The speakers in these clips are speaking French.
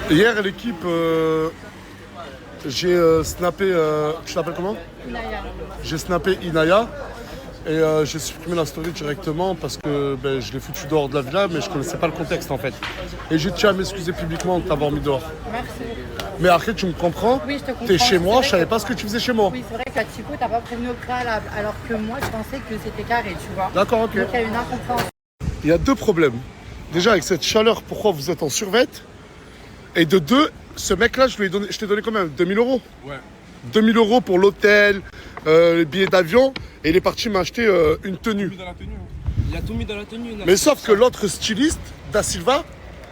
Hier, l'équipe, j'ai snappé. Tu t'appelles comment? Inaya. J'ai snappé Inaya et j'ai supprimé la story directement parce que je l'ai foutu dehors de la villa, mais je connaissais pas le contexte en fait. Et j'ai tenu à m'excuser publiquement de t'avoir mis dehors. Merci. Mais après, tu me comprends? Oui, je te comprends. T'es chez moi, C'est vrai je savais que- pas ce que tu faisais chez moi. Oui, c'est vrai que la typo, t'as pas prévenu au préalable, alors que moi, je pensais que c'était carré, tu vois. D'accord, ok. Donc, il y a une incompréhension. Il y a deux problèmes. Déjà, avec cette chaleur, pourquoi vous êtes en survêt? Et de deux, ce mec-là, je t'ai donné combien? 2000 euros? Ouais. 2000 euros pour l'hôtel, les billets d'avion, et il est parti m'acheter une tenue. Il a tout mis dans la tenue. Mais sauf que l'autre styliste, Da Silva,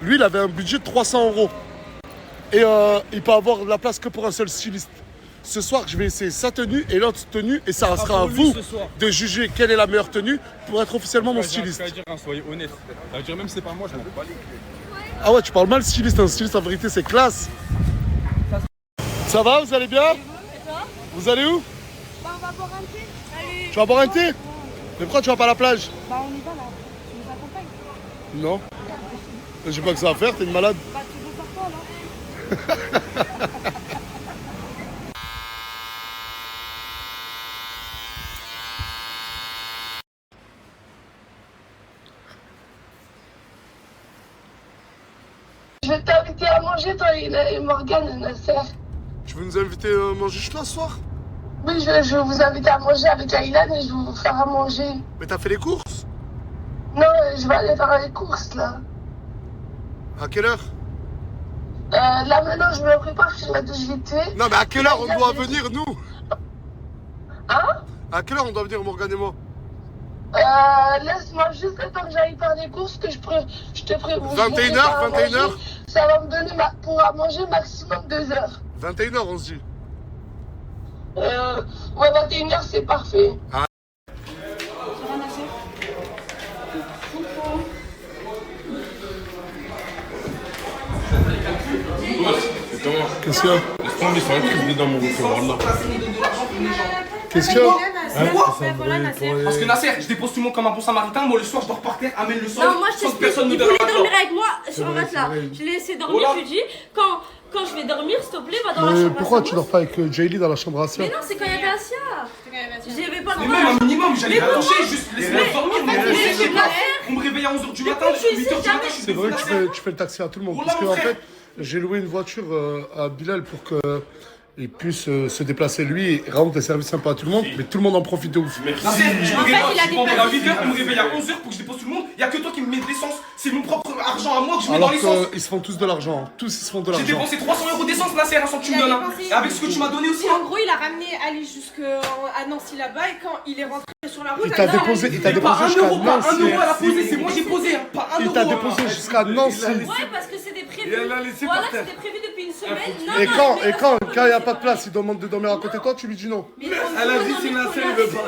lui, il avait un budget de 300 euros. Et il peut avoir de la place que pour un seul styliste. Ce soir, je vais essayer sa tenue et l'autre tenue, et ça sera à pour lui vous ce soir. de juger quelle est la meilleure tenue pour être officiellement mon J'ai un styliste. truc à dire, hein, soyez honnête. Ça veut dire même si c'est pas moi, je m'en bats les couilles. Ah ouais, tu parles mal styliste, un styliste en vérité c'est classe. Ça va, vous allez bien? Vous allez où? Bah, on va boire un thé. Allez. Tu vas boire un thé? Mais pourquoi tu vas pas à la plage? Bah, on y va là. Tu nous accompagnes. Non. J'ai pas que ça à faire, t'es une malade. Bah, tu veux faire quoi là? Je vais t'inviter à manger, toi et Morgane et Nasser. Tu veux nous inviter à manger chez toi ce soir? Oui, je vais vous inviter à manger avec Aylan et je vais vous faire à manger. Mais t'as fait les courses? Non, je vais aller faire les courses là. À quelle heure? Là maintenant, je me prépare, je fais ma douche vite fait. Non mais à quelle heure on doit venir nous? Hein? À quelle heure on doit venir Morgane et moi? Laisse-moi juste le temps que j'aille faire les courses, que je te prévois. 21h, 21h? Ça va me donner pour à manger maximum 2 heures. 21h on se dit. Ouais, 21h, c'est parfait. C'est comment? Qu'est-ce qu'il y a? Laisse tomber, c'est un truc dedans mon retour, là. Qu'est-ce qu'il y a? Parce que Nasser, je dépose tout le monde comme un bon samaritain. Moi, le soir, je dors par terre, amène le sol. Non, moi je sans que t'explique. personne me Il donne voulait un dormir matelas. avec moi sur un matelas. Je l'ai laissé dormir. Voilà. Je lui dis, quand je vais dormir, s'il te plaît, va dans la Mais chambre. pourquoi à tu Samos. dors pas avec Jaylee dans la chambre à Sia? Mais non, c'est quand il y avait Asia. J'y avais pas le Mais droit. même un minimum, j'allais Mais la toucher, juste laisse-moi dormir. mais c'est pas On me réveille à 11h du Mais matin, tu 8h sais du jamais. matin, je suis C'est vrai que défoncé. tu fais le taxi à tout le monde. Oh là, Parce que mon en frère. fait, j'ai loué une voiture à Bilal pour qu'il puisse se déplacer lui et rendre des services sympas à tout le monde. Mais tout le monde en profite de ouf. Nasser, je me En fait, réveille il a je prends dépassé. à 8h, on me réveille à 11h pour que je dépose tout le monde. Il y a que toi qui me mets de l'essence. C'est mon propre argent à moi que je mets dans Alors l'essence. qu'ils se font tous de l'argent. Tous ils se font de J'ai l'argent. dépensé 300 € d'essence, Nasser, sans que tu me Il a donnes. Hein. dépensé. Et avec ce que tu m'as donné aussi. En Hein. gros, il a ramené Ali jusqu'à Nancy là-bas et quand il est rentré sur la route, Il t'a Ali- déposé, il t'a Mais pas déposé un jusqu'à euro, pas un Nancy. euro à la poser, c'est moi j'ai posé, hein. Pas un Il euro. t'a hein. déposé jusqu'à Nancy. Ouais, parce que c'était prévu. Et elle l'a laissé Voilà, par terre. c'était prévu depuis une semaine. Non, Et non, quand, mais et la quand, semaine, quand il n'y a pas de place, il demande de dormir à côté de toi, tu lui dis non. Mais Elle a dit si Nasser il veut pas.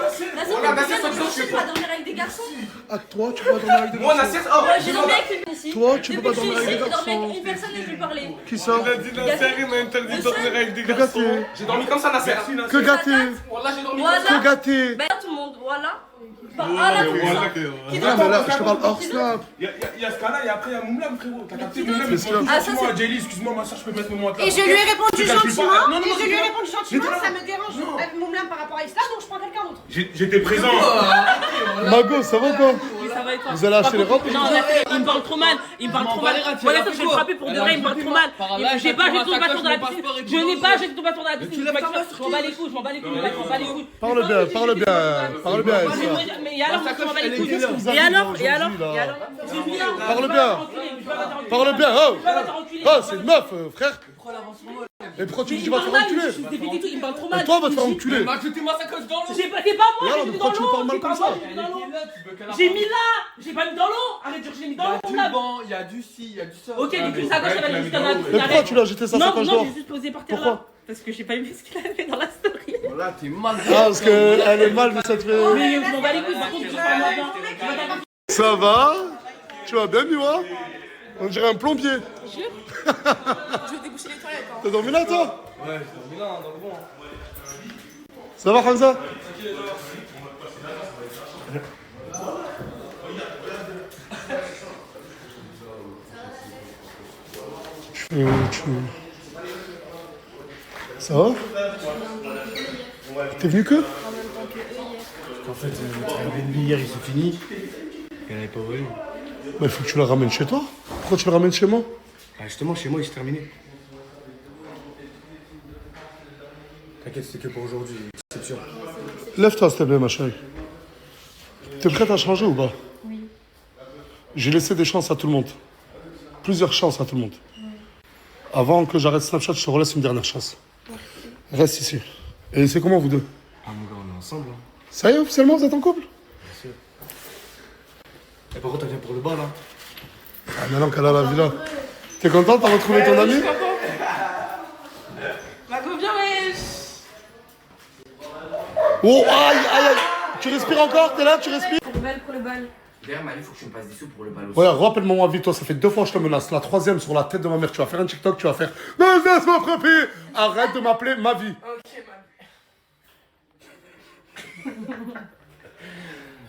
Voilà, Nasser, ça veut dire que je tu fais vas pas. dormir avec des garçons. Ah, toi, tu peux pas dormir avec des Moi, garçons. Nasser, oh, Moi, j'ai dormi avec une ici. Toi, tu peux Depuis pas que je suis dormir avec ici, des j'ai dormi garçons. avec une personne et je lui parlais. Qui ça? Il a dit Nasser, il m'a interdit de dormir avec des Que garçons. gâté. j'ai dormi comme ça, Nasser. Que gâté. Voilà, j'ai dormi Voilà. comme ça. Que gâté. Ben, tout le monde, voilà. Ah là, tout le monde. Qui Ah, mais là, je te parle hors Qui snap. Il y a ce cas-là et après il y a Moumlam, frérot. T'as capté qui Moumlam? d'autre Il Ah, ça, excuse-moi, c'est- Jaylee, excuse-moi, ma soeur, je peux mettre mon Et je lui ai répondu Je calcule pas. gentiment, Non, non, et non, je lui ai c'est répondu J'étais gentiment, là. ça me dérange Non. avec mon blâme par rapport à Islam, donc je prends quelqu'un d'autre. J'étais présent. Mago, ça va ou pas? Ça va être quoi? Vous allez acheter les robes? Non, il me parle trop mal. Il me parle trop mal. Voilà, ça, je vais le frapper pour de vrai. Il me parle trop mal. J'ai pas jeté ton bâton dans la piscine. Je n'ai pas jeté ton bâton dans la piscine. Je m'en bats les couilles, je m'en bats les couilles, je m'en bats les couilles. Parle bien, parle bien, parle bien. Mais et alors, je m'en bats les couilles. Qu'est-ce que vous Et avez alors, aujourd'hui, et alors, là et alors. Parle bien. Parle bien, oh! Oh, c'est une meuf, frère! Et pourquoi tu dis que tu vas te faire enculer? Il me parle trop mal. Et toi, va te faire enculer! Jeté-moi sa coche dans l'eau. C'est pas moi, Regarde, j'ai mis pourquoi dans tu me l'eau. parles mal C'est pas comme moi, ça? j'ai mis dans l'eau. J'ai mis là, j'ai pas mis dans l'eau. Arrête de dire que j'ai mis dans l'eau. mon lave. Il y a du ci, il y a du ça. Ok, du coup, sa gauche, elle va jusqu'à la Mais pourquoi tu l'as jeté sa Non, sacoche non, dehors? j'ai juste posé par terre Pourquoi? là. Parce que j'ai pas aimé ce qu'il avait dans la story. Là, t'es mal. Ah, parce qu'elle est mal, mais ça te fait. Mais je m'en bats les couilles, par contre, je pas moi bien. Ça va? Tu vas bien, Miwa? On dirait un plombier. Je vais déboucher les toilettes. Hein. T'as dormi là, toi? Ouais, j'ai dormi là, dans le bon. Ça va, Hamza? Ça va? T'es venu que? En fait, le Airbnb hier il s'est fini. Elle n'avait pas volé. Bah, il faut que tu la ramènes chez toi. Pourquoi tu la ramènes chez moi? Ah, justement, chez moi il s'est terminé. T'inquiète, c'était que pour aujourd'hui, exception. Lève-toi, s'il te plaît, ma chérie. T'es prête à changer ou pas? Oui. J'ai laissé des chances à tout le monde. Plusieurs chances à tout le monde. Avant que j'arrête Snapchat, je te relaisse une dernière chance. Reste ici. Et c'est comment vous deux? Ah mon gars, on est ensemble. Hein. Ça y est, officiellement, vous êtes en couple? Bien sûr. Et par contre, elle vient pour le bal, hein. Ah, maintenant qu'elle a la villa. T'es content? T'as retrouvé ton ami? Ma copine, wesh. Oh, aïe, aïe, aïe. Tu respires encore? T'es là? Tu respires? Pour le bal, pour le bal. D'ailleurs, Mali, faut que tu me passes des sous pour le bal aussi. Ouais, rappelle-moi vite, toi, ça fait 2 fois que je te menace. La 3e sur la tête de ma mère, tu vas faire un TikTok, tu vas faire « Non, laisse-moi frapper !» Arrête de m'appeler ma vie. Ok,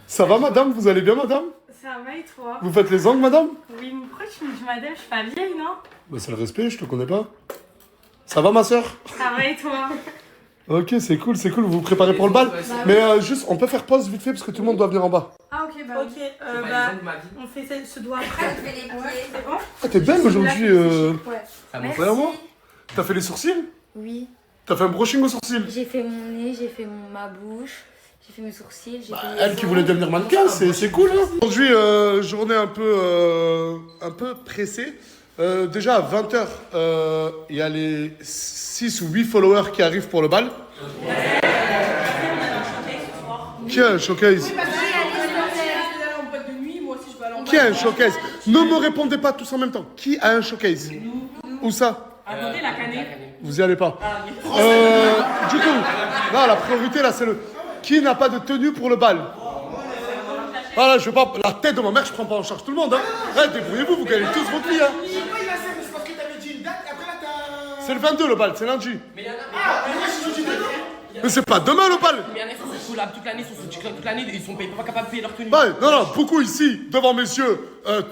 Ça va, madame? Vous allez bien, madame? ça va et toi? Vous faites les ongles, madame? Oui, mais pourquoi tu me dis madame? Je suis pas vieille, non? Bah, c'est le respect, je te connais pas. Ça va, ma soeur? Ça va et toi? Ok, c'est cool, vous vous préparez pour le bal. Mais juste, on peut faire pause vite fait parce que tout le monde doit venir en bas. Ah, ok, bah. Ok, on fait ce doigt après. On fait les pieds. C'est bon? Ah, t'es belle aujourd'hui. Ouais. Voilà, moi. T'as fait les sourcils? Oui, T'as fait un brushing aux sourcils? j'ai fait mon nez, j'ai fait ma bouche, j'ai fait mes sourcils, j'ai fait mes Elle qui ongles. voulait devenir mannequin, c'est cool. Hein. Aujourd'hui, journée un peu pressée. Déjà à 20h, il y a les 6 ou 8 followers qui arrivent pour le bal. Qui a un showcase? Qui a un showcase? Ne me répondez pas tous en même temps. Qui a un showcase? Où ça? Attendez, la canette. Vous y allez pas. Du coup, non, la priorité là, c'est le. Qui n'a pas de tenue pour le bal? Voilà, je veux pas. La tête de ma mère, je prends pas en charge tout le monde. Hein. Ouais, débrouillez-vous, vous gagnez tous votre vie. Hein. C'est le 22 le bal, c'est lundi. Mais c'est pas demain le bal. Mais il y en a qui sont sous collab toute l'année, ils sont sous TikTok toute l'année, ils sont pas capables de payer leur tenue. Ouais, non, beaucoup ici, devant mes yeux.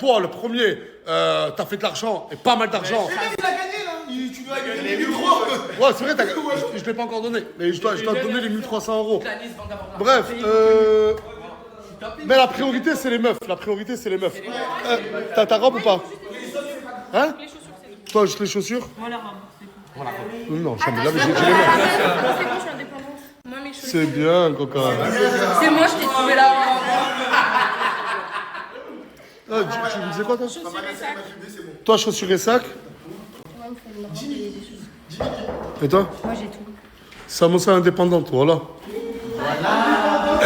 Toi, le premier, t'as fait de l'argent, et pas mal d'argent. Il a gagné là. Tu dois gagner les 1003. Ouais, c'est vrai, je l'ai pas encore donné. Mais je dois te donner les 1300 €. Bref, mais la priorité, c'est les meufs. La priorité, c'est les meufs. T'as ta robe ou pas? Hein? Toi, juste les chaussures? Moi, la robe. Non, jamais là, mais j'ai les meufs. C'est bon, je suis indépendante. Moi, mes chaussures. C'est bien, coca. C'est moi, je t'ai trouvé là. Tu me disais quoi, toi? Toi, chaussures et sac? Et toi? Moi j'ai tout. Samosa indépendante, voilà.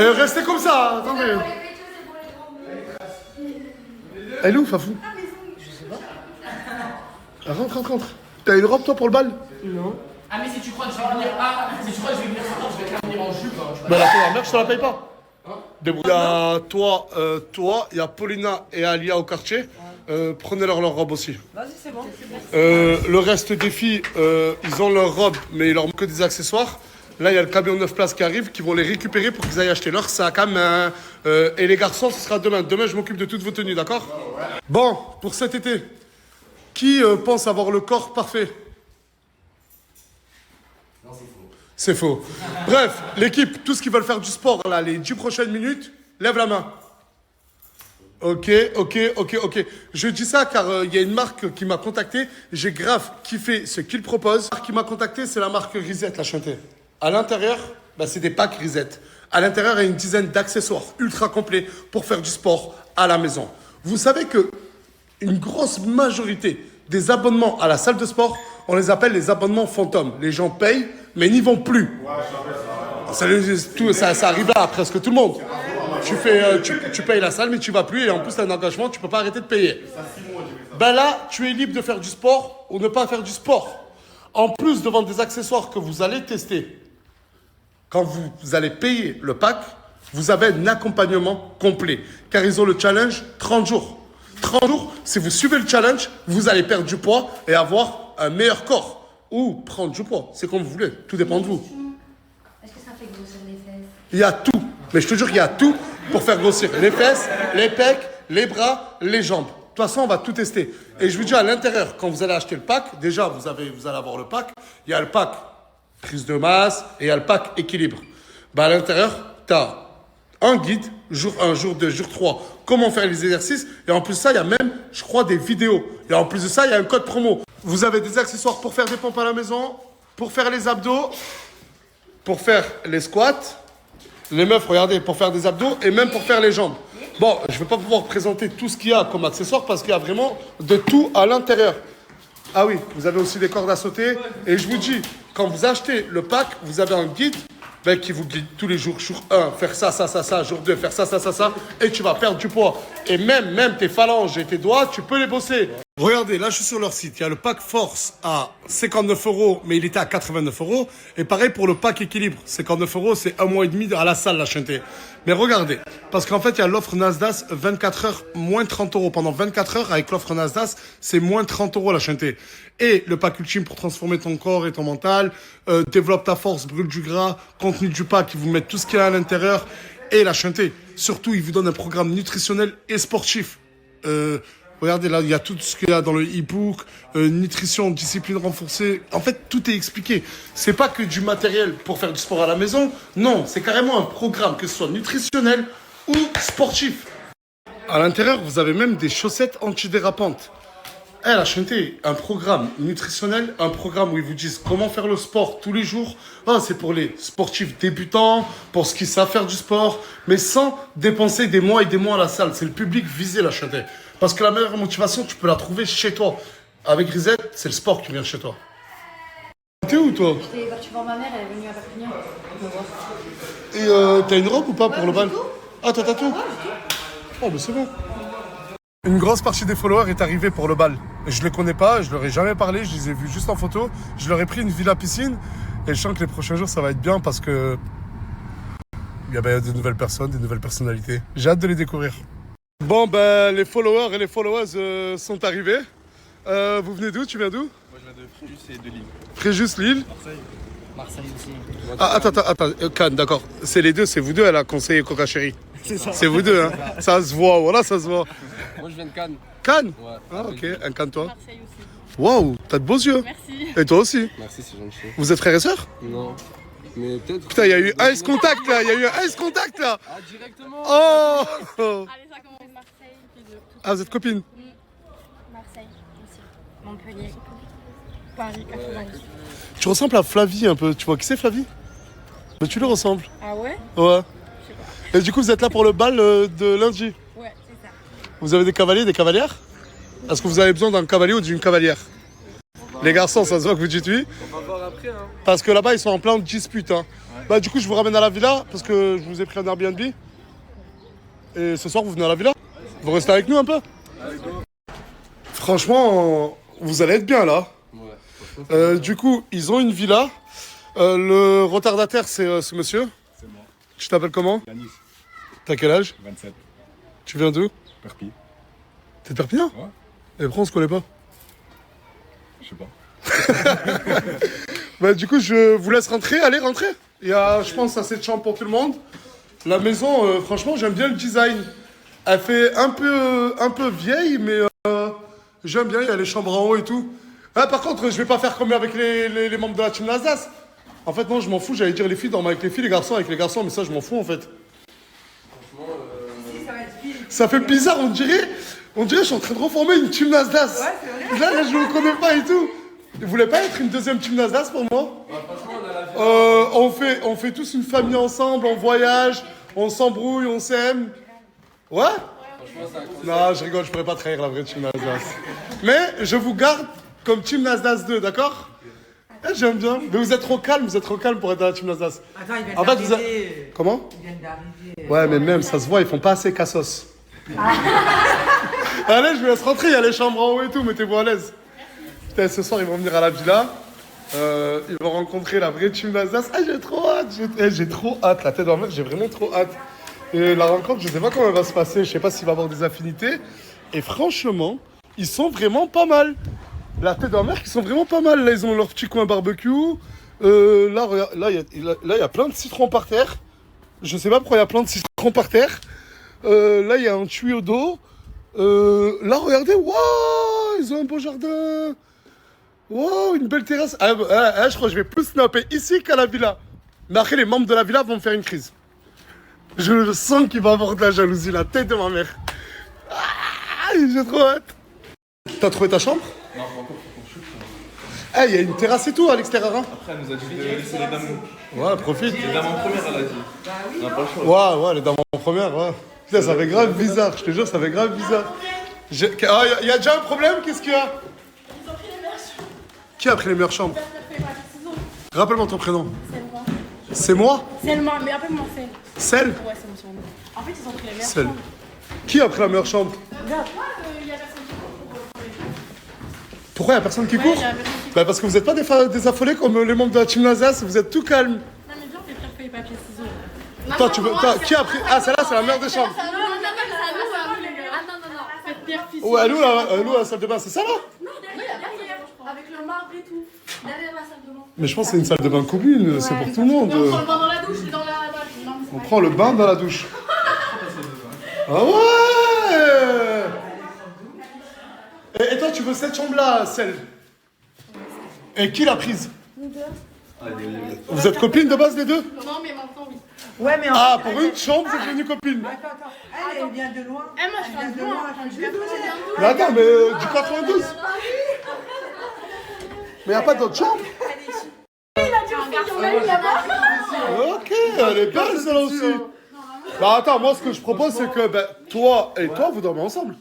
Et restez comme ça, attendez. Elle est où, Fafou? Je sais pas. Rentre. T'as une robe, toi, pour le bal? Ah, mais si tu crois que je vais venir. Ah, si tu crois que je vais venir sans je vais te la venir en jupe. Mais la mère, je te la paye pas. Débrouille. Il y a toi, il y a Paulina et Alia au quartier. Prenez-leur leur robe aussi. Vas-y, c'est bon. Le reste des filles, ils ont leur robe, mais il leur manque que des accessoires. Là, il y a le camion 9 places qui arrive, qui vont les récupérer pour qu'ils aillent acheter leur sac à main. Et les garçons, ce sera demain. Demain, je m'occupe de toutes vos tenues, d'accord? Bon, pour cet été, qui pense avoir le corps parfait? Non, c'est faux. C'est faux. Bref, l'équipe, tous qui veulent faire du sport, là, les 10 prochaines minutes, lève la main. Ok. Je dis ça car il y a une marque qui m'a contacté. J'ai grave kiffé ce qu'ils proposent. La marque qui m'a contacté, c'est la marque Risette, la chanteuse. À l'intérieur, c'est des packs Risette. À l'intérieur, il y a une dizaine d'accessoires ultra complets pour faire du sport à la maison. Vous savez que une grosse majorité des abonnements à la salle de sport, on les appelle les abonnements fantômes. Les gens payent, mais n'y vont plus. Ça arrive là à presque tout le monde. Tu payes la salle, mais tu vas plus, et en plus, tu as un engagement, tu peux pas arrêter de payer. Ben là, tu es libre de faire du sport ou ne pas faire du sport. En plus de vendre des accessoires que vous allez tester, quand vous allez payer le pack, vous avez un accompagnement complet. Car ils ont le challenge 30 jours. 30 jours, si vous suivez le challenge, vous allez perdre du poids et avoir un meilleur corps. Ou prendre du poids, c'est comme vous voulez, tout dépend de vous. Est-ce que ça fait grossir les fesses? Il y a tout, mais je te jure, il y a tout pour faire grossir les fesses, les pecs, les bras, les jambes. toute façon, on va tout tester. Et je vous dis, à l'intérieur, quand vous allez acheter le pack, déjà, vous allez avoir le pack. Il y a le pack prise de masse et il y a le pack équilibre. Bah, à l'intérieur, tu as un guide, jour 1, jour 2, jour 3, comment faire les exercices. Et en plus de ça, il y a même, je crois, des vidéos. Et en plus de ça, il y a un code promo. Vous avez des accessoires pour faire des pompes à la maison, pour faire les abdos, pour faire les squats. Les meufs, regardez, pour faire des abdos et même pour faire les jambes. Bon, je ne vais pas pouvoir présenter tout ce qu'il y a comme accessoires parce qu'il y a vraiment de tout à l'intérieur. Ah oui, vous avez aussi des cordes à sauter. Et je vous dis, quand vous achetez le pack, vous avez un guide qui vous guide tous les jours. Jour 1, faire ça, ça, ça, ça. Jour 2, faire ça, ça, ça, ça. Et tu vas perdre du poids. Et même tes phalanges et tes doigts, tu peux les bosser. Regardez, là je suis sur leur site. Il y a le pack force à 59 €, mais il était à 89 €. Et pareil pour le pack équilibre. 59 €, c'est 1 mois et demi à la salle, la chanté. Mais regardez, parce qu'en fait, il y a l'offre Nasdaq 24 heures, moins 30 €. Pendant 24 heures, avec l'offre Nasdaq, c'est moins 30 € la chanté. Et le pack ultime pour transformer ton corps et ton mental, développe ta force, brûle du gras, contenu du pack, ils vous mettent tout ce qu'il y a à l'intérieur. Et la chanté, surtout, ils vous donnent un programme nutritionnel et sportif. Regardez là, il y a tout ce qu'il y a dans le e-book, nutrition, discipline renforcée. En fait, tout est expliqué. C'est pas que du matériel pour faire du sport à la maison. Non, c'est carrément un programme, que ce soit nutritionnel ou sportif. À l'intérieur, vous avez même des chaussettes antidérapantes. La chanté, un programme nutritionnel, un programme où ils vous disent comment faire le sport tous les jours. C'est pour les sportifs débutants, pour ceux qui savent faire du sport, mais sans dépenser des mois et des mois à la salle. C'est le public visé, la chanté. Parce que la meilleure motivation, tu peux la trouver chez toi. Avec Grisette, c'est le sport qui vient chez toi. T'es où, toi? J'étais partie voir ma mère, elle est venue à Perpignan. Et t'as une robe ou pas pour le bal? Ah, t'as tout? Oh, mais c'est bon. Une grosse partie des followers est arrivée pour le bal. Je les connais pas, je leur ai jamais parlé, je les ai vus juste en photo. Je leur ai pris une villa piscine. Et je sens que les prochains jours, ça va être bien parce que il y a de nouvelles personnes, des nouvelles personnalités. J'ai hâte de les découvrir. Bon, les followers et les followers sont arrivés. Vous venez d'où? Tu viens d'où? Moi, je viens de Fréjus et de Lille. Fréjus, Lille. Marseille aussi. Ah, attends, Cannes, d'accord. C'est les deux, c'est vous deux, elle a conseillé Coca Chéri. C'est vous deux, hein. Ça se voit, voilà, ça se voit. Moi, je viens de Cannes. Cannes? Ouais. Ah, ok. Un Cannes, toi? Marseille aussi. Waouh, t'as de beaux yeux. Merci. Et toi aussi. Merci, c'est gentil. Vous êtes frères et sœurs? Non. Mais peut-être. Putain, il y a eu un ice contact là, il y a eu un ice contact là. Ah, directement. Oh. Allez, ça commence Marseille, puis de Ah, vous êtes copines? Marseille aussi. Montpellier. Paris 90. Tu ressembles à Flavie un peu, tu vois qui c'est Flavie? Mais tu le ressembles. Ah ouais? Ouais. Et du coup, vous êtes là pour le bal de lundi? Ouais, c'est ça. Vous avez des cavaliers, des cavalières? Est-ce que vous avez besoin d'un cavalier ou d'une cavalière? Les garçons, ça se voit que vous dites oui. On va voir après, hein. Parce que là-bas, ils sont en plein de dispute. Hein. Ouais. Bah, du coup, je vous ramène à la villa parce que je vous ai pris un Airbnb. Et ce soir, vous venez à la villa? Vous restez avec nous un peu? Franchement, vous allez être bien là. Ouais. Du coup, ils ont une villa. Le retardataire, c'est ce monsieur. C'est moi. Tu t'appelles comment? Yanis. T'as quel âge? 27. Tu viens d'où? Perpi. T'es de Perpignan? Ouais. Et après, on se connaît pas? Je sais pas. Bah, du coup, je vous laisse rentrer. Allez, rentrez. Il y a, je pense, assez de chambres pour tout le monde. La maison, franchement, j'aime bien le design. Elle fait un peu vieille, mais j'aime bien. Il y a les chambres en haut et tout. Ah, par contre, je vais pas faire comme avec les membres de la team Nasdaq. En fait, non, je m'en fous. J'allais dire les filles dorment avec les filles, les garçons avec les garçons, mais ça, je m'en fous en fait. Franchement, ça fait bizarre, on dirait je suis en train de reformer une team Nasdaq. Ouais, c'est vrai. Là, je ne vous connais pas et tout. Vous voulez pas être une deuxième team Nasdaq pour moi? On fait tous une famille ensemble, on voyage, on s'embrouille, on s'aime. Ouais? Non, je rigole, je pourrais pas trahir la vraie team Nasdaq. Mais je vous garde comme team Nasdaq 2, d'accord? J'aime bien. Mais vous êtes trop calme pour être dans la team Nasdaq. Attends, ils viennent d'arriver. Comment? Ils viennent d'arriver. Ouais, mais même, ça se voit, ils font pas assez cassos. Allez, je vous laisse rentrer, il y a les chambres en haut et tout, mettez-vous à l'aise. Putain, ce soir, ils vont venir à la villa. Ils vont rencontrer la vraie team Nasdaq. Ah, j'ai trop hâte. J'ai trop hâte. La tête en mer, j'ai vraiment trop hâte. Et la rencontre, je sais pas comment elle va se passer. Je sais pas s'il va y avoir des affinités. Et franchement, ils sont vraiment pas mal. La tête en mer, ils sont vraiment pas mal. Là, ils ont leur petit coin barbecue. Là, regarde, là, il y a plein de citrons par terre. Je sais pas pourquoi il y a plein de citrons par terre. Là, il y a un tuyau d'eau. Là, regardez, waouh, ils ont un beau jardin. Waouh, une belle terrasse. Je crois que je vais plus snapper ici qu'à la villa. Mais après, les membres de la villa vont me faire une crise. Je sens qu'il va y avoir de la jalousie, la tête de ma mère. J'ai trop hâte. T'as trouvé ta chambre? Non, pas encore. Il y a une terrasse et tout à l'extérieur. Hein. Après, elle nous a dit de laisser les dames. Ouais, profite. Les dames en première, elle a dit. On n'a pas le choix. Ouais, les dames en première, ouais. Putain, ça fait grave bizarre, je te jure, ça fait grave bizarre. Il y a déjà un problème, qu'est-ce qu'il y a? Ils ont pris les meilleures chambres. Qui a pris les meilleures chambres? C'est Rappelle-moi ton prénom. moi. C'est moi? C'est moi, mais appelle-moi Celle. Celle? Ouais, c'est mon surnom. En fait, ils ont pris les meilleures Celle. chambres. Qui a pris la meilleure chambre? Regarde, il y a personne qui court pour Pourquoi il y a personne qui court? il y a personne qui Bah parce que vous n'êtes pas des affolés comme les membres de la team Nazas, vous êtes tout calme. Non, mais viens, on fait pierre, feuille, papier, ciseaux. Toi, qui a pris... Ah, celle-là, c'est la meilleure des chambres. Non, on appelle ça à nous, à nous, les gars. Ah non, non, non. Faites pierre, fille. Ouais, elle la salle de bain, c'est ça là? Non, derrière, avec le marbre et tout. Derrière la salle de bain. Mais je pense que c'est une salle de bain commune, c'est pour tout le monde. On prend le bain dans la douche et dans la... Non, On prend le bain dans la douche. Ah ouais! Et toi, tu veux cette chambre-là, celle? Et qui l'a prise? Nous deux. Vous êtes copines de base, les deux? Non, mais maintenant, oui. Ouais, mais Ah, pour une chambre, vous êtes devenues copines. Attends. Elle vient de loin. Eh, moi, je viens de loin. Je viens de loin. Mais attends, mais du 92? Mais y a pas d'autre chambre? Ok, elle est belle celle-là aussi. Bah attends, moi ce que je propose c'est que toi et toi vous dormez ensemble.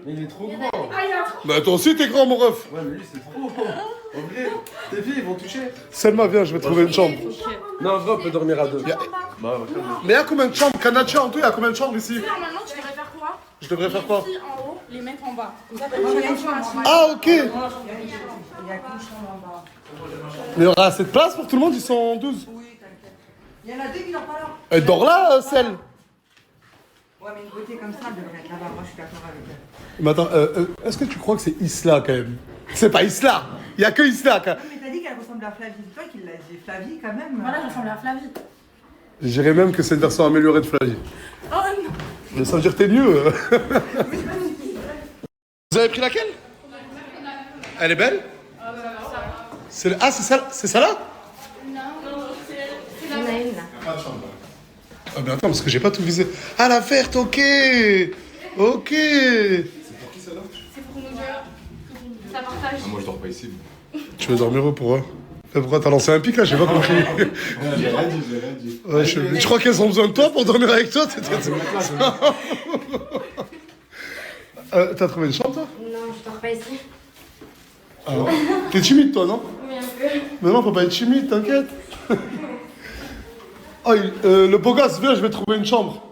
Mais il est trop grand. Bah toi aussi t'es grand mon ref. Ouais, mais lui, c'est trop. En vrai, tes filles, ils vont toucher. Selma viens, je vais trouver une chambre. Non, en vrai, on peut dormir à deux. Mais y a combien de chambres? Kanacha en tout, y a combien de chambres ici? Normalement, tu devrais faire quoi? Je devrais faire quoi? Les filles en haut, les mecs en bas. Comme ça, t'as une chambre. Ah ok. Il y a qu'une chambre en bas. Mais il y aura assez de place pour tout le monde, ils sont 12. Oui, t'inquiète. Il y en a deux qui n'ont pas là. Elle dort là, celle. Ouais, mais une beauté comme ça, elle devrait être là-bas. Moi, je suis d'accord avec elle. Mais attends, est-ce que tu crois que c'est Isla quand même? C'est pas Isla. Y a que Isla quand même. Mais t'as dit qu'elle ressemble à Flavie. C'est toi qui l'as dit. Flavie, quand même. Voilà, je ressemble à Flavie. Je dirais même que c'est une version améliorée de Flavie. Oh non. Mais ça veut dire que t'es mieux. Vous avez pris laquelle? Elle est belle? Ah, c'est ça là? Il y en a une là. Ah, mais attends, parce que j'ai pas tout visé. Ah, la verte, ok! Ok! C'est pour nous deux. Ça partage. Ah, moi, je dors pas ici. Tu veux dormir où pour eux? Pourquoi t'as lancé un pic là? J'ai pas compris. J'ai rien dit. Ouais, je crois qu'elles ont besoin de toi pour dormir avec toi. T'as trouvé une chambre toi? Non, je dors pas ici. Ah non? T'es timide toi, non? Oui, un peu. Mais non, faut pas être timide, t'inquiète. Oh, le beau gosse, viens, je vais trouver une chambre.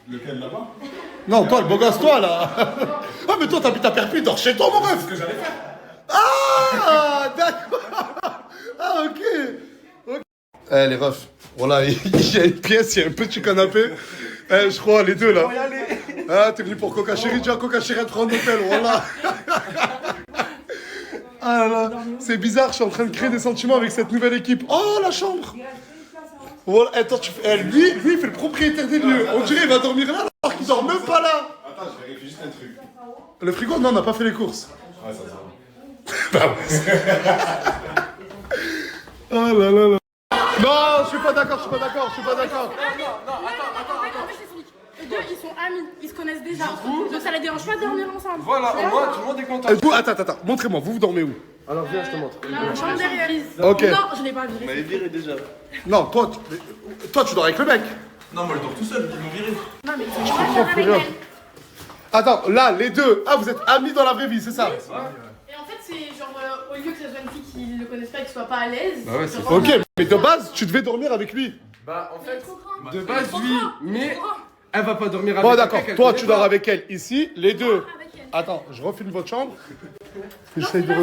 Lequel là-bas? Non, toi, le beau gosse, toi là. Ah, mais toi, t'habites à Perpignan, dors chez toi, mon ref. C'est ce que j'allais faire. Ah, d'accord. Ah, ok. Eh, les refs, voilà, il y a une pièce, il y a un petit canapé. Eh, je crois, les deux là. Ah, t'es venu pour Coca Chéri, tu as Coca Chéri à te rendre l'hôtel, voilà. Ah là là, c'est bizarre, je suis en train de créer des sentiments avec cette nouvelle équipe. Oh, la chambre. Voilà, attends, lui, il fait le propriétaire des lieux. On dirait qu'il va dormir là alors qu'il dort même pas là. Attends, je vérifie juste un truc. Le frigo, non, on n'a pas fait les courses. Ouais, ça va. Bah ouais. Oh là là là. Non, je suis pas d'accord. En fait, les deux, ils sont amis. Ils se connaissent déjà. Donc ça les dérange pas de dormir ensemble. Voilà, au moins, tout le monde est content. Vous, attends, montrez-moi, vous dormez où? Alors, viens, je te montre. La chambre derrière. Ok. Non, je l'ai pas viré. m'avez viré déjà. Non, toi, tu dors avec le mec. Non, moi, je dors tout seul, ils m'ont viré. Non, mais ils sont pas avec elle. Attends, là, les deux. Ah, vous êtes amis dans la vraie vie, c'est ça? Et en fait, c'est genre, au lieu que ce soit une fille qui le connaisse pas et qui soit pas à l'aise. Bah ouais, c'est genre, Ok, mais de base, tu devais dormir avec lui. Bah, en fait, trop grand. de base, Trop oui, grand. mais Trop grand. elle va pas dormir avec Bon, quelqu'un d'accord, qu'elle toi, connaît tu pas. dors avec elle ici, les deux. Avec elle. Attends, je refilme votre chambre. Non, J'essaye c'est de. là,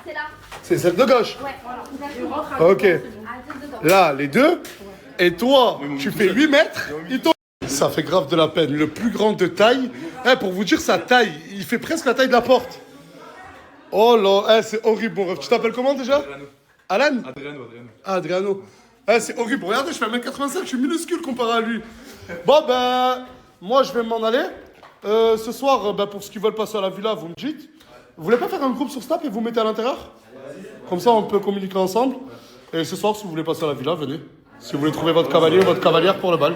c'est là. C'est celle de gauche. Ouais, Et exactement. rentre avec Ok. elle, c'est bon. Arrêtez dedans. Là, les deux. Et toi, tu fais 8 mètres. Il tombe. Ça fait grave de la peine. Le plus grand de taille. Eh, pour vous dire sa taille, il fait presque la taille de la porte. Oh là, eh, c'est horrible, mon ref. Tu t'appelles comment déjà? Alan? Adriano. Ah, Adriano. Eh, c'est horrible. Regardez, je fais 1m85, je suis minuscule comparé à lui. Bon, ben, moi, je vais m'en aller. Ce soir, pour ceux qui veulent passer à la villa, vous me dites. Vous voulez pas faire un groupe sur Snap et vous mettez à l'intérieur? Comme ça, on peut communiquer ensemble. Et ce soir, si vous voulez passer à la villa, venez. Si vous voulez trouver votre cavalier ou votre cavalière pour le bal.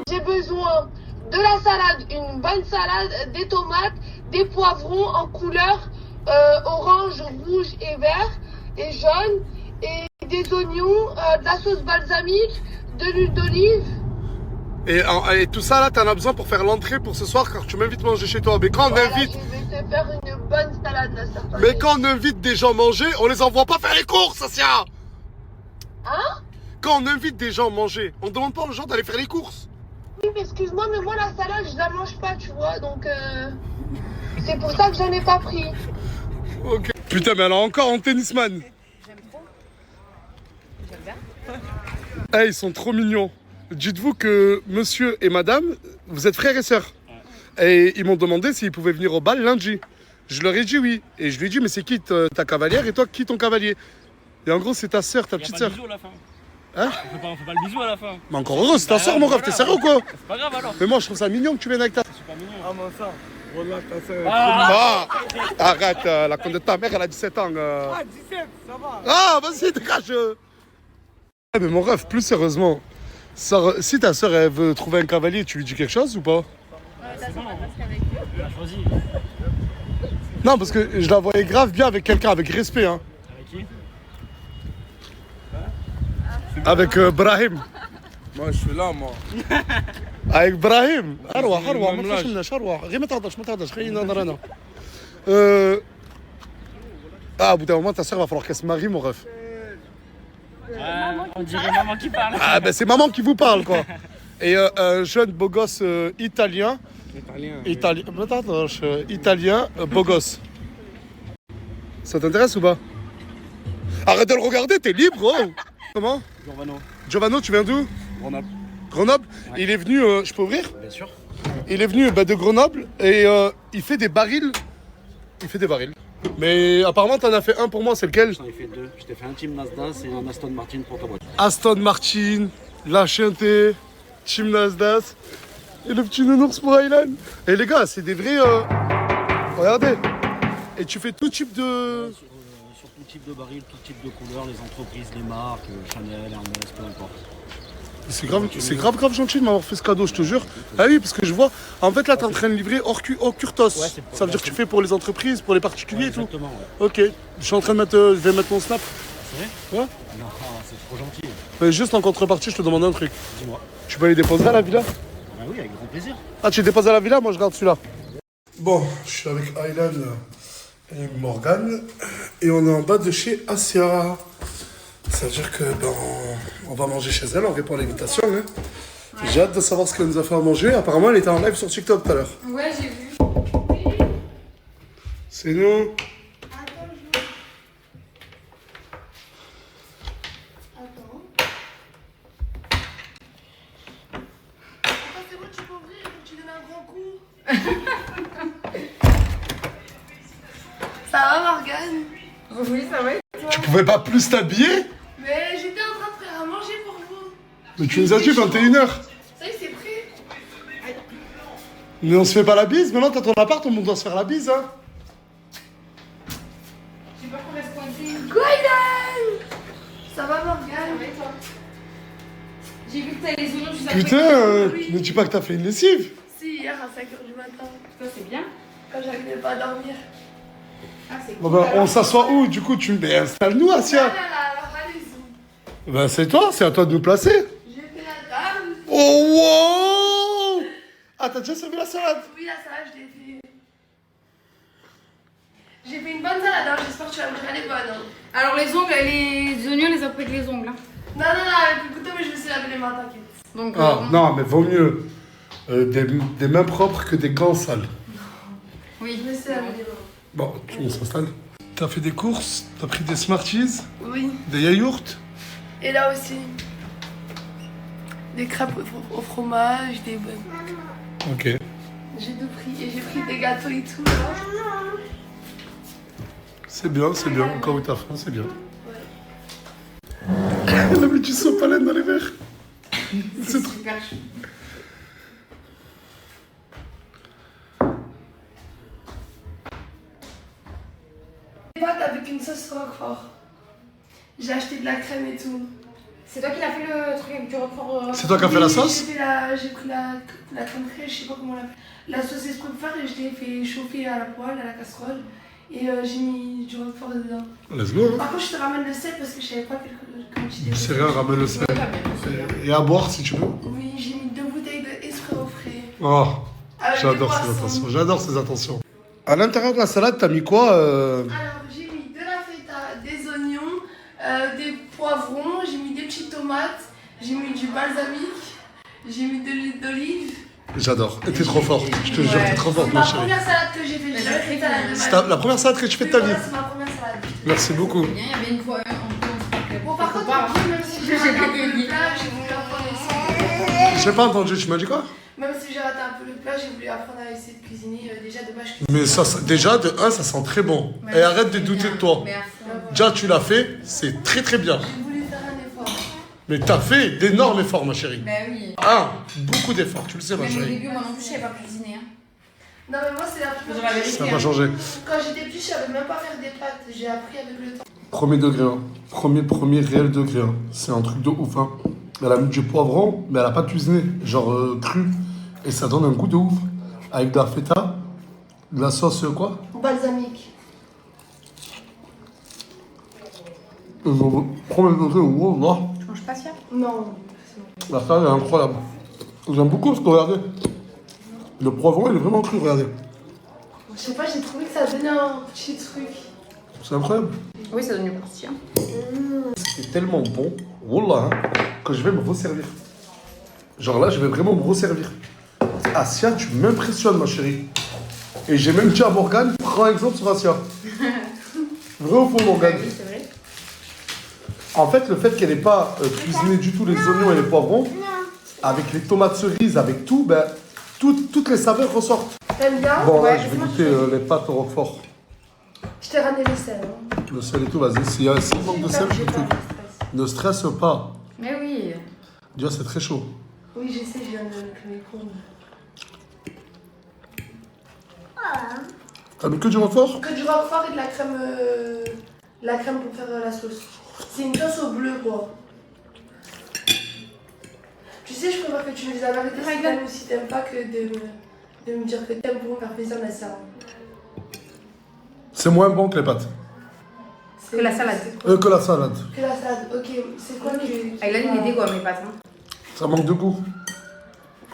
J'ai besoin de la salade, une bonne salade, des tomates, des poivrons en couleur orange, rouge et vert et jaune, et des oignons, de la sauce balsamique, de l'huile d'olive. Et tout ça, là, t'en as besoin pour faire l'entrée pour ce soir, car tu m'invites manger chez toi. Mais quand on invite... Je vais te faire une bonne salade, là, certainement. Mais quand on invite des gens manger, on les envoie pas faire les courses, Asia. Hein? Quand on invite des gens manger, on demande pas aux gens d'aller faire les courses. Oui, mais excuse-moi, mais moi, la salade, je la mange pas, tu vois, donc... C'est pour ça que j'en ai pas pris. Ok. Putain, mais alors encore en tennisman. J'aime trop. J'aime bien. Eh, ils sont trop mignons. Dites-vous que monsieur et madame, vous êtes frères et sœurs. Et ils m'ont demandé s'ils pouvaient venir au bal lundi. Je leur ai dit oui. Et je lui ai dit, mais c'est qui ta cavalière et toi, qui ton cavalier? Et en gros, c'est ta sœur, ta petite sœur. Bisou à la fin. Hein? On fait pas le bisou à la fin. Mais encore heureux, c'est ta sœur, mon ref, t'es sérieux ou quoi? C'est pas grave alors. Mais moi, je trouve ça mignon que tu viennes avec ta... C'est super mignon. Ah, mon sang. Voilà ta sœur. Ah, arrête, la conne de ta mère, elle a 17 ans. Ah, 17, ça va. Ah, vas-y, dégage. Mais mon ref, plus sérieusement, si ta sœur, elle veut trouver un cavalier, tu lui dis quelque chose ou pas? Ta soeur, elle a choisi. Non, parce que je la voyais grave bien avec quelqu'un, avec respect, hein. Avec qui? Avec Brahim. Moi, je suis là, moi. Avec Brahim. أروح même ما l'âge. تخافش مناش أروح غير ما تهضرش خلينا نهضر أنا. Ah, au bout d'un moment, ta sœur va falloir qu'elle se marie, mon ref. On dirait maman qui parle. Ah, ben c'est maman qui vous parle, quoi. Et un jeune beau gosse italien. Italien, beau gosse. Ça t'intéresse ou pas? Arrête de le regarder, t'es libre, gros. Comment? Giovanni, tu viens d'où? Grenoble. Grenoble? Ouais. Il est venu, je peux ouvrir? Bien sûr. Il est venu de Grenoble et il fait des barils. Mais apparemment, t'en as fait un pour moi, c'est lequel? J'en ai fait deux. Je t'ai fait un Team Nasdaq et un Aston Martin pour ta voiture. Aston Martin, la Chienté, Team Nasdaq et le petit nounours pour Aylan. Et les gars, c'est des vrais... Regardez. Et tu fais tout type de... Sur tout type de baril, tout type de couleur, les entreprises, les marques, Chanel, Hermès, peu importe. C'est grave gentil de m'avoir fait ce cadeau, je te jure. Ah oui, parce que je vois, en fait là t'es en train de livrer hors Curtos. Ouais, ça veut dire que tu fais pour les entreprises, pour les particuliers et tout. Exactement, ouais. Ok, je suis en train de mettre, je vais mettre mon snap. C'est vrai? Ouais. Non, c'est trop gentil. Mais juste en contrepartie, je te demande un truc. Dis-moi. Tu peux aller déposer à la villa? Bah oui, avec grand plaisir. Ah, tu déposes à la villa? Moi je garde celui-là. Bon, je suis avec Aylan et Morgane et on est en bas de chez Asia. Ça veut dire que on va manger chez elle, on répond à l'invitation. Hein. Ouais. J'ai hâte de savoir ce qu'elle nous a fait à manger. Apparemment, elle était en live sur TikTok tout à l'heure. Ouais, j'ai vu. C'est nous. Attends, c'est bon, tu peux ouvrir, il faut que tu donnes un grand coup. Ça va, Morgane? Oui, ça va. Tu pouvais pas plus t'habiller? Mais j'étais en train de faire à manger pour vous. Mais tu nous as dit 21h. Ça y est, c'est prêt. Mais on se fait pas la bise. Maintenant, t'as ton appart, on doit se faire la bise, hein. Je sais pas qu'on reste coincé. Goylan! Ça va, Morgane? Ça va et toi? J'ai vu que t'as les oignons juste après. Putain, ne dis pas que t'as fait une lessive. Si, hier à 5h du matin. Ça, c'est bien. Quand j'arrivais pas à dormir. Ah, c'est Bon, cool. ben, on s'assoit où? Du coup, mais installe-nous, Asia. Alors allez-y. Ben, c'est toi, c'est à toi de nous placer. J'ai fait la table. Oh, wow! Ah, t'as déjà servi la salade? Oui, la salade, je l'ai fait. J'ai fait une bonne salade, hein. J'espère que tu vas me dire elle est bonne. Hein. Alors, les ongles, les oignons, les a pris avec les ongles. Hein. Non, avec le couteau, mais je me suis lavé les mains, t'inquiète. Donc, Non, mais vaut mieux des mains propres que des gants sales. oui. Je me suis lavé les mains. Bon, on s'installe. T'as fait des courses, t'as pris des Smarties, Oui. des yaourts. Et là aussi. Des crêpes au fromage, des bonnes. Ok. J'ai tout pris. Et j'ai pris des gâteaux et tout, là. C'est bien, au cas où t'as faim, c'est bien. Elle a mis du sopalène dans les verres. C'est trop... super chaud. sauce roquefort. J'ai acheté de la crème et tout. C'est toi qui l'as fait le truc avec du roquefort C'est toi qui as fait la sauce? J'ai pris la crème fraîche, je sais pas comment on l'appelle. La saucisse roquefort et je l'ai fait chauffer à la poêle, à la casserole. Et j'ai mis du roquefort dedans. Let's go. Par contre, je te ramène le sel parce que je savais pas quelle quantité. C'est rien, ramène le sel. Et à boire si tu veux. Oui, j'ai mis 2 bouteilles de espresso frais. Oh, Avec j'adore des ces poissons. attentions. J'adore ces attentions. À l'intérieur de la salade, t'as mis quoi Alors, j'ai mis de la feta, des oignons, des poivrons, j'ai mis des petites tomates, j'ai mis du balsamique, j'ai mis de l'huile d'olive. J'adore. Et t'es trop forte. Je te jure, t'es trop forte, C'est ma ma chérie. première salade que j'ai faite. J'ai jamais fait de salade de C'est ma vie. la première salade que tu fais de ta vie. Voilà, c'est ma première salade. Merci beaucoup. Il y avait une fois Bon, par contre, même si j'ai raté un peu le plat, j'ai voulu apprendre à essayer. J'ai pas entendu, tu m'as dit quoi? Même si j'ai raté un peu le plat, j'ai voulu apprendre à essayer de cuisiner. Déjà, de base, je cuisine. Mais ça, déjà, de 1, ça sent très bon. Et arrête de douter de toi. Merci. Déjà, tu l'as fait, c'est très très bien. J'ai voulu faire un effort. Mais t'as fait d'énormes efforts, ma chérie. Bah oui. Beaucoup d'efforts, tu le sais, ma Même au chérie. début, moi non plus, je savais pas cuisiner. Non, mais moi, c'est la première fois. Ça n'a pas changé. Quand j'étais petite, je savais même pas faire des pâtes. J'ai appris avec le temps. Premier degré, hein. Premier réel degré. Hein. C'est un truc de ouf. Hein. Elle a mis du poivron, mais elle a pas cuisiné, genre cru. Et ça donne un goût de ouf. Avec de la feta, de la sauce quoi? Balsamique. Premier degré, wow, là. Tu manges pas ça? Non. La salade est incroyable. J'aime beaucoup parce que regardez, le poivron il est vraiment cru, regardez. Je sais pas, j'ai trouvé que ça donnait un petit truc. C'est incroyable. Oui, ça donne du croustillant. C'est tellement bon, wallah, hein, que je vais me resservir. Genre là, je vais vraiment me resservir. Asia, tu m'impressionnes, ma chérie. Et j'ai même dit à Morgane, prends exemple sur Asia. Vrai ou faux, Morgane? Oui, c'est vrai. En fait, le fait qu'elle n'ait pas cuisiné du tout les oignons et les poivrons, avec les tomates cerises, avec tout, ben, toutes les saveurs ressortent. T'aimes bien? Bon, là, Ouais, je vais moi, goûter les pâtes au roquefort. Je t'ai ramené le sel. Hein. Le sel et tout, vas-y. S'il y a un manque de sel, je te ne stresse pas. Mais oui. Déjà, c'est très chaud. Oui, je sais, je viens de le micro. T'as mis que du roquefort? Que du roquefort et de la crème pour faire la sauce. C'est une sauce au bleu, quoi. Tu sais, je préfère que tu me dises la vérité si t'aimes ou si t'aimes pas que de me dire que t'aimes pour me faire plaisir, mais ça. C'est moins bon que les pâtes. Que la salade. Que la salade. Que la salade, ok. C'est quoi que... Aylan, il est dégoût à mes pâtes. Hein. Ça manque de goût.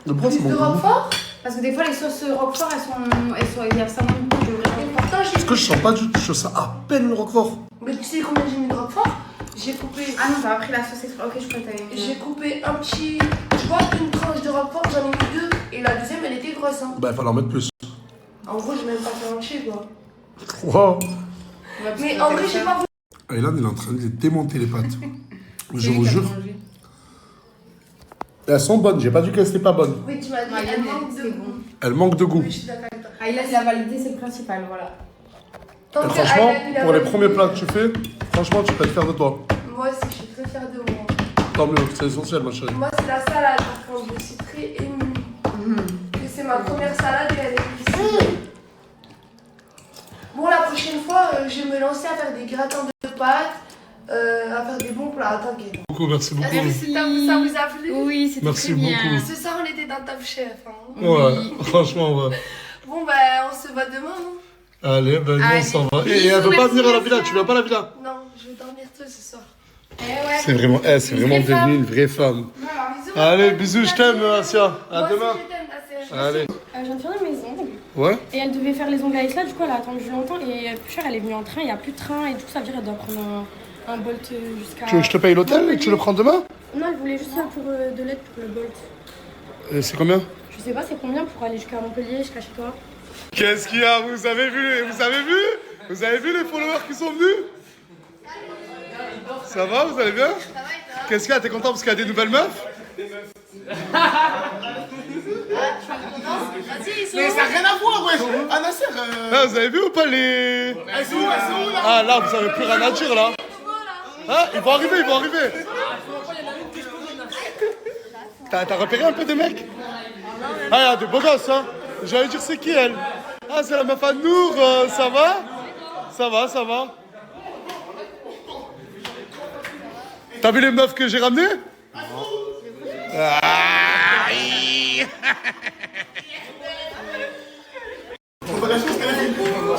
Le pourquoi ça Plus manque de de goût? roquefort? Parce que des fois, les sauces roquefort, il y a ça manque de goût. Et pourtant, Parce que je sens pas du tout, je sens à peine le roquefort. Mais tu sais combien j'ai mis de roquefort? J'ai coupé... Ah non, t'as pris la sauce exprès. Ok, je crois que t'avais mis. J'ai coupé un petit... Tu vois, une tranche de roquefort, j'en ai mis 2. Et la deuxième, elle était grosse, hein. Bah, il fallait en mettre plus. En gros, j'ai même pas fait entier, quoi. Wow. Mais en vrai, j'ai pas voulu... Aylan, il est en train de démonter les pâtes. Je vous jure. Elles sont bonnes, j'ai pas dit qu'elles étaient pas bonnes. Oui, tu m'as dit, elle manque de goût. Elles manquent de goût. Oui, je suis d'accord avec toi. Aylan, il a validé, c'est le principal, voilà. Tant Et que franchement, Aylan, il a pour les validé. premiers plats que tu fais, franchement, tu peux être fier de toi. Moi aussi, je suis très fière de moi. Tant mieux, c'est essentiel, ma chérie. Moi, c'est la salade, par contre. Je suis très émue. Que c'est ma première salade et elle est difficile. Bon, la prochaine fois, je vais me lancer à faire des gratins de pâtes, à faire des bons plats. T'inquiète. Beaucoup, merci beaucoup. Est-ce que ça vous a plu? Oui, c'était Merci très bien. beaucoup. Ce soir, on était dans Top Chef. Hein. Ouais, franchement, ouais. Bon, bah, on se voit demain, non? Allez, ben nous, on Allez. s'en va. Et elle veut pas venir à la villa, tu viens pas à la villa? Non, je vais dormir tôt ce soir. C'est vraiment, c'est vraiment devenu une vraie femme. Bisous. Allez, bisous, je t'aime, Asia. À Moi aussi, demain. je t'aime, Nasser. Allez. Je viens de finir mes ongles Ouais? et elle devait faire les ongles à Isla, du coup elle a attendu longtemps et plus cher elle est venue en train, il n'y a plus de train et du coup ça veut dire qu'elle doit prendre un Bolt jusqu'à... Tu veux que je te paye l'hôtel et tu le prends demain? Non, elle voulait juste ça pour de l'aide pour le Bolt. Et c'est combien? Je sais pas c'est combien pour aller jusqu'à Montpellier, jusqu'à chez toi. Qu'est-ce qu'il y a? Vous avez vu? Vous avez vu? Vous avez vu les followers qui sont venus? Ça va? Vous allez bien? Qu'est-ce qu'il y a? T'es content parce qu'il y a des nouvelles meufs? Mais ça n'a rien à voir, wesh. Ah, Nasser. Ah, vous avez vu ou pas les... Elles sont où là? Ah là, vous avez plus rien à dire là. Hein? Ils vont arriver, ils vont arriver. T'as repéré un peu des mecs? Ah, il y a des beaux gosses, hein. J'allais dire c'est qui elle? Ah, c'est la meuf à Nour, ça va? Ça va, ça va. T'as vu les meufs que j'ai ramenées?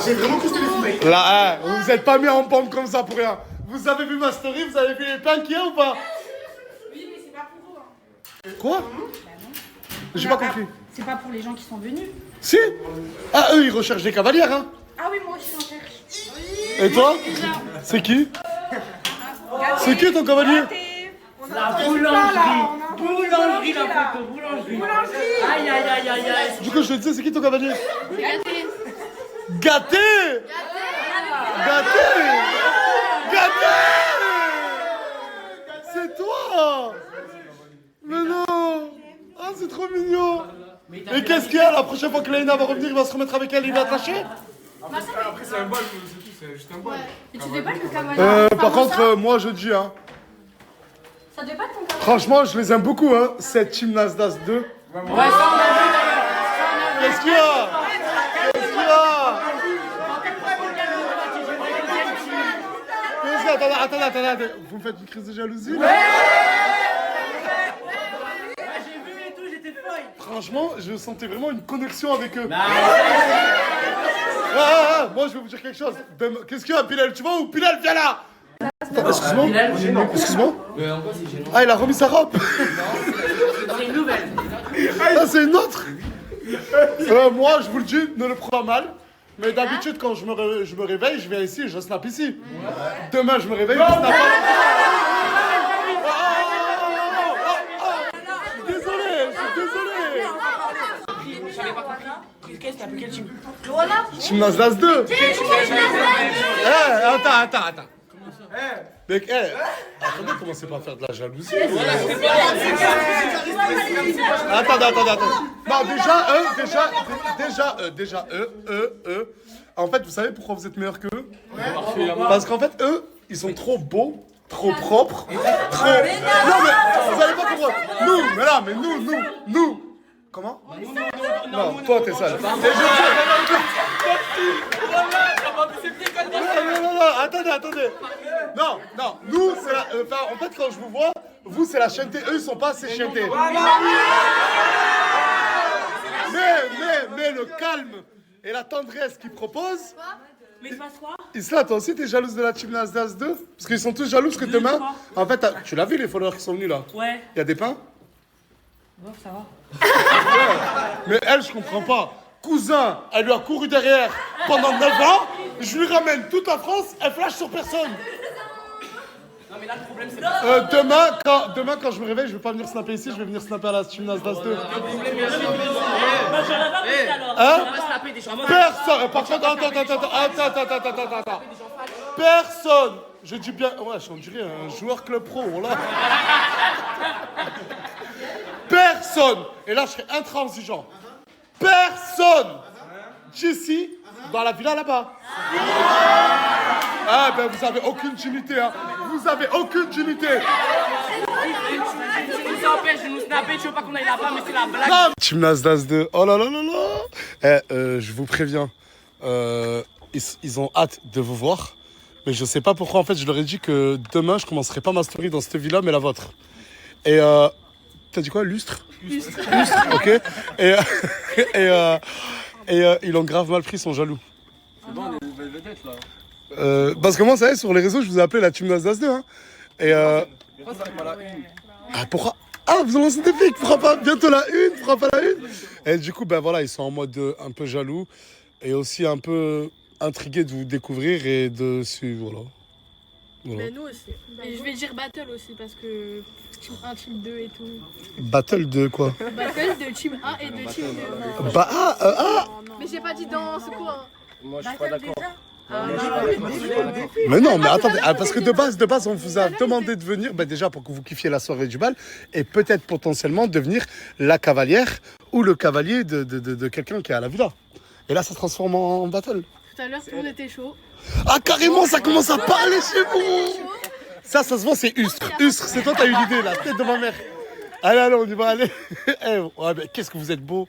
J'ai vraiment cru que c'était les filles. Là, vous êtes pas mis en bande comme ça pour rien. Vous avez vu ma story, vous avez vu les plans qu'il y a ou pas? Oui, mais c'est pas pour eux. Quoi? J'ai pas compris. C'est pas pour les gens qui sont venus. Si? Ah, eux, ils recherchent des cavalières, hein? Ah oui, moi aussi j'en cherche. Et toi? C'est qui? C'est qui ton cavalier? La boulangerie. Boulangerie, la photo, boulangerie. Aïe, aïe, aïe, aïe, aïe. Du coup, je te disais, c'est qui ton cavalier? Gâté. Gâté! Gâté! Gâté! C'est toi! Mais non! Ah, c'est trop mignon! Et qu'est-ce qu'il y a la prochaine fois que Léna va revenir, il va se remettre avec elle, il va te lâcher? Après, c'est un bol, c'est tout, c'est juste un bol. Et tu devais pas le cavalier. Par contre, moi je dis, hein. Ça devait pas être ton cavalier. Franchement, je les aime beaucoup, hein. Cette Team Nasdaq 2. Ouais, ça on a vu d'ailleurs. Qu'est-ce qu'il y a? Qu'est-ce qu'il y a? Qu'est-ce qu'il y a? Attendez. Vous me faites une crise de jalousie là? Franchement, je sentais vraiment une connexion avec eux. Moi, je vais vous dire quelque chose. Qu'est-ce qu'il y a, Bilal? Tu vois où Bilal, viens là? Excuse-moi. Excuse-moi. Ah, il a remis sa robe. C'est une nouvelle. Ah, c'est une autre. Moi, je vous le dis, ne le prends pas mal. Mais d'habitude, quand je me réveille, je viens ici, je snap ici. Demain, je me réveille, je snap pas. Qu'est-ce que t'as appelé quel team? Team Nasdaq 2. Attends. Mec, attendez, commencez pas à faire de la jalousie. Attends. Non, déjà, eux. En fait, vous savez pourquoi vous êtes meilleurs qu'eux? Parce qu'en fait, eux, ils sont trop beaux, trop propres, trop... Non, mais vous allez pas comprendre. Nous. Comment? Non, toi, t'es sale. Non, attendez. Non, nous, c'est la... en fait, quand je vous vois, vous, c'est la chienneté. Eux, ils sont pas assez chiennetés. Mais le calme et la tendresse qu'ils proposent... Mais il se passe quoi? Isla, toi aussi, t'es jalouse de la Team Nasdaq 2? Parce qu'ils sont tous jaloux parce que demain... En fait, tu l'as vu, les followers qui sont venus, là? Ouais. Il y a des pains? Bon, ça va. Mais elle, je comprends pas. Cousin, elle lui a couru derrière pendant 9 ans. Je lui ramène toute la France, elle flash sur personne. Non, mais là, le problème, c'est pas... Demain, quand je me réveille, je vais pas venir snapper ici, je vais venir snapper à la Team Nasdaq 2. Personne. Par contre, attends. Personne. Je dis bien... Ouais, on dirait un joueur club pro, là. Personne. Et là, je serai intransigeant. Personne. D'ici, dans la villa là-bas. Ah, ben vous avez aucune dignité, hein. Vous avez aucune dignité. Tu nous empêches de nous snapper, tu veux pas qu'on aille là-bas, mais c'est la blague. Team Nasdaq 2. Oh là là là là. Je vous préviens. Ils ont hâte de vous voir. Mais je sais pas pourquoi, en fait, je leur ai dit que demain, je commencerai pas ma story dans cette villa, mais la vôtre. Et t'as dit quoi? Lustre, ok. Et ils l'ont grave mal pris, ils sont jaloux. C'est bon, des nouvelles vedettes là. Parce que moi, ça y est, sur les réseaux, je vous ai appelé la Team Nasdaq 2. Hein. Et Pourquoi ça fait pas la une? Ah, pourquoi? Ah, vous en lancez des filles, fera pas bientôt la une, fera pas la une. Et du coup, ben voilà, ils sont en mode un peu jaloux et aussi un peu intrigués de vous découvrir et de suivre, voilà. Mais nous aussi. Et je vais dire battle aussi parce que team 1, team 2 et tout. Battle de quoi? Battle de team 1 et de team 2. Mais j'ai pas dit dans ce coin. Moi, je suis pas d'accord. Mais non, mais attendez, parce que de base, on vous a demandé de venir, ben déjà pour que vous kiffiez la soirée du bal, et peut-être potentiellement devenir la cavalière ou le cavalier de quelqu'un qui est à la villa. Et là, ça se transforme en battle. Tout à l'heure, tout le monde était chaud. Ah, carrément, ça commence à parler chez vous. Ça se voit, c'est Ustre. Ustre, c'est toi, t'as eu l'idée, la tête de ma mère. Allez, on y va, allez. Ouais, mais qu'est-ce que vous êtes beau.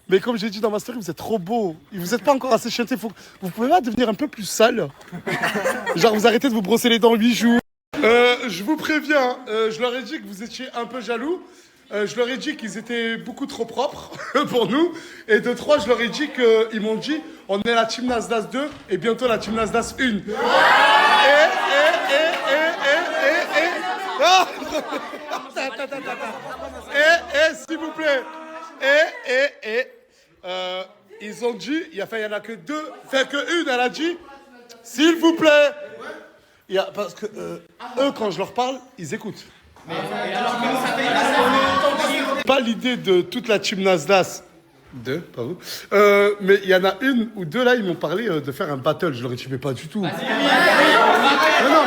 Mais comme j'ai dit dans ma story, vous êtes trop beau. Vous n'êtes pas encore assez chanté. Vous pouvez pas devenir un peu plus sale. Genre, vous arrêtez de vous brosser les dents 8 jours. Je vous préviens, je leur ai dit que vous étiez un peu jaloux. Je leur ai dit qu'ils étaient beaucoup trop propres pour nous. Et de 3, je leur ai dit qu'ils m'ont dit on est la team Nasdaq 2 et bientôt la team Nasdaq 1. S'il vous plaît. Ils ont dit, il y en a que 2, fait que une, elle a dit, s'il vous plaît. Parce que eux, quand je leur parle, ils écoutent. Pas l'idée de toute la team Nasdaq 2, pas vous. Mais il y en a une ou 2 là, ils m'ont parlé de faire un battle. Je leur ai dit, mais pas du tout. Mais non,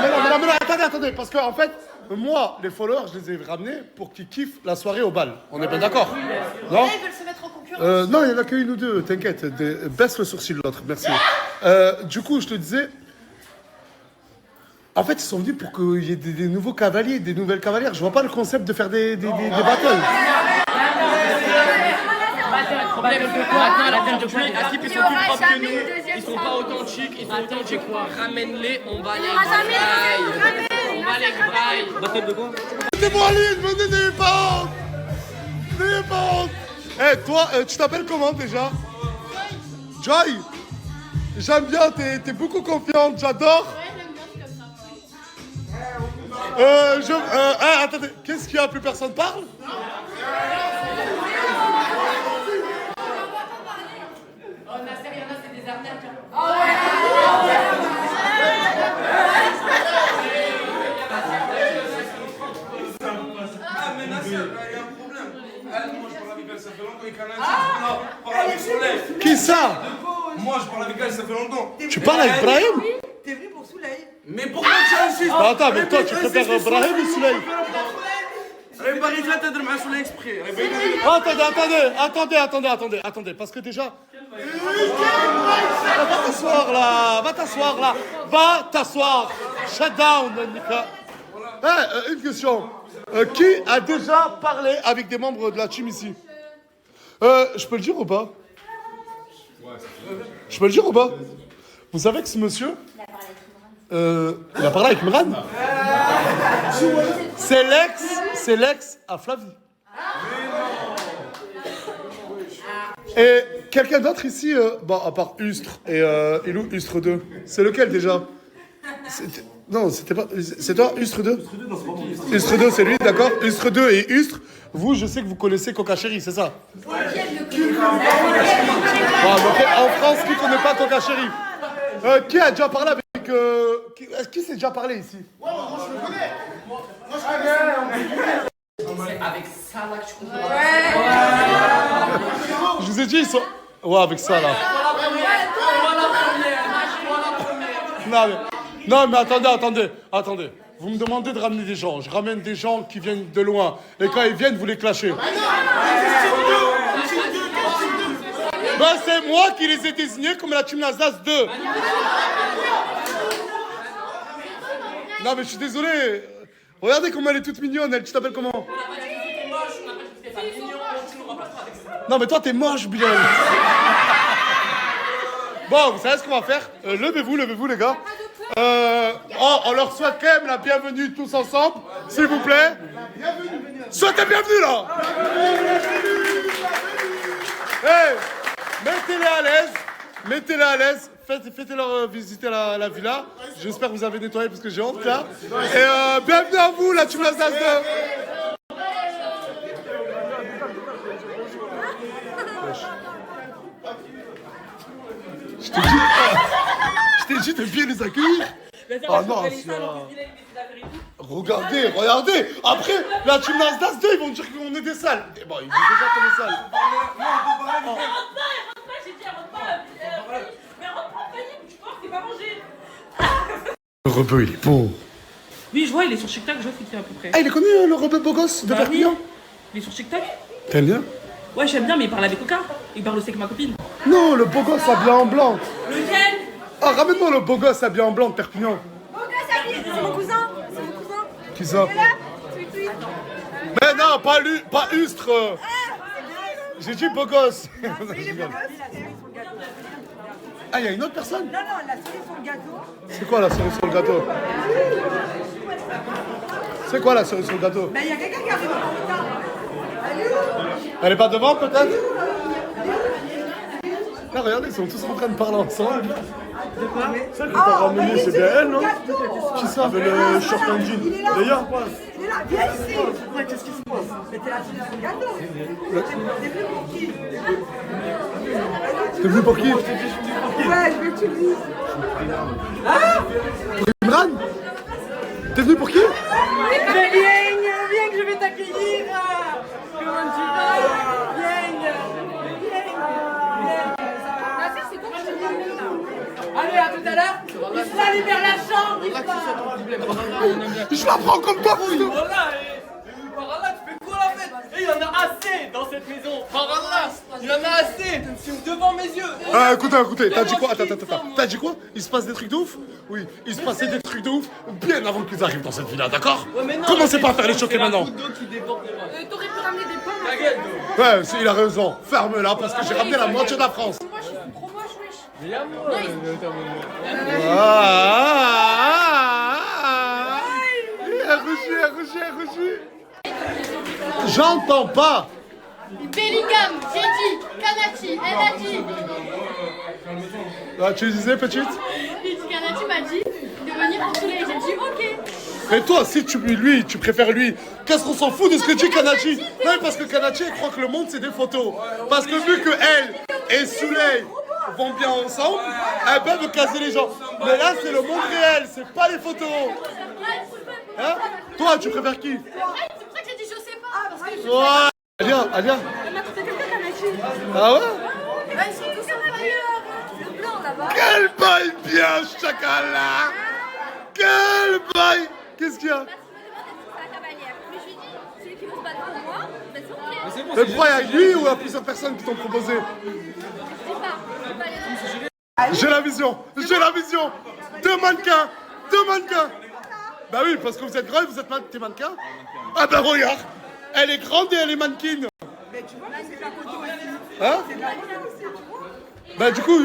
attendez, parce qu'en fait, moi, les followers, je les ai ramenés pour qu'ils kiffent la soirée au bal. On est bien d'accord? Non? Ils veulent se mettre en concurrence. Non, il y en a qu'une ou 2, t'inquiète. Baisse le sourcil l'autre, merci. Du coup, je te disais. En fait, ils sont venus pour qu'il y ait des nouveaux cavaliers, des nouvelles cavalières. Je vois pas le concept de faire des battles. Maintenant, la tête de poule, à ce qu'ils sont plus propres que nous, ils sont pas authentiques, ils sont authentiques quoi. Ramène-les, on va les brailler. On va les brailler. Battle de quoi? Mettez-moi en ligne, n'ayez pas honte. N'ayez pas honte. Eh, toi, tu t'appelles comment déjà? Joy. J'aime bien, t'es beaucoup confiante, j'adore. Attendez, qu'est-ce qu'il y a? Plus personne parle? Oh, Nasser, il y en a, c'est des arnaques. Mais Nasser, il y a un problème. Moi, je parle avec elle, ça fait longtemps. Il parle avec Soleil. Qui ça? Moi, je parle avec elle, ça fait longtemps. Tu parles avec Brahim? T'es venu pour Soleil. Mais pourquoi tu insistes? Attends, mais toi, tu préfères Brahim ou Soleil? Attendez, parce que déjà... Va t'asseoir. Shut down, Nika. Une question. Qui a déjà parlé avec des membres de la team ici? Je peux le dire ou pas? Je peux le dire ou pas? Vous savez que ce monsieur... il a parlé avec Imran. C'est l'ex à Flavie. Et quelqu'un d'autre ici, à part Ustre et Ilou, Ustre 2. C'est lequel déjà? Non, c'était pas. C'est toi, Ustre 2? Ustre 2, c'est lui, d'accord. Ustre 2 et Ustre. Vous, je sais que vous connaissez Coca Chéri, c'est ça? En France, qui connaît pas Coca Chéri? Qui a déjà parlé avec... Qui s'est déjà parlé ici? Ouais, moi je le connais. C'est avec ça là que tu comprends. Je vous ai dit, ils sont... Ouais, avec ça là. Non, mais attendez. Vous me demandez de ramener des gens. Je ramène des gens qui viennent de loin. Et quand ils viennent, vous les clashez. Ben, c'est moi qui les ai désignés comme la team Nasdaq 2. Non, mais je suis désolé. Regardez comment elle est toute mignonne. Tu t'appelles comment? Non, mais toi, t'es moche, Bilal. Bon, vous savez ce qu'on va faire? Levez-vous, les gars. On leur souhaite quand même la bienvenue tous ensemble, s'il vous plaît. Souhaitez bienvenue, là. Hey, mettez-les à l'aise. Faites-leur visiter la villa. J'espère que vous avez nettoyé parce que j'ai honte là. Et bienvenue à vous, la team Nasdaq 2. Je t'ai dit de bien les accueillir. Oh non, regardez. Après, la team Nasdaq 2, ils vont dire qu'on est des salles. Bon, ils disent déjà qu'on est salles. Le rebeu, il est beau. Oui, je vois, il est sur TikTok, je vois qu'il fait à peu près. Ah, il est connu, le rebeu beau gosse de Perpignan? Il est sur TikTok? T'aimes bien? Ouais, j'aime bien, mais il parle avec Coca. Il parle aussi avec ma copine. Non, le beau gosse habillé en blanc. Lequel? Ah, ramène-moi le beau gosse habillé en blanc de Perpignan. Beau gosse habillé, c'est mon cousin. Qui ça? Mais non, pas lui, pas Ustre. J'ai dit beau gosse. Ah, il y a une autre personne? Non, la cerise sur le gâteau. C'est quoi la cerise sur le gâteau? C'est quoi la cerise sur le gâteau? Ben, il y a quelqu'un qui arrive en retard. Elle est pas devant peut-être? Là regardez, ils sont tous en train de parler ensemble. Celle qui t'a ramené, c'est bien elle, non? Qui ça? Avec le short en jean. D'ailleurs, quoi? Il est là, viens ici. Ouais, qu'est-ce qui se passe? Mais t'es là, tu le gâteau. T'es venu pour qui? T'es venu pour qui? Ouais, je veux que tu le dises. Pour Imran? T'es venu pour qui? Mais viens que je vais t'accueillir. Comment tu vas? Viens. Allez, à tout à l'heure. Il sera allé vers la chambre. Je la prends comme toi, fou. Voilà, par Allah, tu fais quoi la fête? Et il y en a assez dans cette maison. Par Allah, il y en a assez devant mes yeux. Écoutez, t'as dit quoi? Attends. T'as dit quoi? Il se passe des trucs de ouf? Oui, il se passait des trucs de ouf bien avant qu'ils arrivent dans cette villa, d'accord? Commencez pas à faire les choquer maintenant. T'aurais pu ramener des pommes. Ta gueule, Ouais, il a raison. Ferme-la parce que j'ai ramené la moitié de la France. Moi, je suis trop moche, wesh. Elle rougit. J'entends pas. Bellingham, j'ai dit, Kanati, elle a dit. Ah, tu disais, petite? Kanati m'a dit de venir en soleil. J'ai dit ok. Mais toi, si tu préfères lui, qu'est-ce qu'on s'en fout de ce que dit Kanachi? Non, mais parce que Kanachi, elle croit que le monde, c'est des photos. Parce que vu que elle et Souley vont bien ensemble, elles peuvent caser les gens. Mais là, c'est le monde réel, c'est pas les photos. Hein? Toi, tu préfères qui? C'est pour ça que j'ai dit je sais pas. Parce que je Ouais. Alia. Elle m'a coupé quelqu'un, Kanati. Ah ouais? Ils sont tous en fire. Le blanc là-bas. Quel bail bien, chacala! Quel bail! Qu'est-ce qu'il y a? Mais je lui dis, celui qui veut se battre pour moi, ben c'est ok. Mais pourquoi il y a lui ou il y a plusieurs personnes qui t'ont proposé? Je sais pas. J'ai la vision. Deux mannequins. Bah oui, parce que vous êtes grand et vous êtes t'es mannequin. Ah bah regarde, elle est grande et elle est mannequin. Mais tu vois, c'est la photo aussi. Hein? C'est de la photo aussi, tu vois. Bah du coup,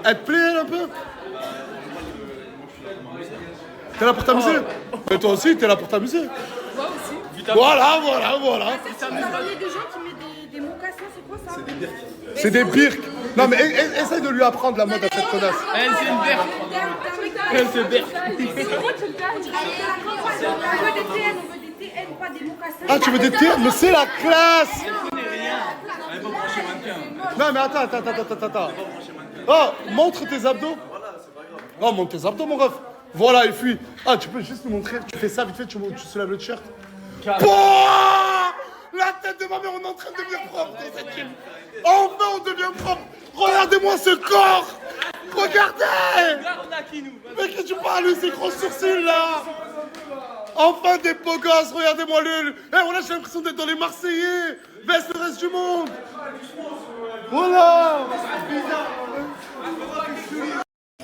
elle te plaît elle un peu? T'es là pour t'amuser? Mais toi aussi, t'es là pour t'amuser? Moi aussi. Voilà. Vous avez des gens qui mettent des mocassins, c'est quoi ça? C'est des birks. Non mais essaye de lui apprendre la mode à cette connasse. Elle, c'est une berque. Elle, c'est berque. On veut des TN, pas des mocassins. Ah, tu veux des tirs? Mais c'est la classe! Non mais attends. Oh, montre tes abdos. Oh, montre tes abdos, mon ref. Voilà, il fuit. Ah, tu peux juste nous montrer. Tu fais ça vite fait, tu soulèves le t-shirt. Pouah, la tête de ma mère, on est en train de devenir propre dans cette team. Enfin, on devient propre. Regardez-moi ce corps. Regardez. Mais que tu parles, ces gros sourcils là. Enfin des beaux gosses, regardez-moi le... on a l'impression d'être dans les Marseillais. Baisse le reste du monde. Voilà.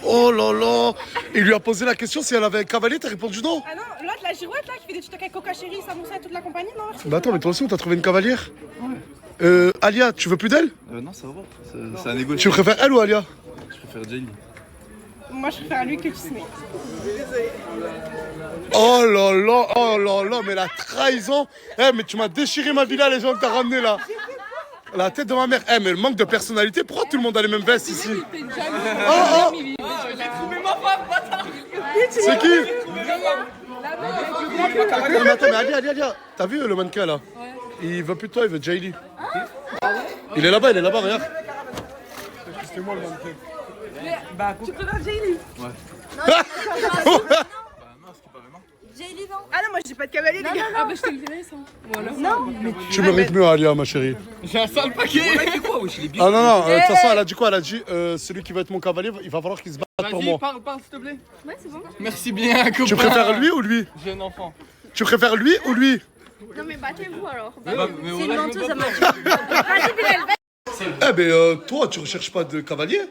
Oh là là. Il lui a posé la question si elle avait un cavalier, t'as répondu non. Ah non, l'autre, la girouette là, qui fait des tutos avec Coca Chéri, Samoussa et toute la compagnie, non? Bah attends, mais toi aussi, on t'a trouvé une cavalière? Alia, tu veux plus d'elle? Non, ça va. C'est à négocier. Tu préfères elle ou Alia? Je préfère Jenny. Moi, je préfère lui que Disney. Oh là là, mais la trahison. Mais tu m'as déchiré ma villa, les gens que t'as ramenés là. La tête de ma mère. Mais le manque de personnalité, pourquoi tout le monde a les mêmes vestes ici? J'ai trouvé ma femme, bâtard. C'est qui? Mais attends, mais Alia, t'as vu le mannequin là? Il veut plus de toi, il veut Jaylee. Il est là-bas, regarde. C'était moi le mannequin. Tu préfères Jaylee? Ouais. Jaylee, non? Ah non, moi j'ai pas de cavalier, les gars. Ah bah je te le dirai ça. Voilà. Non, mais Tu mérites mieux, Alia, ma chérie. J'ai un sale paquet. Ah non, de toute façon, elle a dit quoi? Elle a dit celui qui va être mon cavalier, il va falloir qu'il se batte pour moi. Parle, s'il te plaît. Ouais, c'est bon. Merci bien, copain. Tu préfères lui ou lui? J'ai un enfant. Tu préfères lui ou lui? Non, mais battez-vous alors. Mais C'est une menteuse, elle m'a dit. Eh ben, toi, tu recherches pas de cavalier?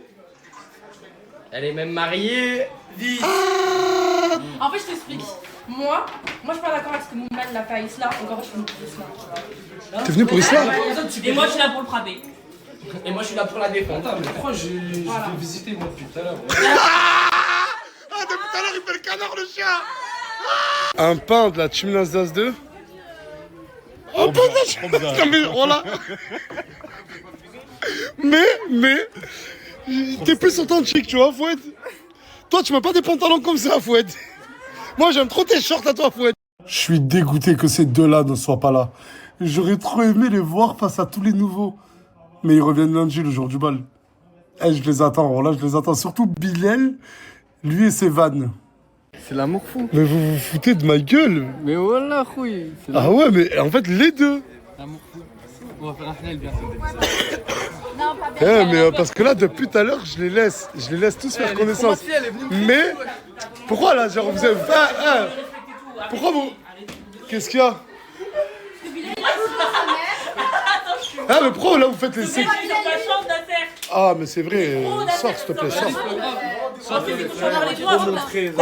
Elle est même mariée. Vie. En fait, je t'explique. Moi, je suis pas d'accord avec ce que mon mec l'a fait à Isla. Encore, je suis venu pour Isla. T'es venu pour Isla? Et moi, je suis là pour le frapper. Et moi, je suis là pour la défendre. Attends, mais pourquoi je vais visiter moi depuis tout à l'heure? Ah, depuis tout à l'heure, il fait le canard, le chien. Un pain de la Team Nasdaq 2. Un pain de la Team Nasdaq 2. Non mais voilà. Mais... T'es plus authentique, tu vois, Fouad. Toi, tu mets pas des pantalons comme ça, Fouad. Moi, j'aime trop tes shorts à toi, Fouad. Je suis dégoûté que ces deux-là ne soient pas là. J'aurais trop aimé les voir face à tous les nouveaux. Mais ils reviennent lundi, le jour du bal. Eh, je les attends, voilà, je les attends. Surtout Bilal, lui et ses vannes. C'est l'amour fou. Mais vous vous foutez de ma gueule. Mais voilà, oui. Ah ouais, mais en fait, les deux. L'amour fou. On va faire un halal bientôt. Mais parce que là, depuis tout à l'heure, je les laisse tous faire connaissance. Mais, pourquoi là, genre, vous avez... pourquoi vous... Qu'est-ce qu'il y a? Ah, mais pourquoi là, vous faites les séquences? Ah, mais c'est vrai, sors, s'il te plaît, sors. Ah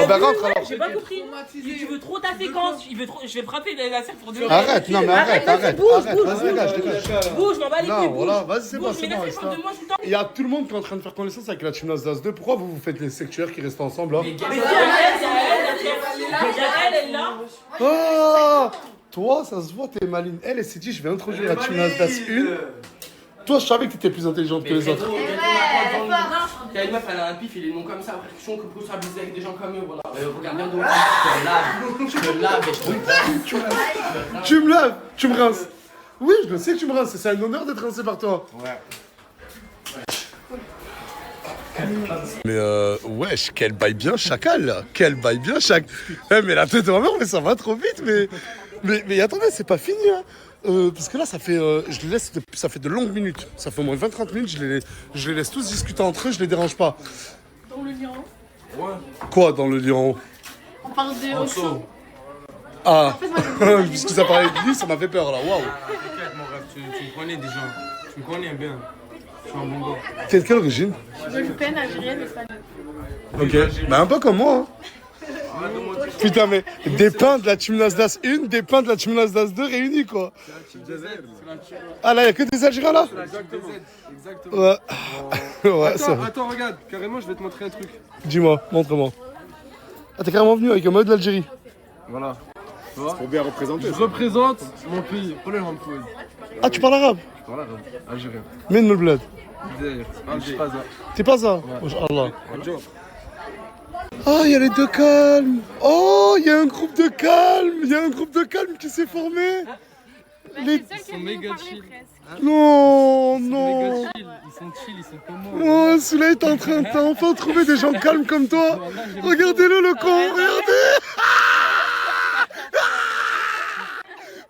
bah rentre alors. J'ai pas compris. Tu veux trop ta séquence. Je vais frapper la serre pour deux. Arrête, non mais arrête. Vas-y, dégage. Bouge, m'en bats les couilles. Non, voilà, vas-y, c'est bon. Il y a tout le monde qui est en train de faire connaissance avec la Team Nasdaq 2. Pourquoi vous faites les sectuaires qui restent ensemble là? Mais elle est là. Ah, toi, ça se voit, t'es maline. Elle s'est dit, je vais introduire la Team Nasdaq 1. Toi, je savais que t'étais plus intelligente que les autres. Il y a une meuf, elle a un pif, il est non comme ça, réflexion que pour ça baiser avec des gens comme eux, voilà. Regarde bien, donc je te lave et je te Tu me laves, tu me rinces. Oui, je le sais que tu me rinces, c'est un honneur d'être rincé par toi. Ouais. Mais wesh, qu'elle baille bien chacal là. Qu'elle baille bien chacal. Mais la tête de ma mère, mais ça va trop vite, mais attendez, c'est pas fini hein. Parce que là, ça fait, je les laisse, ça fait de longues minutes. Ça fait au moins 20-30 minutes, je les laisse tous discuter entre eux, je les dérange pas. Dans le lien. Ouais. Quoi dans le lit en haut? On parle des Oxo. Ah, puisque ça parlait de lui, ça m'a fait peur là, waouh. T'inquiète mon rêve, tu me connais déjà. Tu me connais bien. Je suis un bon gars. T'es de quelle origine? Européenne, algérienne, espagnole. Ok, bah un peu comme moi hein. Putain mais des pains de la Team Nasdaq 1, des pains de la Team Nasdaq 2 réunis quoi. Ah là, il n'y a que des Algériens là? Exactement. Ouais. Ouais, ça. Attends, regarde, carrément, je vais te montrer un truc. Dis-moi, montre-moi. Ah, t'es carrément venu avec un mode d'Algérie. Voilà. Faut bien représenter. Je représente mon pays. Ah, tu parles arabe? Je parle arabe, algérien. Mine le bled. Alger. T'es pas ça? Inch'Allah. Ah, il y a les deux calmes. Oh, il y a un groupe de calmes. Il y a un groupe de calmes qui s'est formé. Les... Ils sont méga chill. Non, Ils non. sont chill, ils sont comme moi. Oh, celui-là est en train de enfin trouver des gens calmes comme toi. Regardez-le, le con, regardez.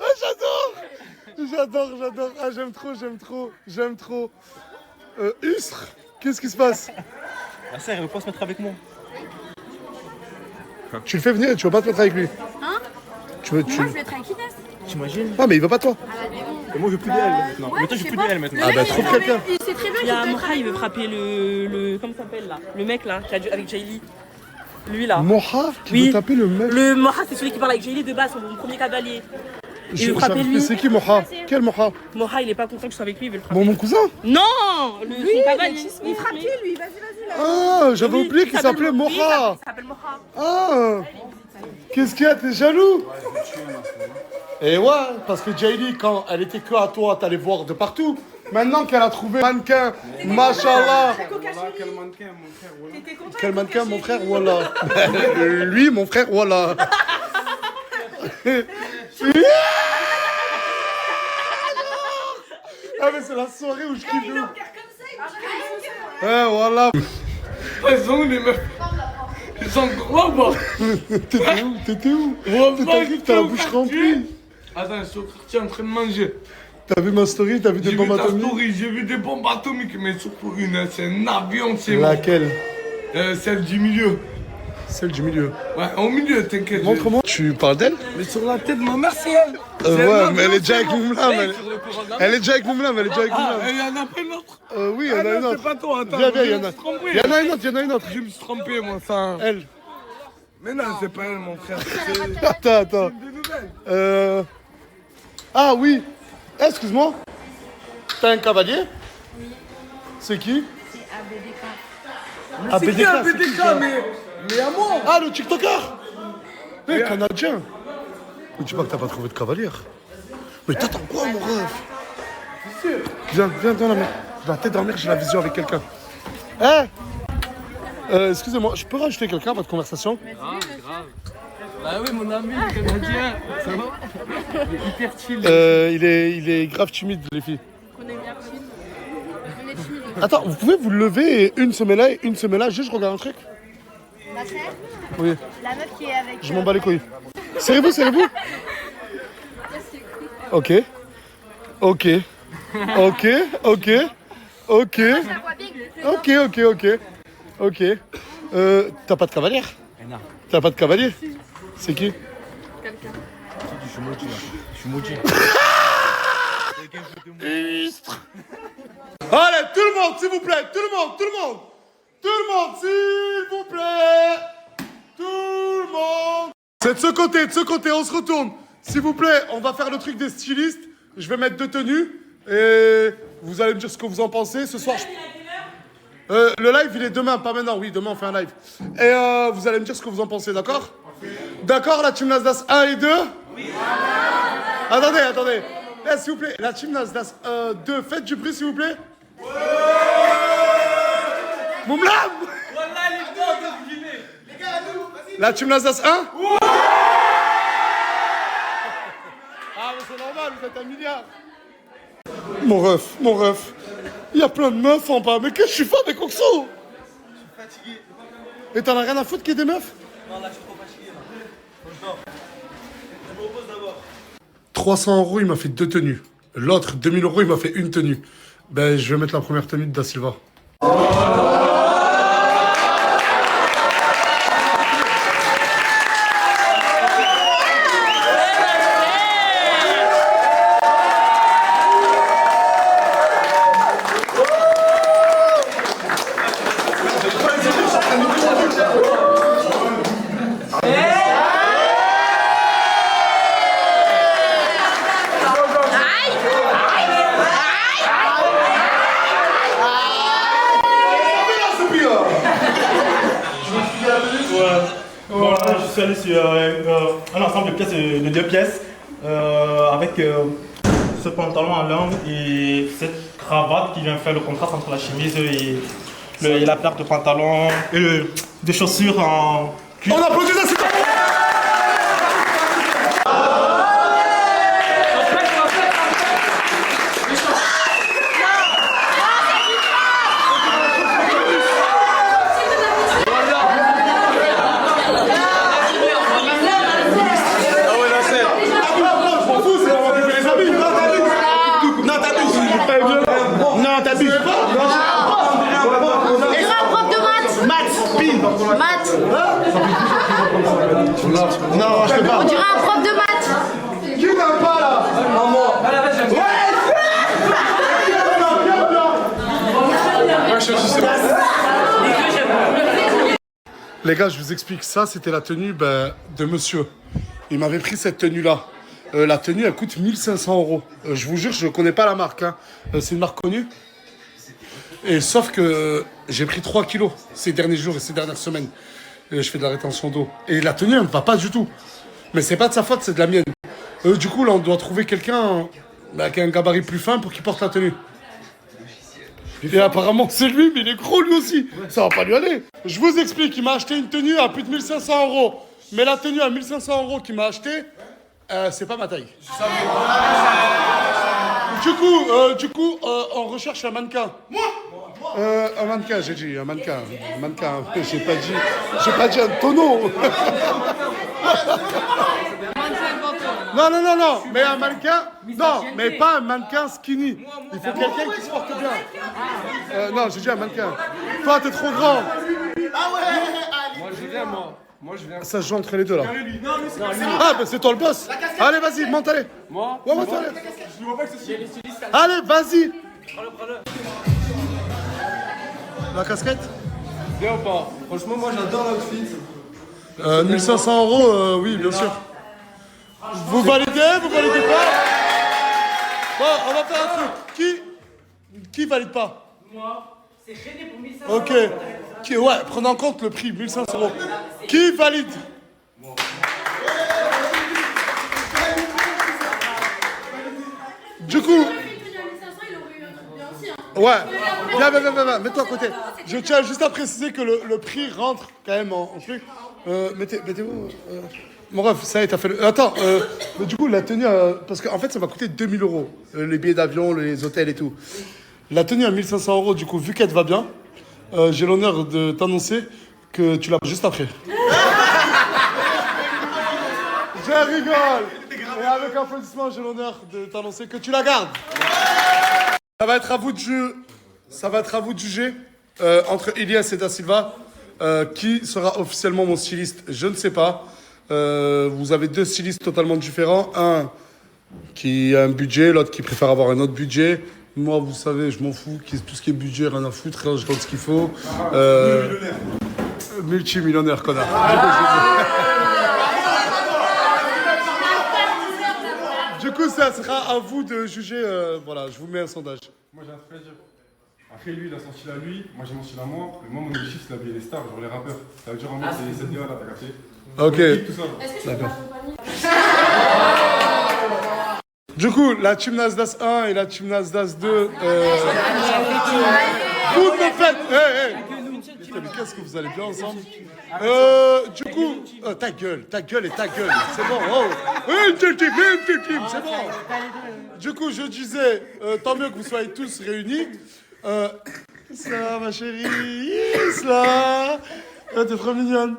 Ah, j'adore. Ah, j'aime trop. Ustre, qu'est-ce qui se passe? La sœur, elle veut pas se mettre avec moi. Tu le fais venir et tu veux pas te mettre avec lui? Hein? Tu veux, Moi, je vais être avec Inès. T'imagines? Ah, mais il veut pas toi. Et moi, je veux plus d'elle maintenant. Ouais, Mais toi, je veux plus d'elle maintenant. Ah, bah, trouve quelqu'un. Il sait très bien Il y a qu'il peut Moha, il veut frapper le comment ça s'appelle là? Le mec là, qui a avec Jaylee. Lui là. Moha qui Oui. veut taper le mec. Le Moha, c'est celui qui parle avec Jaylee de base, son premier cavalier. Il veut frapper lui. C'est qui Moha? Quel Moha? Moha, il est pas content que je sois avec lui, il veut le frapper. Bon, mon cousin? Non! Son cavalier. Il frappe qui lui? Vas-y. Ah, j'avais Oui, oublié qu'il s'appelait oui, Moha. il s'appelle Moha. Ah, qu'est-ce qu'il y a? T'es jaloux? Et ouais, parce que Jaylee, quand elle était que à toi, t'allais voir de partout. Maintenant qu'elle a trouvé mannequin, machallah. Quel mannequin, mon frère, voilà. Quel mannequin, mon frère, voilà. Lui, mon frère, voilà. Ah, mais c'est la soirée où je kiffe. Ouais, voilà. Ils sont où les meufs? Ils sont gros, moi. T'étais où? T'arrives, t'as la bouche remplie. Attends, je suis au quartier en train de manger. T'as vu ma story? T'as vu des bombes atomiques? J'ai vu des bombes atomiques, mais surtout une, c'est un avion, c'est moi. Laquelle? Celle du milieu. Celle du milieu. Ouais, au milieu, t'inquiète. Montre-moi. Tu parles d'elle? Mais sur la tête de ma mère, c'est elle. Ouais, mais elle est déjà avec Moumlam. Elle est déjà avec Moumlam, elle est déjà avec Moumlam. Il y en a pas une autre. Oui, il y en a une autre. C'est pas toi, attends. Viens, il y en a. Il y en a une autre. Je me suis trompé, moi, ça. Elle. Mais non, c'est pas elle, mon frère. Attends. Ah oui. Excuse-moi. T'as un cavalier? Oui. C'est qui? C'est qui ABDK, mais à moi? Ah, le TikToker? Mais Canadien. Mais dis pas que t'as pas trouvé de cavalière. Mais t'attends quoi, mon ref? Viens dans la mer. J'ai la tête dans la mer, j'ai la vision avec quelqu'un. Excusez-moi, je peux rajouter quelqu'un à votre conversation? Ah, grave. Bah oui, mon ami, le Canadien. Ça va? Il est hyper chill. Il est grave timide, les filles. On est bien chill. On est chill. Attends, vous pouvez vous lever et une se met là et une se met là, juste je regarde un truc? Ma sœur? Oui. La meuf qui est avec. Je m'en bats les couilles. Serrez-vous, serrez-vous. Ok. Ok. Ok, ok. Ok. Ok, ok, ok. Ok. T'as pas de cavalière? T'as pas de cavalier? C'est qui? Quelqu'un. Je suis maudit là. Je suis maudit. Allez, tout le monde, s'il vous plaît, tout le monde, tout le monde. Tout le monde, s'il vous plaît. Tout le monde. C'est de ce côté, on se retourne. S'il vous plaît, on va faire le truc des stylistes. Je vais mettre deux tenues et vous allez me dire ce que vous en pensez. Ce soir, le live, il est demain, pas maintenant. Oui, demain, on fait un live. Et vous allez me dire ce que vous en pensez, d'accord? D'accord, la team Nasdaq 1 et 2? Oui. Attendez. Eh, s'il vous plaît, la team Nasdaq 2, faites du bruit, s'il vous plaît. Moumlam. La team Nasdaq 1? Ah, mais c'est normal, vous êtes un milliard. Mon ref. Il y a plein de meufs en bas. Mais qu'est-ce que je suis fan des Coxo? Je suis fatigué. Et t'en as rien à foutre qu'il y ait des meufs? Non, là, je suis trop fatigué. Franchement. Je me repose d'abord. 300 €, il m'a fait deux tenues. L'autre, 2000 €, il m'a fait une tenue. Ben, je vais mettre la première tenue de Da Silva. Je suis allé sur un ensemble de pièces, de 2 pièces, avec ce pantalon en lin et cette cravate qui vient faire le contraste entre la chemise et la paire de pantalon et des chaussures en cuir. On applaudit Da Silva. Non, je peux pas. On dirait un prof de maths. Qui n'aime pas là? Maman. Les gars, je vous explique. Ça, c'était la tenue de monsieur. Il m'avait pris cette tenue-là. La tenue, elle coûte 1500 €. Je vous jure, je ne connais pas la marque. Hein. C'est une marque connue. Et sauf que j'ai pris 3 kilos ces derniers jours et ces dernières semaines. Je fais de la rétention d'eau. Et la tenue, elle ne va pas du tout. Mais c'est pas de sa faute, c'est de la mienne. Du coup, là, on doit trouver quelqu'un qui a un gabarit plus fin pour qu'il porte la tenue. Et apparemment, c'est lui, mais il est gros lui aussi. Ça va pas lui aller. Je vous explique, il m'a acheté une tenue à plus de 1500 €. Mais la tenue à 1500 € qu'il m'a acheté, c'est pas ma taille. Du coup, on recherche un mannequin. Moi un mannequin, j'ai dit, un mannequin. Un mannequin, j'ai pas dit un tonneau. Non, mais un mannequin, non, mais pas un mannequin skinny. Il faut quelqu'un qui se porte bien. Non, j'ai dit un mannequin. Toi, t'es trop grand. Moi, je viens, moi, je viens. Ça se joue entre les deux, là. Ah, bah c'est toi le boss. Allez, vas-y, monte, allez. Moi Ouais, monte, allez. Je vois pas que c'est Allez, vas-y. La casquette? Bien ou pas? Franchement, moi, j'adore l'outfit. 1500 €, oui, bien sûr. Vous validez pas? Bon, on va faire un truc. Qui valide pas? Moi, c'est gêné pour 1500 €. Ok. Ouais, prenez en compte le prix, 1500 €. Qui valide? Du coup... Ouais, viens, mets-toi à côté. Je tiens juste à préciser que le prix rentre quand même en truc. Mettez-vous... Mon ref, ça y est, t'as fait le... Attends, mais du coup, la tenue... parce qu'en fait, ça m'a coûté 2000 €. Les billets d'avion, les hôtels et tout. La tenue à 1500 €, du coup, vu qu'elle te va bien, j'ai l'honneur de t'annoncer que tu l'as juste après. Je rigole. Et avec applaudissement, j'ai l'honneur de t'annoncer que tu la gardes. Ça va être à vous de juger entre Elias et Da Silva qui sera officiellement mon styliste. Je ne sais pas. Vous avez deux stylistes totalement différents. Un qui a un budget, l'autre qui préfère avoir un autre budget. Moi, vous savez, je m'en fous. Tout ce qui est budget, rien à foutre. Là, je donne ce qu'il faut. Multimillionnaire, connard. Du coup, ça sera à vous de juger. Voilà, je vous mets un sondage. Moi, j'ai un truc à dire. Après, lui, il a son style à lui. Moi, j'ai mon style à moi. Mais moi, mon objectif, c'est d'habiller les stars, genre les rappeurs. Ça veut dire en mode, c'est cette gars-là, t'as capté? Ok. D'accord. Du coup, la team Nasdaq 1 et la team Nasdaq 2. Vous me faites. Putain, mais qu'est-ce que vous allez bien ensemble? Du coup, ta gueule et ta gueule. C'est bon. Oh. C'est bon. Du coup, je disais, tant mieux que vous soyez tous réunis. Ça, ma chérie, ça. T'es trop mignonne.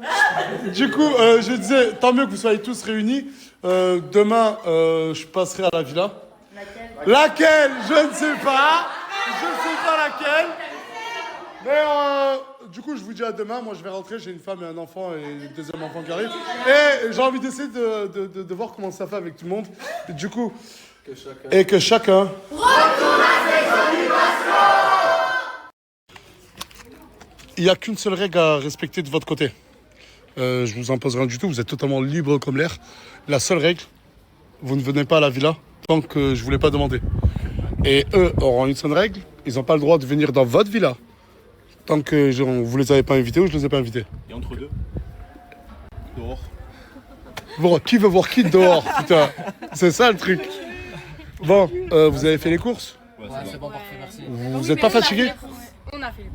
Du coup, je disais, tant mieux que vous soyez tous réunis. Demain, je passerai à la villa. Laquelle? Je ne sais pas. Laquelle. Mais du coup, je vous dis à demain. Moi, je vais rentrer. J'ai une femme et un enfant et le deuxième enfant qui arrive. Et j'ai envie d'essayer de voir comment ça fait avec tout le monde. Et du coup, que chacun... Retourne à ses occupations. Il n'y a qu'une seule règle à respecter de votre côté. Je vous impose rien du tout. Vous êtes totalement libre comme l'air. La seule règle, vous ne venez pas à la villa tant que je ne vous l'ai pas demandé. Et eux auront une seule règle. Ils n'ont pas le droit de venir dans votre villa tant que vous les avez pas invités ou je les ai pas invités. Et entre deux? Dehors. Bon, qui veut voir qui dehors, putain? C'est ça le truc. Bon, vous avez fait les courses? Ouais, c'est bon, parfait, merci. Vous n'êtes pas fatigué? On a fait.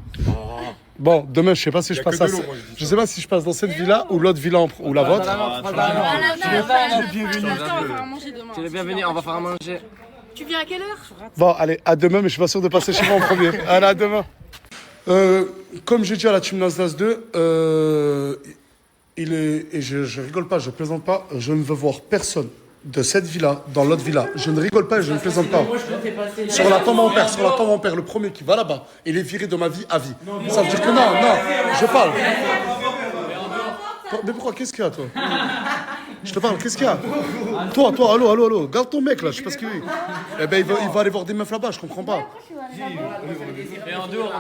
Bon, demain, je sais pas si je passe je sais pas si je passe dans cette villa ou l'autre villa ou la vôtre. Tu es le bienvenu, on va faire à manger. Tu viens à quelle heure? Bon, allez, à demain, mais je suis pas sûr de passer chez moi en premier. Allez, à demain. Comme j'ai dit à la team Nasdaq 2, et je rigole pas, je plaisante pas, je ne veux voir personne de cette villa dans l'autre villa. Je ne rigole pas et je ne plaisante pas. Sur la tombe de mon père, le premier qui va là-bas, il est viré de ma vie à vie. Ça veut dire que non, je parle. Mais pourquoi? Qu'est-ce qu'il y a, toi? Je te parle, qu'est-ce qu'il y a? Toi, allô, garde ton mec là, je sais pas ce qu'il veut. Eh ben, il va aller voir des meufs là-bas, je comprends pas. Et en dehors,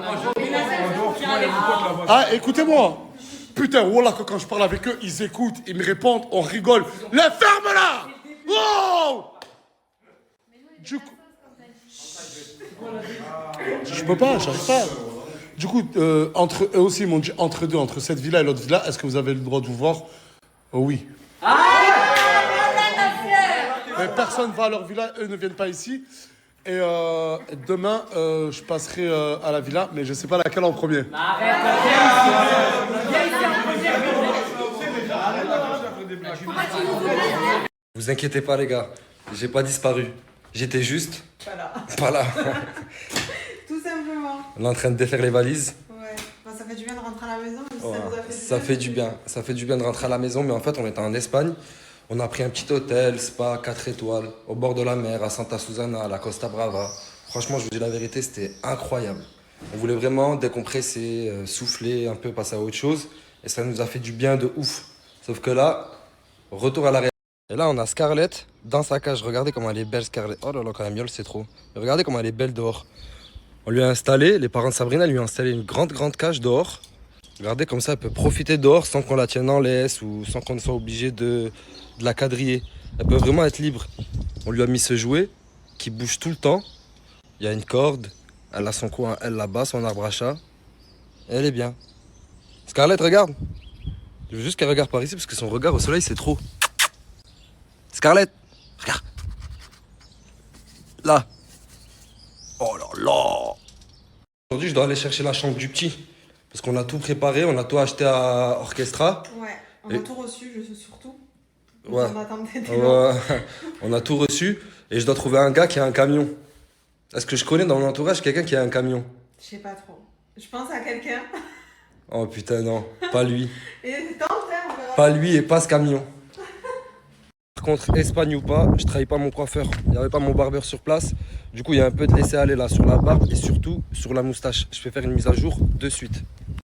Ah, écoutez-moi. Putain, voilà, quand je parle avec eux, ils écoutent, ils me répondent, on rigole. Les ferme là! Oh! Du coup... Je peux pas, j'arrive pas. Du coup, entre eux aussi, ils m'ont dit entre deux, entre cette villa et l'autre villa, est-ce que vous avez le droit de vous voir? Oui. Mais personne va à leur villa, eux ne viennent pas ici. Et demain, je passerai à la villa, mais je sais pas laquelle en premier. Vous inquiétez pas les gars, j'ai pas disparu. J'étais juste pas là. Tout simplement. On est en train de défaire les valises. Ouais. Bah, ça fait du bien de rentrer à la maison. Mais Ouais. ça vous a fait Ça fait du bien. Ça fait du bien de rentrer à la maison, mais en fait on était en Espagne. On a pris un petit hôtel, spa, 4 étoiles, au bord de la mer, à Santa Susana, à la Costa Brava. Franchement, je vous dis la vérité, c'était incroyable. On voulait vraiment décompresser, souffler, un peu passer à autre chose. Et ça nous a fait du bien de ouf. Sauf que là, retour à la réalité. Et là, on a Scarlett dans sa cage. Regardez comment elle est belle, Scarlett. Oh là là, quand elle miaule, c'est trop. Mais regardez comment elle est belle dehors. On lui a installé, les parents de Sabrina lui ont installé une grande cage dehors. Regardez, comme ça, elle peut profiter dehors sans qu'on la tienne en laisse ou sans qu'on soit obligé de la quadriller. Elle peut vraiment être libre. On lui a mis ce jouet qui bouge tout le temps. Il y a une corde, elle a son coin, elle là-bas, son arbre à chat. Et elle est bien. Scarlett, regarde. Je veux juste qu'elle regarde par ici parce que son regard au soleil, c'est trop. Scarlett, regarde. Là. Oh là là. Aujourd'hui, je dois aller chercher la chambre du petit. Parce qu'on a tout préparé, on a tout acheté à Orchestra. Ouais, on a tout reçu, je sais surtout. Ouais. On attendait des On a tout reçu. Et je dois trouver un gars qui a un camion. Est-ce que je connais dans mon entourage quelqu'un qui a un camion? Je sais pas trop. Je pense à quelqu'un. Oh putain, non. Pas lui. Et tente, on verra. Pas lui et pas ce camion. Par contre, Espagne ou pas, je trahis pas mon coiffeur. Il n'y avait pas mon barbeur sur place. Du coup, il y a un peu de laisser-aller là sur la barbe et surtout sur la moustache. Je vais faire une mise à jour de suite.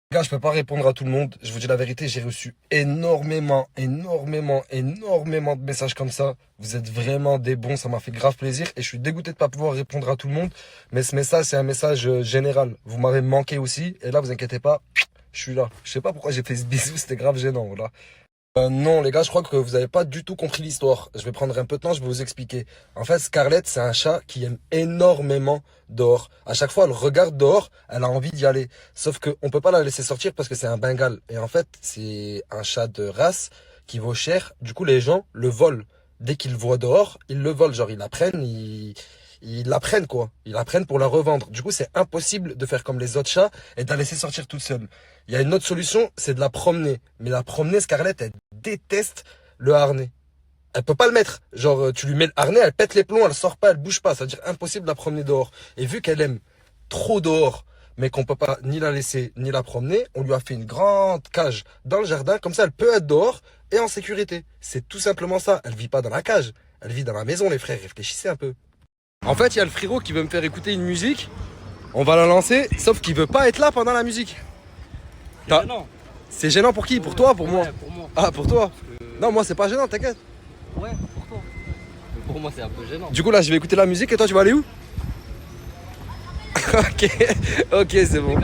Les gars, je peux pas répondre à tout le monde. Je vous dis la vérité, j'ai reçu énormément de messages comme ça. Vous êtes vraiment des bons, ça m'a fait grave plaisir. Et je suis dégoûté de pas pouvoir répondre à tout le monde. Mais ce message, c'est un message général. Vous m'avez manqué aussi. Et là, vous inquiétez pas, je suis là. Je sais pas pourquoi j'ai fait ce bisou, c'était grave gênant, voilà. Non les gars, je crois que vous avez pas du tout compris l'histoire. Je vais prendre un peu de temps, je vais vous expliquer. En fait, Scarlett, c'est un chat qui aime énormément dehors. À chaque fois, elle regarde dehors, elle a envie d'y aller. Sauf qu'on peut pas la laisser sortir parce que c'est un Bengale. Et en fait, c'est un chat de race qui vaut cher. Du coup, les gens le volent. Dès qu'ils le voient dehors, ils le volent. Genre, ils la prennent, ils la prennent quoi. Ils la prennent pour la revendre. Du coup, c'est impossible de faire comme les autres chats et de la laisser sortir toute seule. Il y a une autre solution, c'est de la promener. Mais la promener, Scarlett, elle déteste le harnais. Elle peut pas le mettre. Genre, tu lui mets le harnais, elle pète les plombs, elle sort pas, elle bouge pas. Ça veut dire impossible de la promener dehors. Et vu qu'elle aime trop dehors, mais qu'on peut pas ni la laisser, ni la promener, on lui a fait une grande cage dans le jardin. Comme ça, elle peut être dehors et en sécurité. C'est tout simplement ça. Elle vit pas dans la cage. Elle vit dans la maison, les frères. Réfléchissez un peu. En fait, il y a le frérot qui veut me faire écouter une musique. On va la lancer, sauf qu'il veut pas être là pendant la musique. C'est gênant. C'est gênant pour qui? Pour toi, pour moi? Pour moi. Ah, pour toi? Non, moi c'est pas gênant, t'inquiète. Ouais, pour toi. Mais pour moi c'est un peu gênant. Du coup là, je vais écouter la musique et toi tu vas aller où? Ok, c'est bon.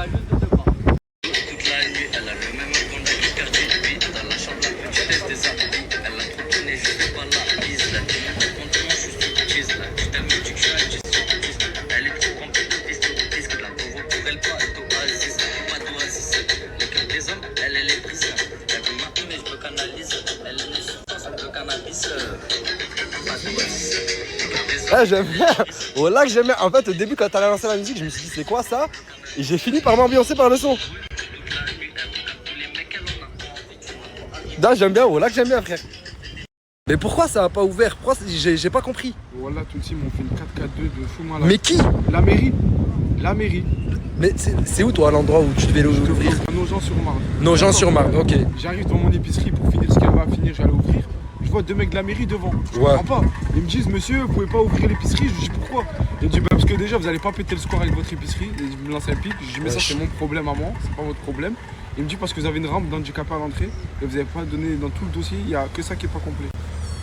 Ah, j'aime bien. Oh là que j'aime bien. En fait, au début, quand t'as lancé la musique, je me suis dit c'est quoi ça? Et j'ai fini par m'ambiancer par le son. Là, j'aime bien. Oh là que j'aime bien, frère. Mais pourquoi ça a pas ouvert? Pourquoi j'ai pas compris? Voilà, tout le team, on fait une 4-4-2 de fou malade. Mais qui? La mairie. La mairie. Mais c'est où toi l'endroit où tu devais l'ouvrir? Nogent-sur-Marne. Nogent-sur-Marne, ok. J'arrive dans mon épicerie pour finir ce qu'elle va finir, j'allais ouvrir. Je vois deux mecs de la mairie devant. Je comprends pas. Ils me disent, monsieur, vous pouvez pas ouvrir l'épicerie. Je lui dis pourquoi? Ils me disent, bah, parce que déjà, vous allez pas péter le score avec votre épicerie. Et ils me lancent un pic. Je dis, mais ça, c'est mon problème à moi, c'est pas votre problème. Il me dit, parce que vous avez une rampe d'handicapé à l'entrée et vous avez pas donné dans tout le dossier, il y a que ça qui est pas complet.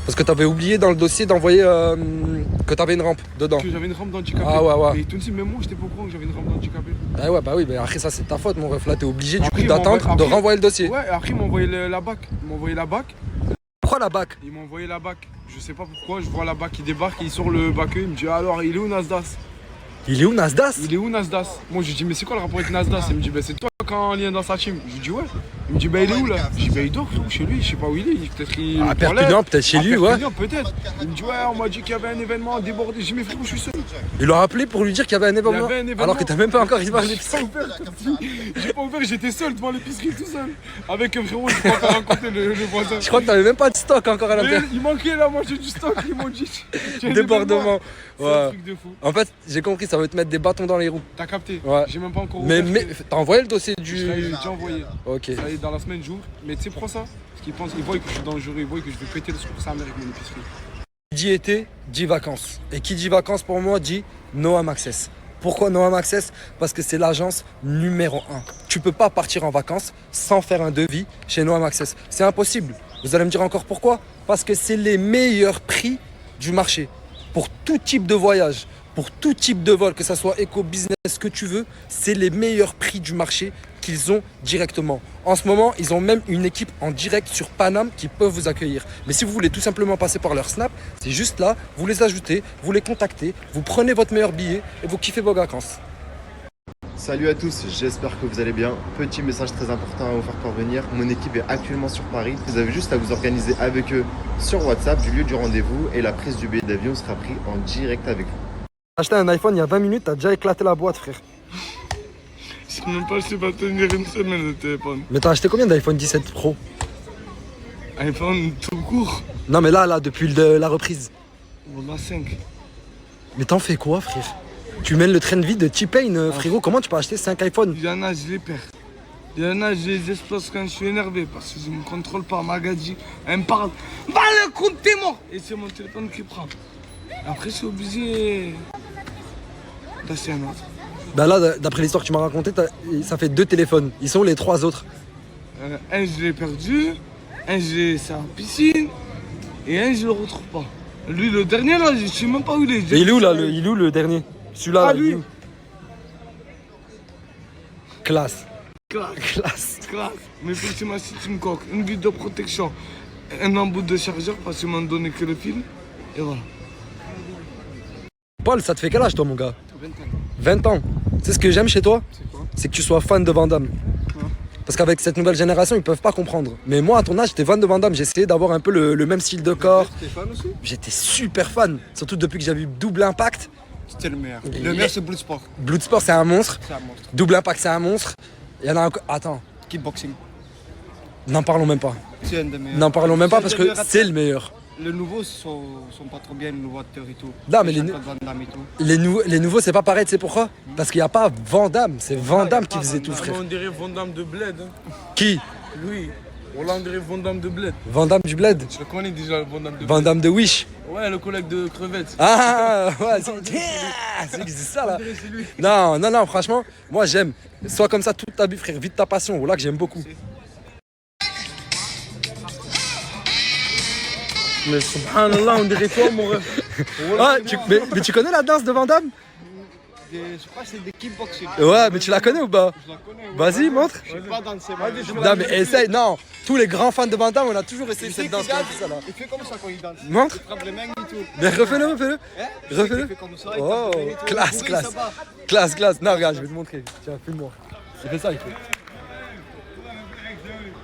Parce que t'avais oublié dans le dossier d'envoyer que t'avais une rampe dedans. Que j'avais une rampe d'handicapé. Ah ouais. Et tout le monde, même moi, j'étais pas au courant que j'avais une rampe d'handicapé. Ah ouais, bah oui, mais après ça, c'est ta faute, mon ref. Là, t'es obligé du coup d'attendre, de renvoyer le dossier. Ouais, après, ils m'ont envoyé la BAC. Ils m'ont envoyé la BAC. Pourquoi la BAC? Ils m'ont envoyé la BAC. Je sais pas pourquoi, je vois la BAC qui débarque et il sort le BAC. Il me dit, alors, il est où Nasdas? Il est où Nasdas? Il est où Nasdas? Moi, je lui dis, mais c'est quoi le rapport avec Nasdas? Il me dit, bah, c'est toi quand on est dans sa team. Je lui dis, ouais. Il me dit, bah, il est où là? Je dis, bah, il dort chez lui, je sais pas où il est. Peut-être qu'il. À Perpignan, peut-être chez lui, ouais. Peut-être. Il me dit, ouais, on m'a dit qu'il y avait un événement débordé. Je dis, mais frérot, je suis seul. Il l'a appelé pour lui dire qu'il y avait un événement. Alors que t'as même pas encore arrivé à l'épicerie. J'ai pas ouvert, j'étais seul devant l'épicerie tout seul. Avec un frérot, je peux pas raconter le voisin. Je crois que t'avais même pas de stock encore à l'intérieur. Il manquait la moitié du stock, ils m'ont dit. Débordement. C'est un truc de fou. En fait, j'ai compris, ça veut te mettre des bâtons dans les roues. T'as capté? Ouais. J'ai même pas encore ouvert. Mais t'as envoyé le dossier du. J'ai déjà envoyé. Ok. Ça y est, dans la semaine, jour. Mais tu sais pourquoi ça? Parce qu'ils pensent, ils voient que je suis dangereux, ils voient que je vais péter le score sa mère avec mon épicerie. Qui dit été, dit vacances. Et qui dit vacances pour moi dit Noam Access. Pourquoi Noam Access? Parce que c'est l'agence numéro 1. Tu peux pas partir en vacances sans faire un devis chez Noam Access. C'est impossible. Vous allez me dire encore pourquoi? Parce que c'est les meilleurs prix du marché. Pour tout type de voyage, pour tout type de vol, que ça soit éco-business, que tu veux, c'est les meilleurs prix du marché qu'ils ont directement. En ce moment, ils ont même une équipe en direct sur Paname qui peuvent vous accueillir. Mais si vous voulez tout simplement passer par leur Snap, c'est juste là, vous les ajoutez, vous les contactez, vous prenez votre meilleur billet et vous kiffez vos vacances. Salut à tous, j'espère que vous allez bien. Petit message très important à vous faire parvenir. Mon équipe est actuellement sur Paris. Vous avez juste à vous organiser avec eux sur WhatsApp du lieu du rendez-vous et la prise du billet d'avion sera prise en direct avec vous. Acheté un iPhone il y a 20 minutes, t'as déjà éclaté la boîte, frère. Je sais même pas, je sais pas tenir une semaine le téléphone. Mais t'as acheté combien d'iPhone 17 Pro? iPhone tout court. Non, mais là, depuis la reprise. On a 5. Mais t'en fais quoi, frère? Tu mènes le train de vie de T-Pain, frérot. Comment tu peux acheter 5 iPhones? Il y en a, je les perds. Il y en a, je les explose quand je suis énervé parce que je me contrôle pas. Magadji, elle me parle. Va le compte, t'es mort! Et c'est mon téléphone qui prend. Après, je suis obligé d'acheter un autre. Bah là, d'après l'histoire que tu m'as racontée, ça fait 2 téléphones. Ils sont les 3 autres. Un, je l'ai perdu. Un, je l'ai laissé en piscine. Et un, je le retrouve pas. Lui, le dernier, là, je sais même pas où il est. Et il est où, là, il est où, le dernier? Celui-là, Ah, là, lui. il est où? Classe. Classe. Mais pour tu m'as cité une coque, une bille de protection, un embout de chargeur parce qu'ils m'ont donné que le fil. Et voilà. Paul, ça te fait quel âge, toi, mon gars? 20 ans. Tu sais ce que j'aime chez toi? C'est que tu sois fan de Van Damme. Parce qu'avec cette nouvelle génération, ils peuvent pas comprendre. Mais moi, à ton âge, j'étais fan de Van Damme. J'ai essayé d'avoir un peu le même style de corps. T'es fan aussi? J'étais super fan. Surtout depuis que j'ai vu Double Impact. C'était le meilleur. Le meilleur, c'est Bloodsport. Bloodsport, c'est un monstre. C'est un monstre. Double Impact, c'est un monstre. Il y en a encore. Attends. Kickboxing. N'en parlons même pas. C'est un des meilleurs. N'en parlons même pas parce que c'est le meilleur. Les nouveaux sont pas trop bien, les nouveaux acteurs et tout. Non, mais Van Damme et tout. les nouveaux, c'est pas pareil, tu sais pourquoi? Parce qu'il n'y a pas Van Damme, c'est Van Damme qui faisait tout, frère. On dirait Van Damme de Bled. Hein. Qui? Lui. On dirait Van Damme de Bled. Van Damme du Bled? Je le connais déjà, le Van Damme de Bled. Van Damme de Wish? Ouais, le collègue de Crevettes. Ah, ouais, c'est ça là. Non, franchement, moi j'aime. Sois comme ça toute ta vie, frère, vite ta passion. Voilà que j'aime beaucoup. Mais subhanallah, on dirait toi, mon ref. Ah, mais tu connais la danse de Van Damme? Je crois que c'est des kickboxing. Ouais, mais tu la connais ou pas? Je la connais. Vas-y, montre. Je sais pas danser. Non, mais essaye, non. Tous les grands fans de Van Damme, on a toujours essayé cette danse comme ça là. Il fait comme ça quand il danse. Montre. Il frappe les mains et tout. Mais refais-le. Refais-le. Il fait comme ça, il Oh, tape les mains et tout. classe. Non, regarde, je vais te montrer. Tiens, filme-moi. Il fait ça, il fait.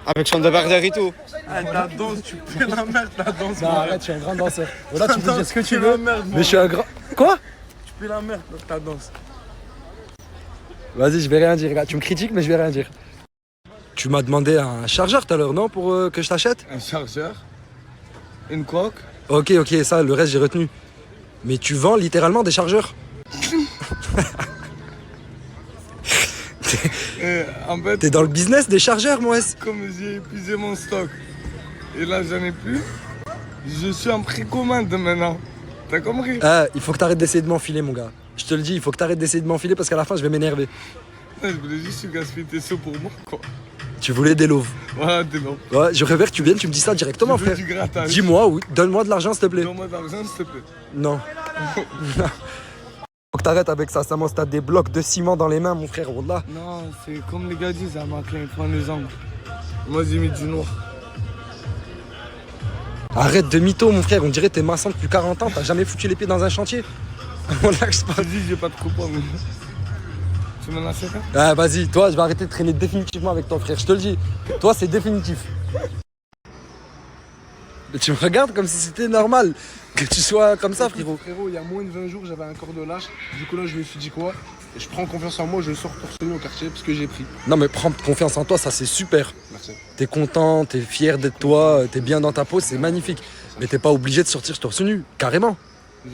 Avec son débarder et tout. Ah, ta danse, tu peux la merde, ta danse. Non, arrête, je suis un grand danseur. Voilà, tu peux dire ce que tu la veux. merde, Mais je suis un grand. Quoi? Tu peux la merde, ta danse. Vas-y, je vais rien dire. Regarde, tu me critiques, mais je vais rien dire. Tu m'as demandé un chargeur tout à l'heure, non? Pour que je t'achète? Un chargeur. Une coque. Ok, ça, le reste, j'ai retenu. Mais tu vends littéralement des chargeurs? En fait, T'es dans le business des chargeurs, moi. comme j'ai épuisé mon stock et là j'en ai plus, je suis en précommande maintenant. T'as compris? Il faut que t'arrêtes d'essayer de m'enfiler, mon gars. Je te le dis, il faut que t'arrêtes d'essayer de m'enfiler parce qu'à la fin, je vais m'énerver. Je voulais juste gaspiller tes sous pour moi, quoi. Tu voulais des loaves. Voilà, des loaves. Ouais, je préfère que tu viennes, tu me dis ça directement, Je veux frère. du grattage. Dis-moi, oui. Donne-moi de l'argent, s'il te plaît. Donne-moi de l'argent, s'il te plaît. Non. Faut que t'arrêtes avec ça. Ça m'en t'as des blocs de ciment dans les mains, mon frère. Wallah. Non, c'est comme les gars disent à Maclin, ils font les angles. Moi, j'ai mis du noir. Arrête de mytho, mon frère. On dirait que t'es maçon depuis 40 ans. T'as jamais foutu les pieds dans un chantier. Voilà que je Je te dis, j'ai pas de coupon. Tu m'en as fait un? Ah, vas-y, toi, je vais arrêter de traîner définitivement avec ton frère. Je te le dis. Toi, c'est définitif. Mais tu me regardes comme si c'était normal que tu sois comme ça, frérot. Frérot, il y a moins de 20 jours, j'avais un corps de lâche. Du coup, là, je me suis dit quoi? Je prends confiance en moi, je sors torse nu au quartier parce que j'ai pris. Non, mais prends confiance en toi, ça c'est super. Merci. T'es content, t'es fier d'être toi, t'es bien dans ta peau, c'est magnifique. Mais t'es pas obligé de sortir torse nu, carrément.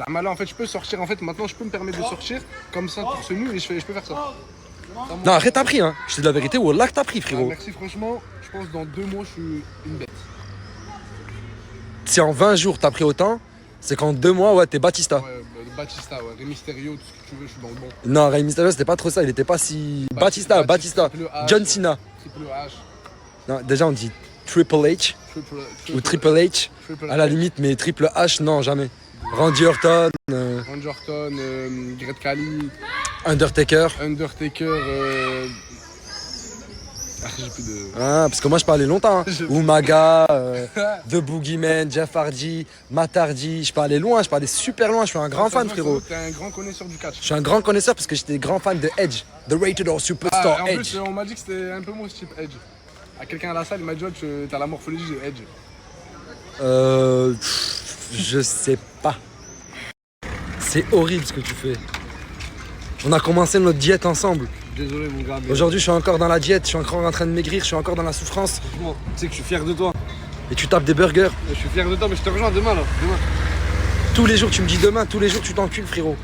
Là, en fait, je peux sortir. En fait, maintenant, je peux me permettre de sortir comme ça, torse nu, et je peux faire ça. Non, arrête, t'as pris, hein. Je te dis la vérité, wallah que t'as pris, frérot. Merci, franchement. Je pense que dans 2 mois, je suis une bête. Si en 20 jours t'as pris autant, c'est qu'en 2 mois, ouais, t'es Batista. Ouais, Batista, ouais. Rey Mysterio, tout ce que tu veux, je suis dans le bon. Non, Rey Mysterio, c'était pas trop ça, il était pas si. Batista. Triple H, John Cena. Triple H. Non, déjà on dit Triple H ou Triple H. À la limite, mais Triple H, non, jamais. Randy Orton. Randy Orton, Great Khali. Undertaker. J'ai plus de. Ah, parce que moi je parlais longtemps. Hein. Umaga, The Boogeyman, Jeff Hardy, Matt Hardy. Je parlais loin, je parlais super loin. Je suis un grand fan, frérot. T'es un grand connaisseur du catch. Je suis un grand connaisseur parce que j'étais grand fan de Edge, The Rated or Superstar en Edge. plus, on m'a dit que c'était un peu mon type Edge. À quelqu'un à la salle, il m'a dit t'as la morphologie de Edge. Je sais pas. C'est horrible ce que tu fais. On a commencé notre diète ensemble. Désolé mon gars. Aujourd'hui, je suis encore dans la diète, je suis encore en train de maigrir, je suis encore dans la souffrance. Franchement, tu sais que je suis fier de toi. Et tu tapes des burgers. Je suis fier de toi, mais je te rejoins demain là. Demain. Tous les jours, tu me dis demain, tous les jours, tu t'encules, frérot.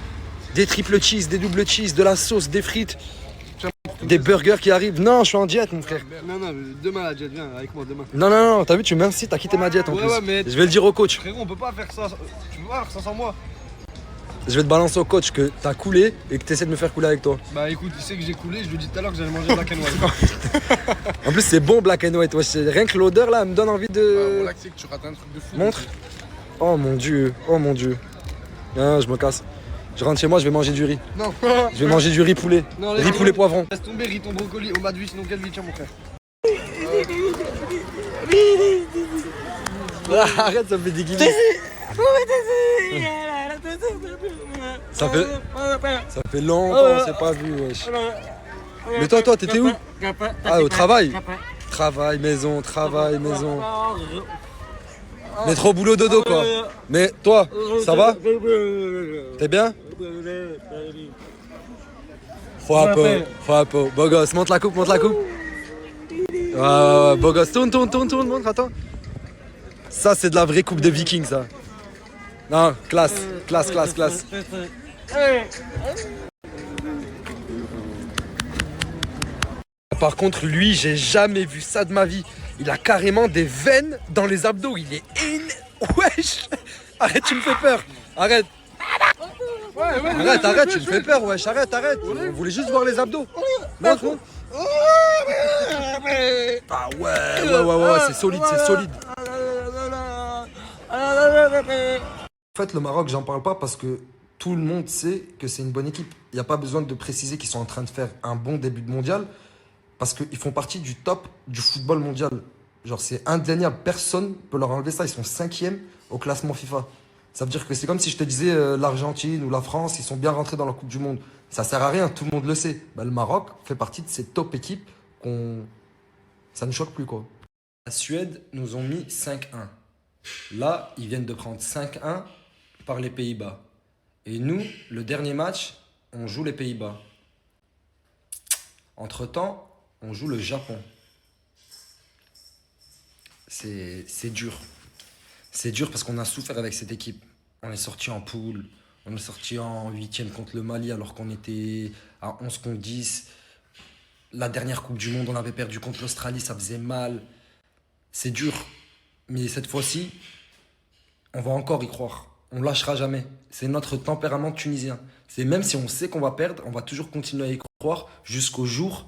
Des triple cheese, des double cheese, de la sauce, des frites, des burgers qui arrivent. Non, je suis en diète, mon frère. Non, demain la diète, viens avec moi demain. Non, t'as vu, tu m'incites, t'as quitté ma diète en plus. Mais je vais le dire au coach. Frérot, on peut pas faire ça. Tu peux pas faire ça sans moi. Je vais te balancer au coach que t'as coulé et que t'essaies de me faire couler avec toi. Bah écoute, il sait que j'ai coulé, je lui ai dit tout à l'heure que j'allais manger black and white. En plus, c'est bon black and white. Ouais, rien que l'odeur là me donne envie de. Voilà, c'est que tu rates un truc de fou. Montre. Oh mon dieu, oh mon dieu. Ah, je me casse. Je rentre chez moi, je vais manger du riz. Non. Je vais manger du riz poulet. Non, riz poulet poivron. Laisse tomber, riz ton brocoli, au bas de vie, sinon quelle vie, tiens mon frère. Arrête, ça me fait des guillemets. Ça fait longtemps on s'est pas vu, wesh. Mais toi, t'étais où? Ah, au travail. Travail, maison, travail, maison. Métro, boulot, dodo, quoi. Mais toi, ça va? T'es bien? Faut un peu. Beau gosse, monte la coupe. Ouais, beau gosse. Tourne, montre, attends. Ça, c'est de la vraie coupe de viking, ça. Non, classe. Par contre, lui, j'ai jamais vu ça de ma vie. Il a carrément des veines dans les abdos. Il est wesh. Arrête, tu me fais peur. Arrête, tu me fais peur, wesh. Arrête. On voulait juste voir les abdos. Montre. Ah ouais, c'est solide. En fait, le Maroc, j'en parle pas parce que tout le monde sait que c'est une bonne équipe. Il n'y a pas besoin de préciser qu'ils sont en train de faire un bon début de mondial parce qu'ils font partie du top du football mondial. Genre, c'est indéniable. Personne ne peut leur enlever ça. Ils sont 5e au classement FIFA. Ça veut dire que c'est comme si je te disais l'Argentine ou la France, ils sont bien rentrés dans la Coupe du Monde. Ça sert à rien, tout le monde le sait. Bah, le Maroc fait partie de ces top équipes ça ne choque plus, quoi. La Suède nous ont mis 5-1. Là, ils viennent de prendre 5-1 par les Pays-Bas. Et nous, le dernier match, on joue les Pays-Bas. Entre-temps, on joue le Japon. C'est dur. C'est dur parce qu'on a souffert avec cette équipe. On est sorti en poule. On est sorti en 8e contre le Mali alors qu'on était à 11 contre 10. La dernière Coupe du Monde, on avait perdu contre l'Australie, ça faisait mal. C'est dur. Mais cette fois-ci, on va encore y croire. On lâchera jamais. C'est notre tempérament tunisien. C'est même si on sait qu'on va perdre, on va toujours continuer à y croire jusqu'au jour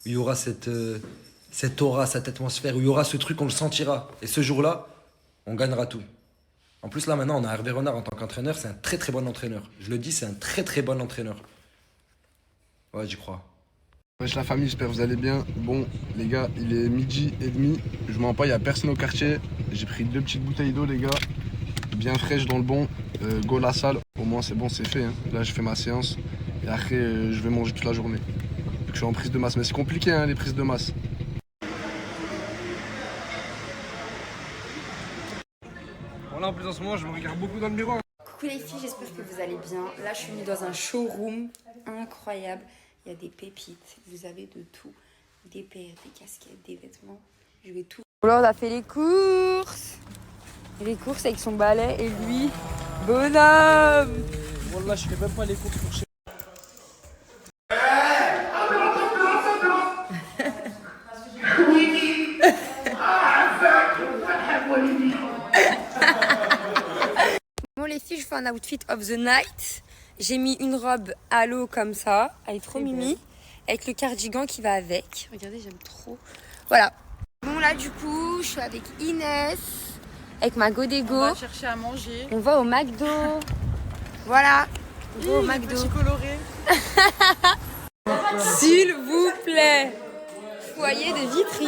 où il y aura cette aura, cette atmosphère, où il y aura ce truc, on le sentira. Et ce jour-là, on gagnera tout. En plus, là, maintenant, on a Hervé Renard en tant qu'entraîneur. C'est un très, très bon entraîneur. Je le dis, c'est un très, très bon entraîneur. Ouais, j'y crois. Wesh la famille, j'espère que vous allez bien. Bon, les gars, il est 12h30. Je mens pas, il n'y a personne au quartier. J'ai pris 2 petites bouteilles d'eau, les gars. Bien fraîches dans le bon. Go la salle. Au moins, c'est bon, c'est fait. Hein. Là, je fais ma séance. Et après, je vais manger toute la journée. Vu que je suis en prise de masse. Mais c'est compliqué, hein, les prises de masse. Voilà, en plus, en ce moment, je me regarde beaucoup dans le miroir. Coucou les filles, j'espère que vous allez bien. Là, je suis venue dans un showroom incroyable. Il y a des pépites, vous avez de tout. Des paires, des casquettes, des vêtements. Je vais tout. Là, on a fait les courses. Et les courses avec son balai et lui, bonhomme. Wallah, je fais même pas les courses pour chez Bon les filles, je fais un outfit of the night. J'ai mis une robe à l'eau comme ça, elle est trop mimi, avec le cardigan qui va avec. Regardez, j'aime trop. Voilà. Bon là du coup, je suis avec Inès, avec ma Godego. On va chercher à manger. On va au McDo. Voilà. On va au McDo. Petit coloré. S'il vous plaît. Foyer de Vitry.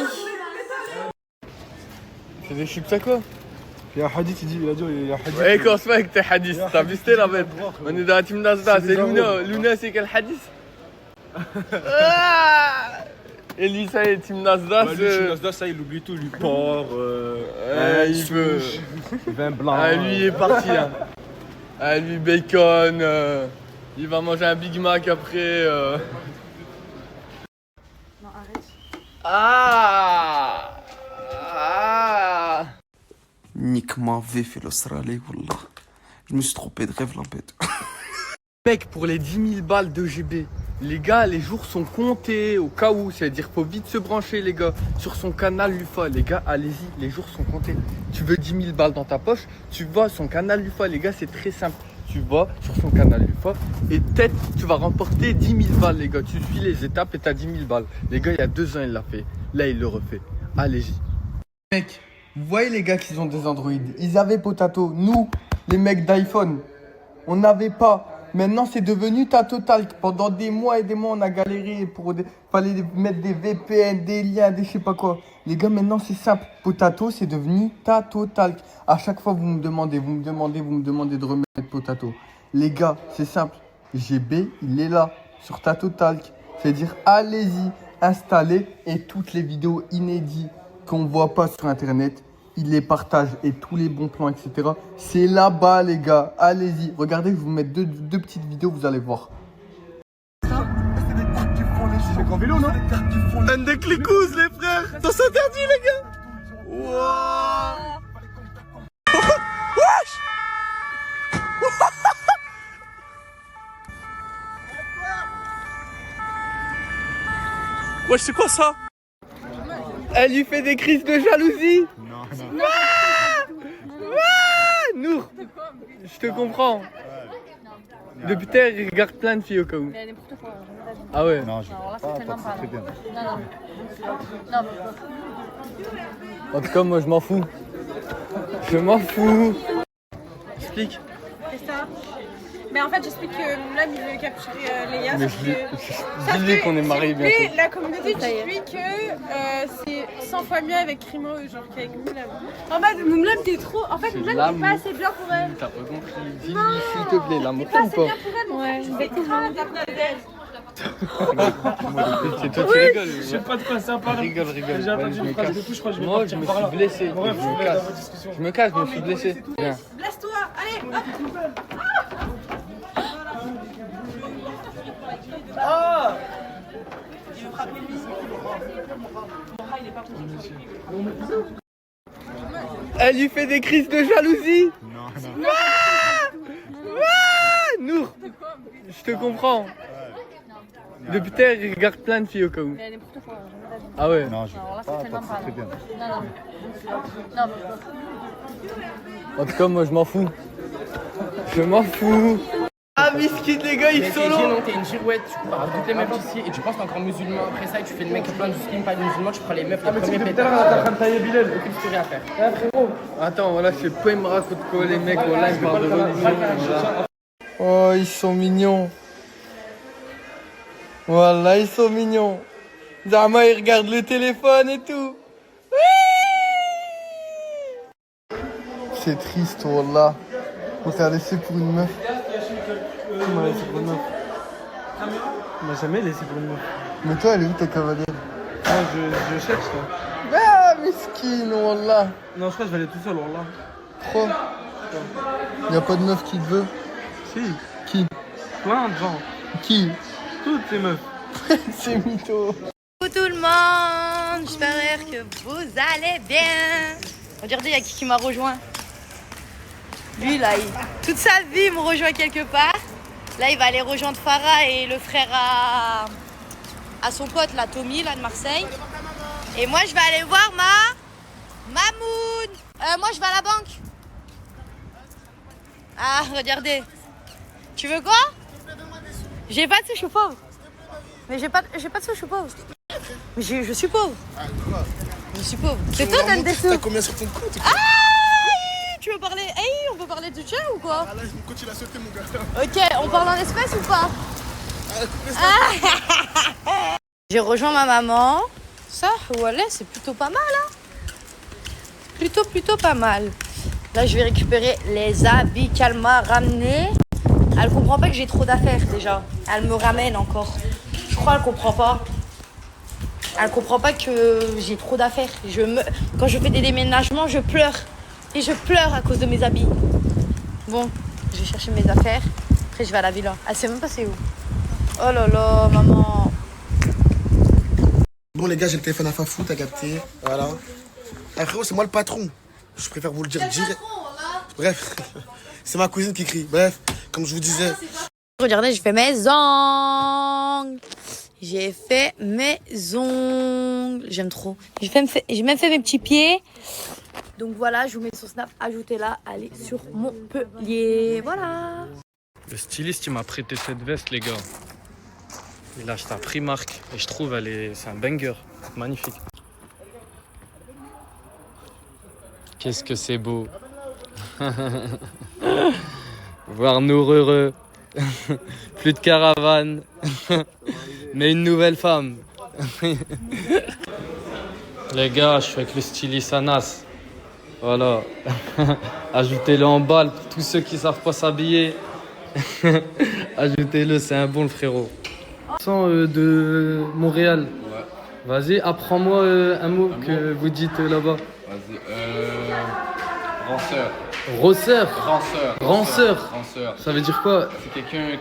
C'est des chips à quoi? Il y a un hadith, il a dit, il y a un hadith. Eh, commence pas avec tes hadiths, t'as visté la bête. On est dans la team Nasda, c'est Luna. Luna, c'est quel hadith? Et lui, ça y est, team Nasda, c'est... Team Nasda, ça, il oublie tout, lui, porc, il veut... vin blanc. Ah, lui, il est parti, là. Ah, lui, bacon. Il va manger un Big Mac après. Non, arrête. Ah. Nique ma vie, fait l'Australie, wallah. Je me suis trompé de rêve, lampette. Mec, pour les 10 000 balles de GB, les gars, les jours sont comptés au cas où. C'est-à-dire, faut vite se brancher, les gars, sur son canal Lufa. Les gars, allez-y, les jours sont comptés. Tu veux 10 000 balles dans ta poche, tu vas sur son canal Lufa. Les gars, c'est très simple. Tu vas sur son canal Lufa et peut-être tu vas remporter 10 000 balles, les gars. Tu suis les étapes et t'as 10 000 balles. Les gars, il y a 2 ans, il l'a fait. Là, il le refait. Allez-y. Mec, vous voyez les gars qui ont des Android. Ils avaient Potato. Nous, les mecs d'iPhone, on n'avait pas. Maintenant, c'est devenu Tatotalk. Pendant des mois et des mois, on a galéré pour fallait mettre des VPN, des liens, des je sais pas quoi. Les gars, maintenant, c'est simple. Potato, c'est devenu Tatotalk. À chaque fois, vous me demandez de remettre Potato. Les gars, c'est simple. GB, il est là, sur Tatotalk. C'est-à-dire, allez-y, installez et toutes les vidéos inédites qu'on voit pas sur Internet, il les partage et tous les bons plans, etc. C'est là-bas, les gars. Allez-y. Regardez, je vais vous mettre deux petites vidéos, vous allez voir. C'est des grands vélos, non? Un des clicouzes, les frères. Ça s'interdit, les gars. Wouah. Wesh. Wesh, c'est quoi ça? Elle lui fait des crises de jalousie. Non. Nour, je te comprends. Depuis tard, il regarde plein de filles au cas où. Ah ouais? Non, très bien. Non. En tout cas, moi, je m'en fous. Je m'en fous. Explique. C'est ça. Mais en fait, j'explique que l'homme il veut capturer Léa. Mais dis-lui qu'on est mariés bientôt. Mais la communauté dit que c'est 100 fois mieux avec Crimo genre qu'avec Moulem. En fait, Moulem t'es trop. En fait, Moulem t'es pas assez bien pour elle. T'as pas compris. Dis-lui s'il te plaît, l'amour ou pas? T'es pas assez bien pour elle. Ouais, je vais t'apprendre d'elle. C'est toi qui rigoles. Je sais pas de quoi ça parle. Rigole. J'ai entendu une phrase de coup, je crois que je vais moi, partir je me par suis là. blessé. Bref, Je me casse, je me suis blessé. Viens. Blesse-toi, allez, hop. Ah! Il veut frapper lui. Il est pas Elle lui fait des crises de jalousie. Non. Nour, je te comprends. Depuis tard, il regarde plein de filles au cas où. Mais n'importe quoi. Ah ouais? Non, je très bien. Non. En tout cas, moi, je m'en fous. Je m'en fous. Ah, biscuit, les gars, ils sont là. T'es une girouette, tu pars toutes les meufs d'ici et tu penses t'es encore musulman. Après ça, tu fais le mec plein de skin, pas de musulman, tu prends les meufs, les premiers pétards. T'es en train de tailler Bilal. Aucune story à faire. Frérot. Attends, voilà, je sais pas, ils me racontent quoi, les mecs, voilà, ils parlent de religion. Oh, ils sont mignons. Voilà, ils sont mignons. Zama, ils regardent le téléphone et tout. C'est triste, wallah. On t'a laissé pour une meuf. Tu m'as laissé pour une meuf. Tu m'as jamais laissé pour une meuf. Mais toi, elle est où ta cavalière? Moi, je cherche, toi. Ah, miskin, wallah. Non, je crois que je vais aller tout seul, wallah. Trop. Y'a pas de meuf qui te veut? Si. Qui? Plein de gens. Qui? Toutes les meufs. C'est mytho. Coucou tout le monde, j'espère que vous allez bien. Regardez, il y a qui m'a rejoint. Lui là, toute sa vie il me rejoint quelque part. Là il va aller rejoindre Farah et le frère à son pote là, Tommy là de Marseille. Et moi je vais aller voir Mamoun. Moi je vais à la banque. Ah regardez. Tu veux quoi? J'ai pas de sous, je suis pauvre. Mais j'ai pas de sous, je suis pauvre. Mais je suis pauvre. Je suis pauvre. C'est toi, donne des sous. T'as combien sur ton compte? Ah, tu veux parler? Hey, on peut parler du tien ou quoi? Ah là, mon coach il a sauté, mon gars. Ok, on parle en espèces ou pas? J'ai rejoint ma maman. Ça, voilà, c'est plutôt pas mal, hein? Plutôt pas mal. Là, je vais récupérer les habits qu'elle m'a ramenés. Elle comprend pas que j'ai trop d'affaires déjà. Elle me ramène encore. Je crois qu'elle comprend pas. Elle comprend pas que j'ai trop d'affaires. Quand je fais des déménagements, je pleure. Et je pleure à cause de mes habits. Bon, Je vais chercher mes affaires. Après, je vais à la villa. Elle sait même pas c'est où. Oh là là, maman. Bon, les gars, j'ai le téléphone à Fafou, t'as capté. Voilà. Ah, frérot, c'est moi le patron. Je préfère vous le dire direct. Bref, c'est ma cousine qui crie. Bref, comme je vous disais. Regardez, j'ai fait mes ongles. J'ai fait mes ongles. J'aime trop. J'ai même fait mes petits pieds. Donc voilà, je vous mets sur Snap. Ajoutez-la. Allez sur Montpellier. Voilà. Le styliste, il m'a prêté cette veste, les gars. Il a acheté à Primark. Et je trouve, c'est un banger. Magnifique. Qu'est-ce que c'est beau. Voir nous heureux. Plus de caravane. Mais une nouvelle femme. Les gars, je suis avec le styliste Anas. Voilà. Ajoutez-le en balle pour tous ceux qui savent pas s'habiller. Ajoutez-le, c'est un bon le frérot. De Montréal. Ouais. Vas-y, apprends-moi un mot que vous dites là-bas. Vas-y, ranceur. Rosseur. Ranceur. Ranceur. Ranceur. Ça veut dire quoi? C'est quelqu'un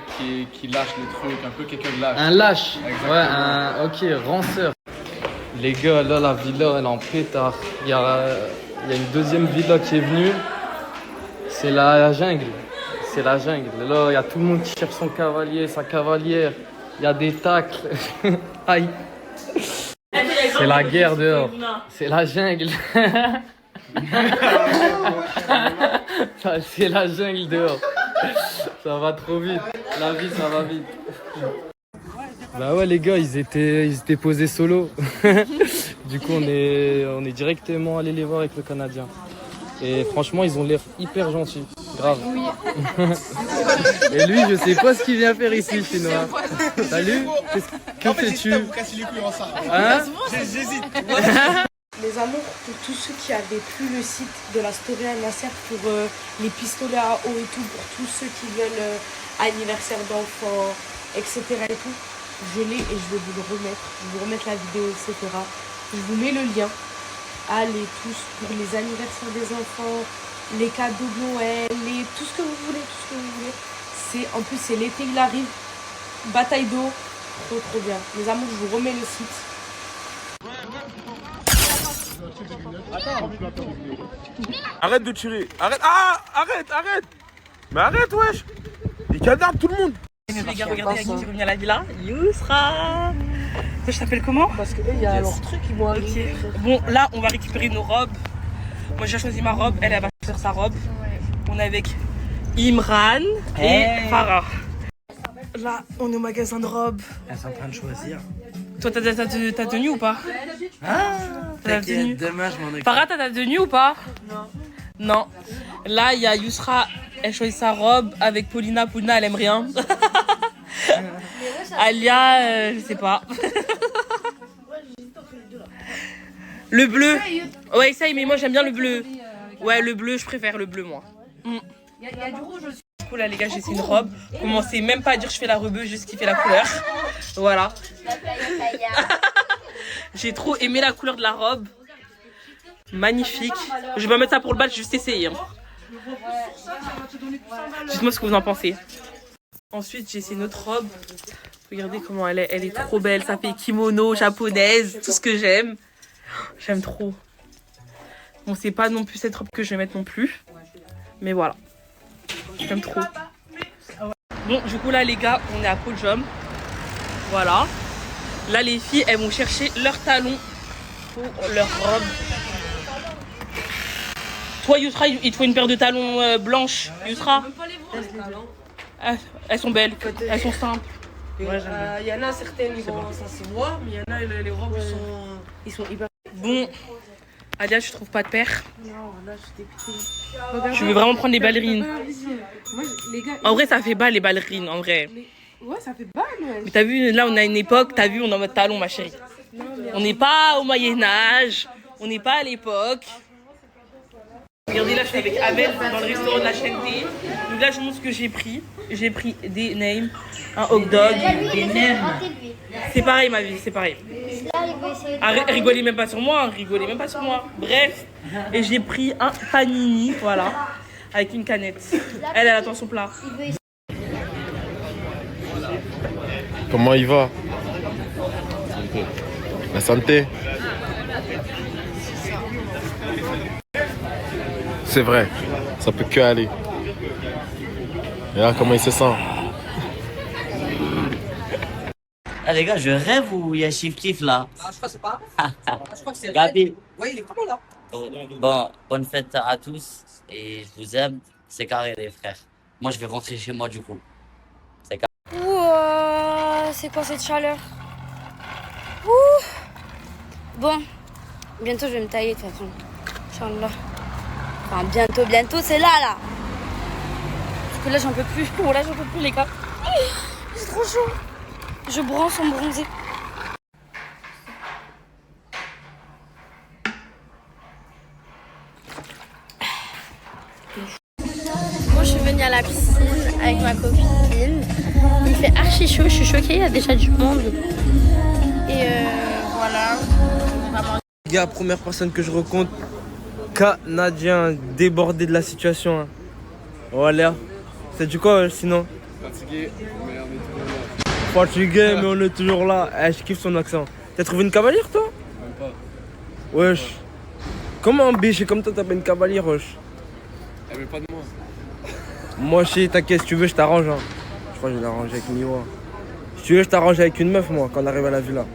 qui lâche les trucs, un peu quelqu'un de lâche. Un lâche. Exactement. Ouais, ok, ranceur. Les gars, là, la villa, elle est en pétard. Il y a une deuxième villa qui est venue. C'est la jungle. C'est la jungle. Là, il y a tout le monde qui cherche son cavalier, sa cavalière. Il y a des tacles. Aïe. C'est la guerre dehors. C'est la jungle. C'est la jungle dehors. Ça va trop vite. La vie, ça va vite. Bah ouais, les gars, ils étaient posés solo. Du coup, on est directement allé les voir avec le Canadien. Et franchement, ils ont l'air hyper gentils. Grave. Oui. Et lui, je sais pas ce qu'il vient faire ici, chinois. Salut. Que fais-tu? Hein? J'hésite. Les amours, pour tous ceux qui avaient plus le site de la story à Nasser pour les pistolets à eau et tout, pour tous ceux qui veulent anniversaire d'enfants, etc. et tout, je l'ai et je vais vous le remettre. Je vais vous remettre la vidéo, etc. Je vous mets le lien. Allez tous pour les anniversaires des enfants, les cadeaux de Noël, tout ce que vous voulez, tout ce que vous voulez. En plus, c'est l'été, il arrive. Bataille d'eau, trop bien. Les amours, je vous remets le site. Arrête de tirer. Arrête. Ah, arrête. Mais arrête, wesh. Il cadavre tout le monde. Les gars, regardez qui revient à la villa. Yousra. Toi, je t'appelle comment? Parce que il y a leur truc, ils vont arriver. Bon, là, on va récupérer nos robes. Moi, j'ai choisi ma robe. Elle va faire sa robe. On est avec Imran et Farah. Là, on est au magasin de robes. Elles sont en train de choisir. Toi, t'as ta tenue ou pas? Ah, t'inquiète, demain je m'en occupe. Farah, t'as ta tenue ou pas? Non. Là, il y a Yousra, elle choisit sa robe avec Paulina. Paulina, elle aime rien. Alia, je sais pas. Le bleu. Ouais, essaye, mais moi j'aime bien le bleu. Ouais, le bleu, je préfère le bleu, moi. Il y a du rouge aussi. Du coup, là, les gars, j'ai essayé une robe. Commencez même pas à dire que je fais la rebeuse, juste kiffer la couleur. Voilà. J'ai trop aimé la couleur de la robe. Magnifique. Je vais pas mettre ça pour le bal, juste essayer. Hein. Dites-moi ce que vous en pensez. Ensuite, j'ai essayé notre robe. Regardez comment elle est trop belle. Ça fait kimono, japonaise, tout ce que j'aime. J'aime trop. Bon, c'est pas non plus cette robe que je vais mettre non plus. Mais voilà. J'aime trop. Bon, du coup, là, les gars, on est à Podium. Voilà. Là, les filles, elles vont chercher leurs talons pour leur robe. Toi, Yousra, il te faut une paire de talons blanches. Yousra. Elles sont belles, elles sont simples. Il y en a certaines, ça se voit, mais il y en a, les robes, ils sont hyper... Bon, Alia, je trouve pas de paire. Non, là, je suis dépitée. Je vais vraiment prendre les ballerines. Moi, les gars, en vrai, ça fait bas les ballerines, en vrai. Ouais, ça fait bas, ouais. Mais t'as vu, là, on a une époque, t'as vu, on est en mode talon, ma chérie. On n'est pas au Moyen-Âge, on n'est pas à l'époque. Regardez, là, je suis avec Amel dans le restaurant de la chaîne D. Donc là, je vous montre ce que j'ai pris. J'ai pris des nems, un hot dog, des nems. C'est pareil, ma vie, c'est pareil. Rigolez même pas sur moi, rigolez même pas sur moi. Bref, et j'ai pris un panini, voilà, avec une canette. Elle attend son plat. Comment il va? La santé. C'est vrai, ça peut que aller. Regarde comment il se sent. Ah les gars, je rêve où il y a Shiftif là. Ah, je crois que c'est pas. Je crois que c'est Gabi. Ouais, il est comment là? Bon, bonne fête à tous et je vous aime. C'est carré les frères. Moi je vais rentrer chez moi du coup. C'est carré. Ouh, c'est quoi cette chaleur? Ouh. Bon, bientôt je vais me tailler de toute façon. Inch'Allah. Enfin, bientôt, c'est là. Parce que là j'en peux plus. Oh là j'en peux plus les gars. C'est trop chaud. Je bronze en bronzé. Moi je suis venue à la piscine avec ma copine. Il fait archi chaud, je suis choquée, il y a déjà du monde. Et voilà. On va manger. Gars, première personne que je rencontre, Canadien, débordé de la situation. Hein. Voilà. C'est du quoi sinon? Fatigué, mais on est toujours là. Fatigué, mais on est toujours là. Eh, je kiffe son accent. T'as trouvé une cavalière toi? Même pas. Wesh. Comment un biche comme toi t'as pas une cavalière, wesh? Elle veut pas de moi. Moi, je sais, t'inquiète, si tu veux, je t'arrange. Hein. Je crois que je vais l'arranger avec Miwa. Si tu veux, je t'arrange avec une meuf, moi, quand on arrive à la villa.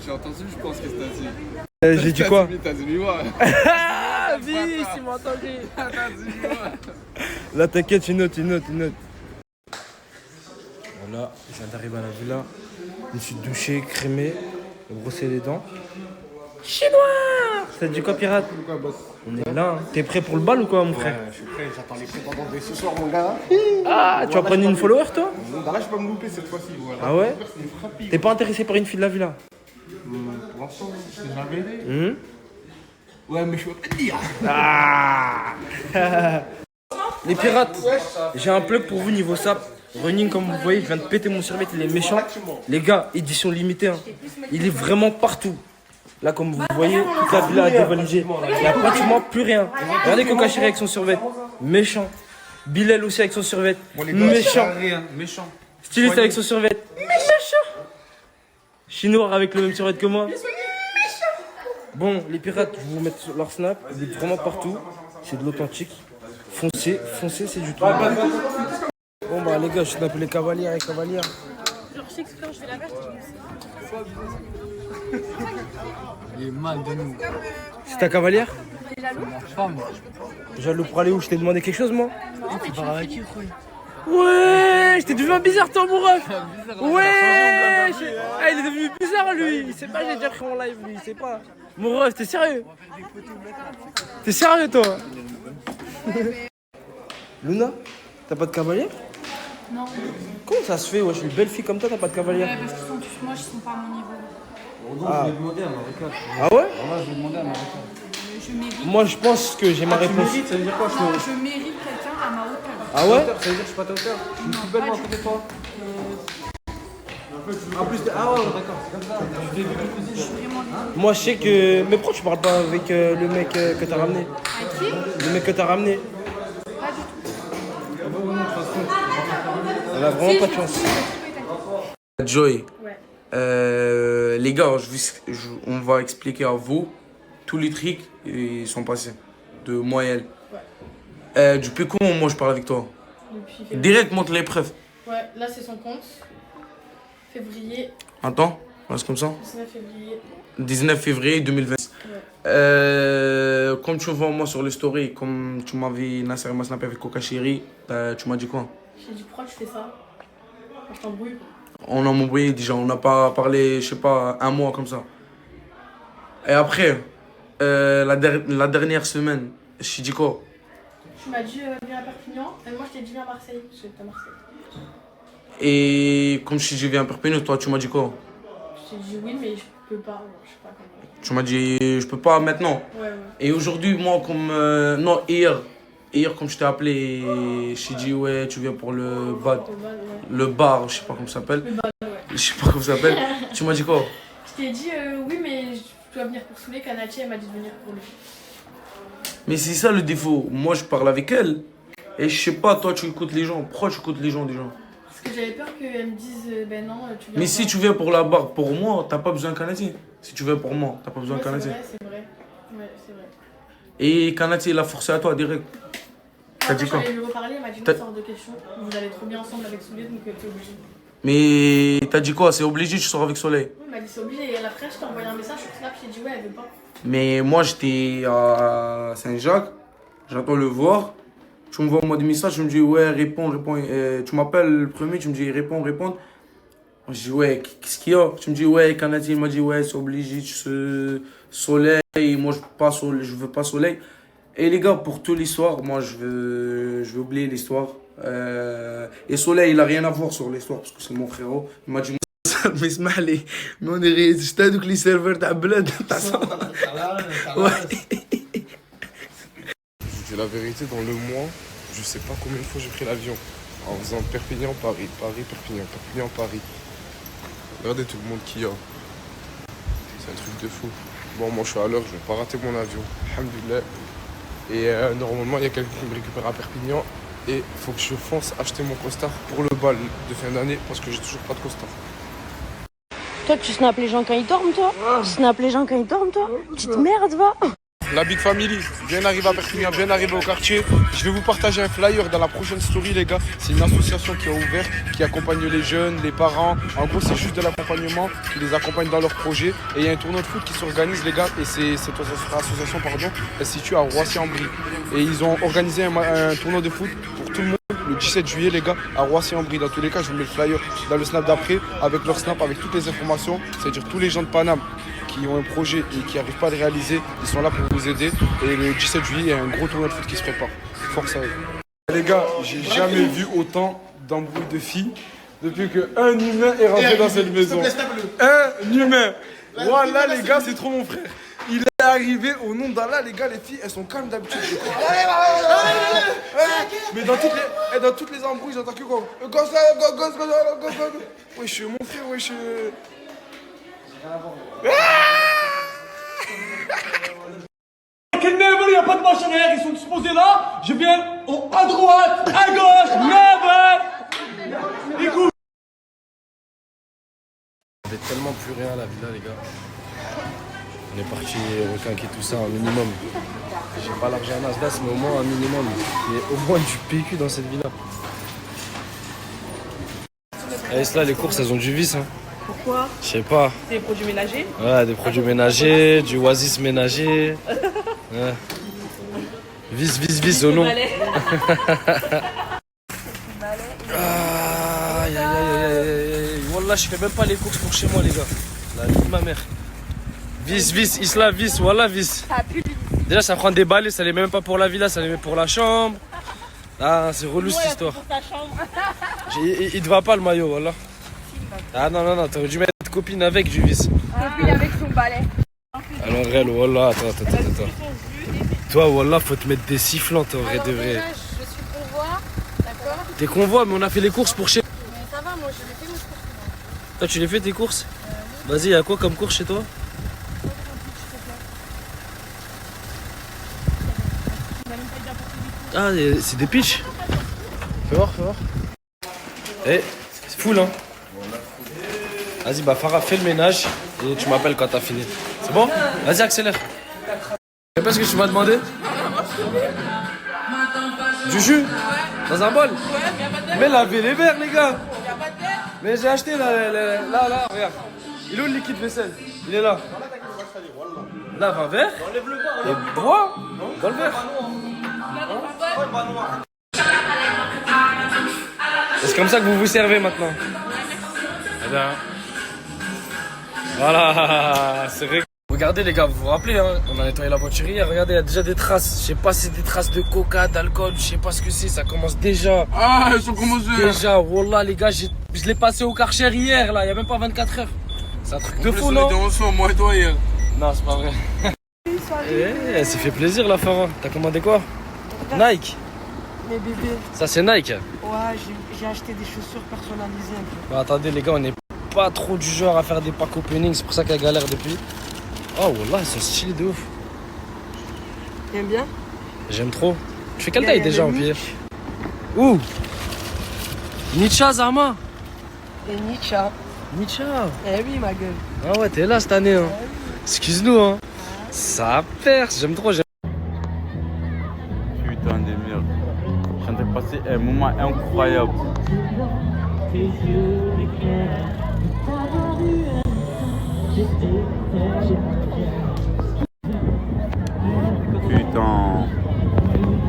J'ai entendu, je pense que t'as dit. J'ai dit quoi? T'as dit Miwa. Ah, Vice, il m'a entendu. T'as dit Miwa. Là, t'inquiète, tu notes. Voilà, je viens d'arriver à la villa. Je me suis douché, crémé, brossé les dents. Chinois! Ça te dit quoi, pirate? Pourquoi, boss? On est là. Hein. T'es prêt pour le bal ou quoi, mon frère? Je suis prêt, j'attends les prétendants dès ce soir, mon gars. Ah, tu vas prendre une follower, toi? Là, je peux me louper cette fois-ci. Voilà. Ah ouais? T'es pas intéressé par une fille de la villa? Pour l'instant, c'est déjà BD. Ouais, mais je peux pas te dire. Ah. Les pirates, j'ai un plug pour vous niveau sap. Running, comme vous voyez, je viens de péter mon survêt, il est méchant. Les gars, édition limitée. Hein. Il est vraiment partout. Là, comme vous voyez, toute la villa a dévalisé. Il n'y a pratiquement plus rien. Regardez Coca Chéri avec son survêt. Méchant. Bilal aussi avec son survêt. Méchant. Méchant. Styliste avec son survêt. Méchant. Chinois avec le même survêt que moi. Bon, les pirates, je vais vous mettre leur snap. Vous êtes vraiment partout. C'est de l'authentique. Foncez, c'est du tout. Bon bah les gars, je suis appelé les cavalières et cavalières. Genre, je sais que quand je vais la faire, Il est mal de nous. C'est ta cavalière? T'es jaloux? Jaloux pour aller où? Je t'ai demandé quelque chose moi? Tu parles avec qui ou quoi? Ouais, je t'ai devenu un bizarre toi mon ref. Ouais, ah, il est devenu bizarre lui. Il sait pas, j'ai déjà pris en live lui, il sait pas. Mon ref, t'es sérieux? T'es sérieux toi? Luna, t'as pas de cavalière? Non. Comment ça se fait? Ouais, je suis une belle fille comme toi, t'as pas de cavalière? Ouais, parce qu'ils sont tous moches, ils sont pas à mon niveau. Ah. Je vais demander à Marika. Ah ouais? Je vais demander à Marika. Je mérite. Moi je pense que j'ai ma réponse. Tu mérites, ça veut dire quoi? Non, je mérite quelqu'un à ma hauteur. Ah ouais? Ça veut dire que je suis pas à ta hauteur. Je suis plus belle moi à côté de toi. En plus, ah ouais, d'accord, c'est comme ça. Je l'ai vu que Je suis vraiment désolée. Moi je sais que. Mais pourquoi tu parles pas avec le mec que t'as ramené? Avec qui? Le mec que t'as ramené? Pas du tout. Elle a vraiment pas de chance. Joey, Ouais. les gars, on va expliquer à vous tous les trucs ils sont passés de moi et elle. Depuis quand moi je parle avec toi? Depuis février. Direct, montre les preuves. Ouais, là c'est son compte. Février. Attends, c'est comme ça. 19 février. 19 février 2020. Ouais. Comme tu vois moi sur les stories, comme tu m'avais Nasser m'a snappé avec Coca Chéri, tu m'as dit quoi? J'ai dit pourquoi tu fais ça? Je t'embrouille. On a embrouillé déjà, on n'a pas parlé, je sais pas, un mois comme ça. Et après, la dernière semaine, je t'ai dit quoi? Tu m'as dit viens à Perpignan, et moi je t'ai dit viens à Marseille, parce que t'es à Marseille. Et comme je t'ai dit viens à Perpignan, toi tu m'as dit quoi? Je t'ai dit oui, mais je peux pas, je sais pas comment. Tu m'as dit je peux pas maintenant. Ouais. Et aujourd'hui, moi comme... non, hier, comme je t'ai appelé, je t'ai dit ouais, tu viens pour le bar. Le bar, je sais pas comment ça s'appelle. Le bar, ouais. Je sais pas comment ça s'appelle. Tu m'as dit quoi? Je t'ai dit oui, mais je dois venir pour saouler. Kanachi, elle m'a dit de venir pour lui. Mais c'est ça le défaut. Moi je parle avec elle, Et je sais pas, toi tu écoutes les gens. Pourquoi tu écoutes les gens déjà? Parce que j'avais peur qu'elle me dise, ben non, tu viens Mais pas. si tu viens pour la barre, pour moi, t'as pas besoin de Kanati. Si tu viens pour moi, t'as pas besoin de Kanati. C'est vrai. Ouais, c'est vrai. Et Kanati, il a forcé à toi direct. T'as dit quoi? J'allais lui reparler, elle m'a dit non, sort de question. Vous allez trop bien ensemble avec Soleil, donc t'es obligé. Mais t'as dit quoi? C'est obligé, tu sors avec Soleil. Oui, elle m'a dit c'est obligé. Et après, je t'ai envoyé un message sur Snap, j'ai dit ouais, elle veut pas. Mais moi, j'étais à Saint-Jacques, j'attends le voir. Tu me vois moi des messages, tu me dis ouais, réponds. Tu m'appelles le premier, tu me dis réponds. Je dis ouais, qu'est-ce qu'il y a? Tu me dis ouais, Kanati, il m'a dit ouais, c'est obligé, Soleil, moi je veux pas Soleil. Et les gars, pour toute l'histoire, moi je veux oublier l'histoire. Et Soleil, il a rien à voir sur l'histoire parce que c'est mon frérot. Il m'a dit mais اسمح لي mais on est resté avec les serveurs تاع بلاد تاع Je dis la vérité, dans le mois, je sais pas combien de fois j'ai pris l'avion. En faisant Perpignan-Paris, Paris-Perpignan, Perpignan-Paris. Regardez tout le monde qu'il y a. C'est un truc de fou. Bon, moi je suis à l'heure, je vais pas rater mon avion. Alhamdoulilah. Et normalement, il y a quelqu'un qui me récupère à Perpignan. Et il faut que je fonce acheter mon costard pour le bal de fin d'année parce que j'ai toujours pas de costard. Toi, tu snaps les gens quand ils dorment, toi? Tu snaps les gens quand ils dorment, toi? Petite merde, va! La Big Family, bien arrivé à Perpignan, bien arrivé au quartier. Je vais vous partager un flyer dans la prochaine story, les gars. C'est une association qui a ouvert, qui accompagne les jeunes, les parents. En gros, c'est juste de l'accompagnement, qui les accompagne dans leurs projets. Et il y a un tournoi de foot qui s'organise, les gars. Et cette association, elle se situe à Roissy-en-Brie. Et ils ont organisé un tournoi de foot pour tout le monde le 17 juillet, les gars, à Roissy-en-Brie. Dans tous les cas, je vous mets le flyer dans le snap d'après, avec leur snap, avec toutes les informations. C'est-à-dire tous les gens de Paname qui ont un projet et qui n'arrivent pas à le réaliser, ils sont là pour vous aider. Et le 17 juillet, il y a un gros tournoi de foot qui se prépare. Force à eux. Les gars, j'ai jamais vu autant d'embrouilles de filles depuis qu'un humain est rentré dans cette maison. Un humain. Voilà, les gars, c'est trop mon frère. Il est arrivé au nom d'Allah, les gars, les filles, elles sont calmes d'habitude. Mais dans toutes les embrouilles, j'entends que quoi? Wesh, mon frère, wesh. Quel never, il n'y a pas de marche arrière, ils sont disposés là. Je viens à droite, à gauche, never. Écoute. Il n'y avait tellement plus rien à la villa, les gars. On est parti requinquer tout ça, un minimum. J'ai pas l'argent à Nasdaq, mais au moins un minimum. Il y a au moins du PQ dans cette villa. Et là, les courses, elles ont du vice. Hein. Pourquoi? Je sais pas. Des produits ménagers? Ouais, des produits ménagers, du oasis ménager. Ouais. Vice au nom. Aïe, Aïe, aïe, aïe. Wallah, je fais même pas les courses pour chez moi, les gars. La vie de ma mère. Vice, Isla, vice, voilà, vice. Déjà, ça prend des balais, ça les met même pas pour la villa, ça les met pour la chambre. Ah, c'est relou cette histoire. Il te va pas le maillot, voilà. Ah non, t'aurais dû mettre copine avec du vice. Copine avec son balai. Alors, elle, wallah, attends. Toi, wallah, faut te mettre des sifflantes en vrai de vrai. Déjà, je suis convoi, d'accord? T'es convoi, mais on a fait les courses pour chez. Mais ça va, moi, je l'ai fait mes courses. Toi, tu les fais tes courses? Vas-y, y'a quoi comme course chez toi? Ah, c'est des pitchs? Fais voir. Eh, c'est full, hein? Vas-y, bah Farah, fais le ménage et tu m'appelles quand t'as fini. C'est bon? Vas-y, accélère. Tu sais pas ce que tu m'as demandé? Du jus? Dans un bol? Mais lavez les verres, les gars! Mais j'ai acheté là, regarde. Il est où le liquide vaisselle? Il est là. Lave un verre et bois dans le verre. C'est comme ça que vous vous servez maintenant. Eh bien, voilà, c'est vrai. Regardez les gars, vous vous rappelez, hein, on a nettoyé la voiture hier, regardez, il y a déjà des traces. Je sais pas si c'est des traces de coca, d'alcool, je sais pas ce que c'est, ça commence déjà. Ah, ils sont commencés. Déjà, wallah les gars, je l'ai passé au Karcher hier, là, il y a même pas 24 heures. C'est un truc de fou, non? On était ensemble, moi et toi hier. Non, c'est pas vrai. Elle s'est fait plaisir la Farah. T'as commandé quoi? Nike. Mais bébé. Ça c'est Nike. Ouais, j'ai acheté des chaussures personnalisées. Bah attendez les gars, on n'est pas trop du genre à faire des packs opening, c'est pour ça qu'elle galère depuis. Oh wallah, ils sont stylés de ouf. T'aimes bien? J'aime trop. Tu fais quelle taille déjà en pied? Où? Nietzsche, Zama? Et Nietzsche. Nietzsche? Eh oui, ma gueule. Ah ouais, t'es là cette année, hein. Excuse-nous, hein. Ça perce, j'aime trop. Putain de merde. Je suis en train de passer un moment incroyable. Putain.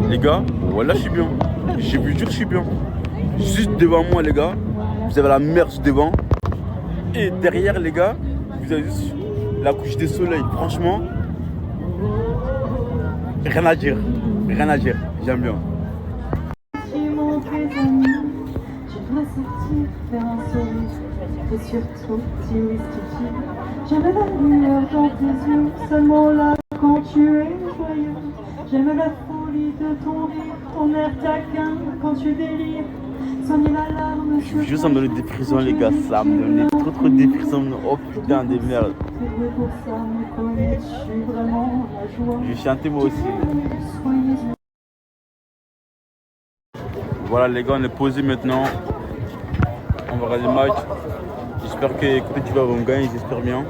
Les gars, voilà, je suis bien. Je vous jure, je suis bien. Juste devant moi, les gars, vous avez la mer juste devant. Et derrière, les gars, vous avez juste la couche de soleil. Franchement, rien à dire. Rien à dire. J'aime bien. Et surtout, tu mystifies. J'aime la lueur dans tes yeux, seulement là quand tu es joyeux. J'aime la folie de ton rire, ton air taquin quand tu délires. Soigner la larme sur Juste ça me donne des frissons, les gars. Ça me donne trop des frissons. Oh putain de merde. pour ça, me connaître, je suis vraiment la joie. J'ai chanté moi aussi. Voilà les gars, on est posé maintenant. On va regarder le match. J'espère que Côte d'Ivoire vont gagner, j'espère bien.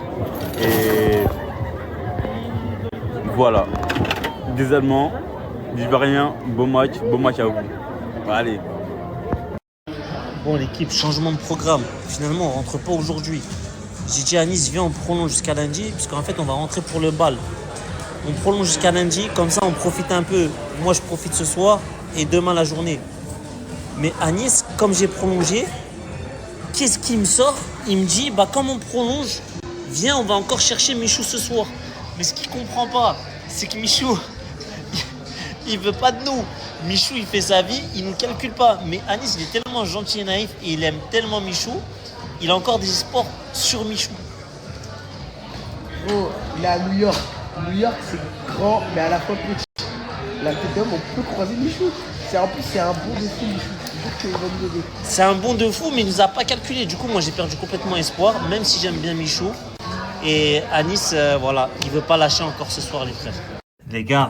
Et voilà. Des Allemands, des Ivoiriens, bon match à vous. Allez. Bon l'équipe, changement de programme. Finalement on rentre pas aujourd'hui. J'ai dit à Nice, viens on prolonge jusqu'à lundi, puisqu'en fait on va rentrer pour le bal. On prolonge jusqu'à lundi, comme ça on profite un peu. Moi je profite ce soir et demain la journée. Mais à Nice, comme j'ai prolongé, qu'est-ce qui me sort? Il me dit, bah comme on prolonge, viens, on va encore chercher Michou ce soir. Mais ce qu'il comprend pas, c'est que Michou, il veut pas de nous. Michou, il fait sa vie, il nous calcule pas. Mais Anis, il est tellement gentil et naïf et il aime tellement Michou, il a encore des espoirs sur Michou. Oh, il est à New York. New York, c'est grand, mais à la fois petit. La tête d'homme, on peut croiser Michou. En plus, c'est un bon de fou, Michou. C'est un bon de fou, mais il nous a pas calculé. Du coup, moi, j'ai perdu complètement espoir, même si j'aime bien Michou. Et Anis, voilà, il veut pas lâcher encore ce soir, les frères. Les gars,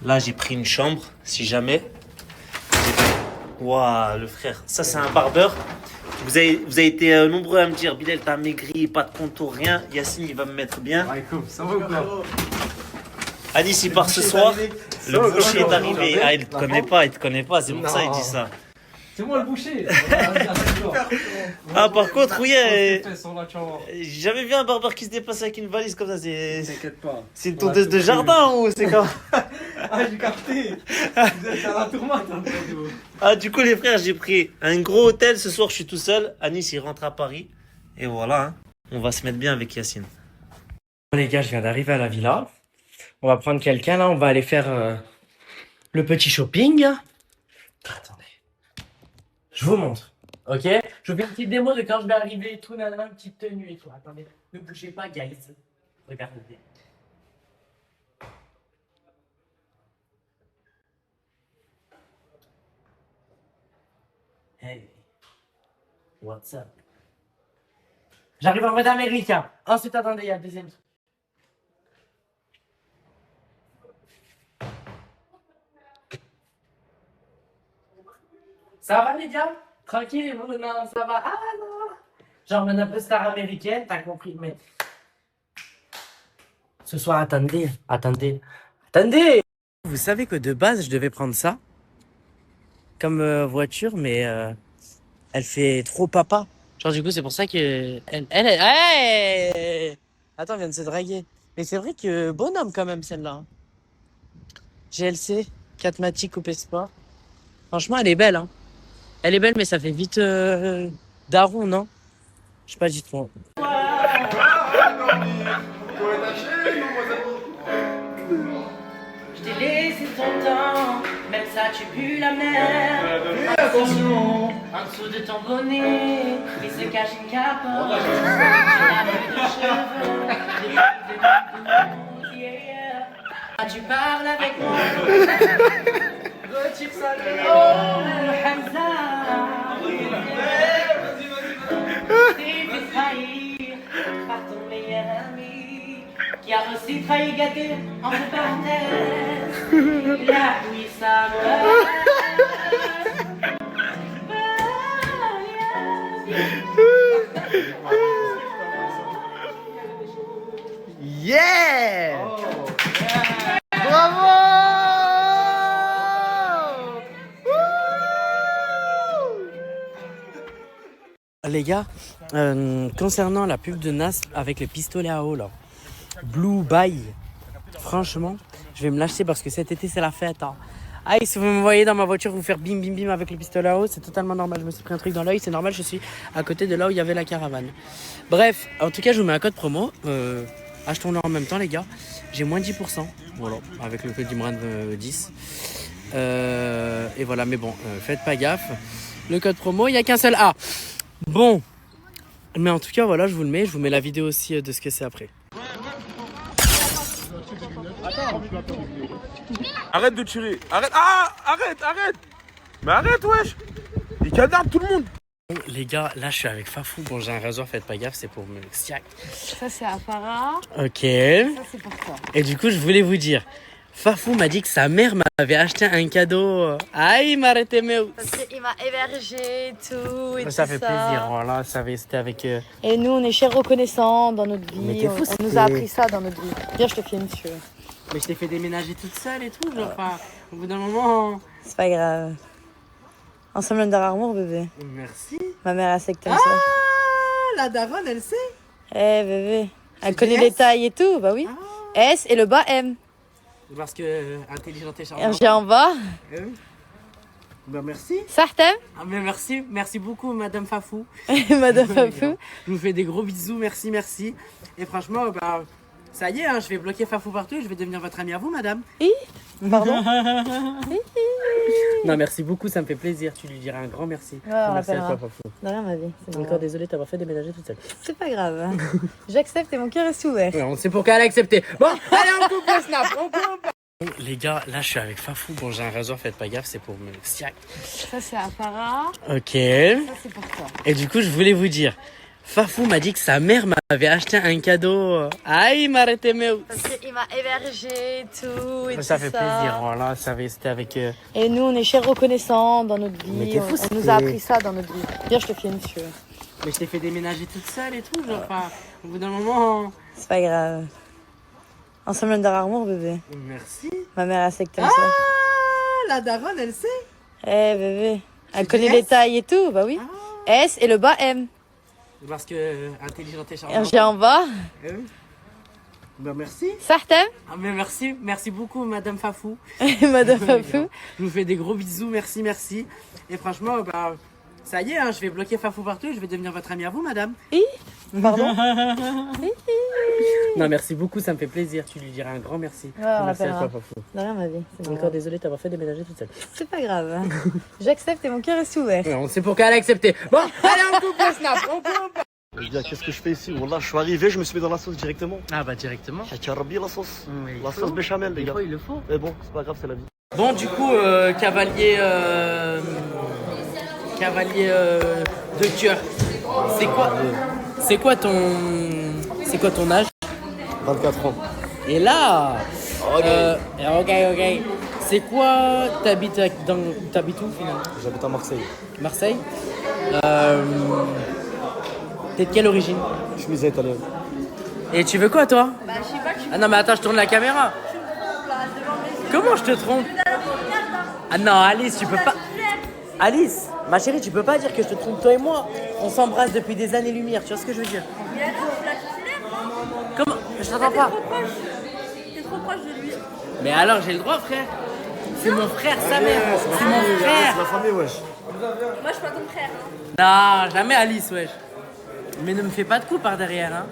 là, j'ai pris une chambre, si jamais. Waouh, le frère, ça, c'est un barbeur. Vous avez été nombreux à me dire, Bilal, t'as maigri, pas de contour, rien. Yacine, il va me mettre bien. Ça va ou quoi? Anis, il part ce soir. Le boucher est arrivé. Ah, il te connaît pas, c'est pour ça qu'il dit ça. C'est moi le boucher. Ah, par contre, oui, j'ai jamais vu un barbeur qui se déplace avec une valise comme ça. T'inquiète pas. C'est une tondeuse de jardin ou c'est quoi? Ah, j'ai capté. Vous êtes à la tourmente. Ah, du coup, les frères, j'ai pris un gros hôtel. Ce soir, je suis tout seul. Anis, il rentre à Paris. Et voilà, hein. On va se mettre bien avec Yacine. Bon, les gars, je viens d'arriver à la villa. On va prendre quelqu'un là. On va aller faire le petit shopping. Attendez. Je vous montre, ok? Je vous fais une petite démo de quand je vais arriver et tout, nanana, une petite tenue et tout. Attendez, ne bougez pas, guys. Regardez. Hey, what's up? J'arrive en mode américain. Ensuite, attendez, il y a le deuxième truc. Ça va les gars? Tranquille, vous? Non, ça va. Ah non! Genre, un peu star américaine, t'as compris, mais... Ce soir, attendez. Vous savez que de base, je devais prendre ça comme voiture, mais elle fait trop papa. Genre, du coup, c'est pour ça que... Hey! Attends, elle vient de se draguer. Mais c'est vrai que bonhomme quand même, celle-là. GLC, 4matic coupé sport. Franchement, elle est belle, hein. Elle est belle, mais ça fait vite daron, non? Je sais pas, dites-moi. Je t'ai laissé ton temps, même ça tu pues la mer. Attention, en dessous de ton bonnet, il se cache une capote. J'ai la de cheveux, des yeah. Ah, tu parles avec moi. Retire ça de l'eau, Hamza. T'es fait trahir par ton meilleur ami, qui a aussi trahi gâté entre parenthèses. La nuit ça meurt. Yeah! Bravo! Les gars, concernant la pub de Nas avec les pistolets à eau là, Blue Bay, franchement, je vais me l'acheter parce que cet été c'est la fête. Hein. Ah, si vous me voyez dans ma voiture vous faire bim bim bim avec le pistolet à eau, c'est totalement normal. Je me suis pris un truc dans l'œil, c'est normal, je suis à côté de là où il y avait la caravane. Bref, en tout cas, je vous mets un code promo. Achetons-le en même temps, les gars. J'ai moins 10%. Voilà, avec le code d'Imran 10. Et voilà, mais bon, faites pas gaffe. Le code promo, il n'y a qu'un seul A. Bon, mais en tout cas, voilà, je vous le mets. Je vous mets la vidéo aussi de ce que c'est après. Arrête de tirer. Arrête. Ah, arrête. Mais arrête, wesh. Il cadavre tout le monde. Bon, les gars, là, je suis avec Fafou. Bon, j'ai un rasoir, faites pas gaffe, c'est pour me stiac. Ça, c'est Apara. Ok. Ça, c'est pour toi. Et du coup, je voulais vous dire, Fafou m'a dit que sa mère m'avait acheté un cadeau. Aïe, m'arrêtez, mais Parce qu'il m'a hébergé et tout. Et ça tout fait plaisir, voilà, c'était avec... Et nous, on est chers reconnaissants dans notre Mais vie. t'es fou, On c'est- nous a appris ça dans notre vie. Viens, je te filme, si tu veux. Mais je t'ai fait déménager toute seule et tout, genre, enfin, au bout d'un moment... C'est pas grave. Ensemble, Under Armour, bébé. Merci. Ma mère, elle sait que t'aimes ça. La daronne, elle sait. Eh, bébé. Elle C'est connaît du les S tailles et tout, bah oui. S et le bas M. Parce que intelligente et charmante. J'ai en bas. Eh oui. Ben merci. Sartem. Ah ben merci beaucoup Madame Fafou. Madame Fafou. Je vous fais des gros bisous, merci. Et franchement, bah, ça y est, hein, je vais bloquer Fafou partout et je vais devenir votre amie à vous, madame. Pardon. Non, merci beaucoup, ça me fait plaisir. Tu lui diras un grand merci. Ouais, on Merci à l'appellera. toi, Fafou. De rien, ma vie. C'est Encore désolé de t'avoir fait déménager toute seule. C'est pas grave. J'accepte et mon cœur est ouvert. Ouais, on sait pour qu'elle a accepté. Bon, allez, on coupe le snap, on coupe. Bon, les gars, là je suis avec Fafou. Bon, j'ai un rasoir, faites pas gaffe, c'est pour me stiac. Ça, c'est Apara. Ok. Ça, c'est pour toi. Et du coup, je voulais vous dire, Fafou m'a dit que sa mère m'avait acheté un cadeau. Aïe, m'arrêtez, mais... Parce qu'il m'a hébergé et tout. Et Ça tout fait plaisir, voilà, c'était avec... Et nous, on est chers reconnaissants dans notre Mais vie. t'es fou, On nous c'est- a appris ça dans notre vie. Viens, je te filme, si tu veux. Mais je t'ai fait déménager toute seule et tout, genre, enfin, au bout d'un moment... C'est pas grave. Ensemble, Under Armour, bébé. Merci. Ma mère, elle sait que t'aimes ça. La daronne, elle sait. Eh, bébé. Elle C'est connaît du les S tailles et tout, bah oui. S et le bas M. Parce que intelligente et charmante. J'ai en bas. Eh oui. Ben merci. Sartem. Ah, mais merci beaucoup Madame Fafou. Madame Fafou. Je vous fais des gros bisous, merci. Et franchement, bah, ça y est, hein, je vais bloquer Fafou partout et je vais devenir votre amie à vous, madame. Pardon. Non, merci beaucoup, ça me fait plaisir. Tu lui diras un grand merci. Ouais, on Merci à l'appellera. toi, Fafou. De rien, ma vie. C'est Encore désolé de t'avoir fait déménager toute seule. C'est pas grave. J'accepte et mon cœur est ouvert. Ouais, on sait pour qu'elle a accepté. Bon, allez, on coupe le snap, on coupe. Je dis, qu'est-ce que je fais ici? Wallah, je suis arrivé, je me suis mis dans la sauce directement. Ah bah directement. Chacharabi la sauce. il La faut. sauce béchamel, les Il gars. faut, il le faut. Mais bon, c'est pas grave, c'est la vie. Bon, du coup, cavalier de cœur. C'est quoi ton âge? 24 ans. Et là, ok. C'est quoi? T'habites où finalement? J'habite à Marseille. Marseille. T'es de quelle origine? Chemise italienne. Et tu veux quoi toi? Bah, je sais pas, tu Ah non mais attends, je tourne la caméra. Comment je te trompe? Ah non Alice, tu peux pas. Alice, ma chérie, tu peux pas dire que je te trompe. Toi et moi, on s'embrasse depuis des années-lumière. Tu vois ce que je veux dire? Comment? Je t'entends pas. T'es trop proche de lui. Mais alors j'ai le droit, frère. C'est mon frère, sa mère. C'est mon frère. C'est la famille, wesh. Moi, je suis pas ton frère. Hein. Non, jamais Alice, wesh. Mais ne me fais pas de coups par derrière, hein.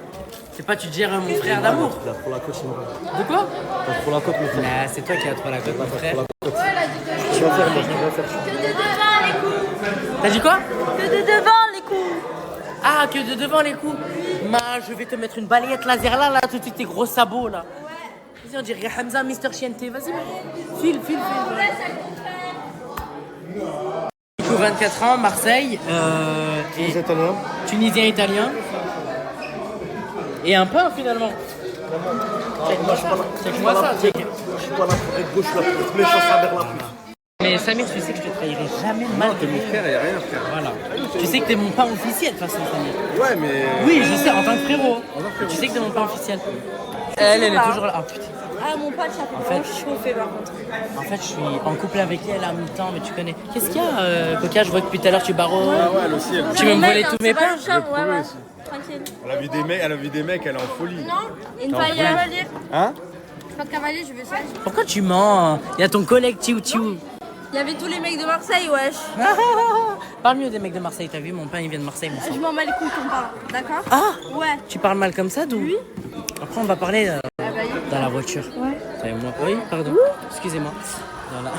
C'est pas tu te gères mon frère d'amour. Il a trop la côte, sinon. De quoi? Il a trop la côte, mon frère. Nah, c'est toi qui as trop la cote, mon frère. Je vais faire, moi, je vais faire. Que de devant les coups. T'as dit quoi? Que de devant les coups. Ah, que de devant les coups. Je vais te mettre une balayette laser là, tout de suite, tes gros sabots là. Vas-y, on dirait Hamza, Mister Chiente. Vas-y, file. Du coup, 24 ans, Marseille. Tunisien italien. Et un pain finalement. Check-moi ça. Je suis pas là pour être gauche, là, pour être méchant, ça vers la pute. Mais Samir, tu sais que je te trahirai jamais de mal. Non, t'es mon frère, y'a rien frère. Voilà. Tu sais que t'es mon pain officiel de toute façon, Samir. Ouais, mais. Oui, je sais, en tant que frérot. Tu sais que t'es mon pain officiel. Elle est toujours là. Ah putain. Ah, mon pote, ça En fait, fait chauffer par contre. En fait, je suis en couple avec elle à mi-temps, mais tu connais. Qu'est-ce qu'il y a, Coca? Je vois que depuis tout à l'heure tu barreaux. Ah ouais, elle aussi. Tu veux me voler tous mes pains? Ouais. Tranquille. Elle a vu des mecs, elle est en folie. Non, une T'es en fois, il y a folie. cavalier. Hein? Pas de cavalier, je veux ça. Pourquoi tu mens? Il y a ton collègue Tiou Tiou. Il y avait tous les mecs de Marseille, wesh. Parle mieux des mecs de Marseille, t'as vu? Mon pain il vient de Marseille, mon sang. Je m'en bats les couilles ton pain, d'accord? Ah! Ouais. Tu parles mal comme ça, d'où? Oui. Après, on va parler bah, dans la voiture. Ouais. T'as moi. Oui, pardon. Excusez-moi. Voilà.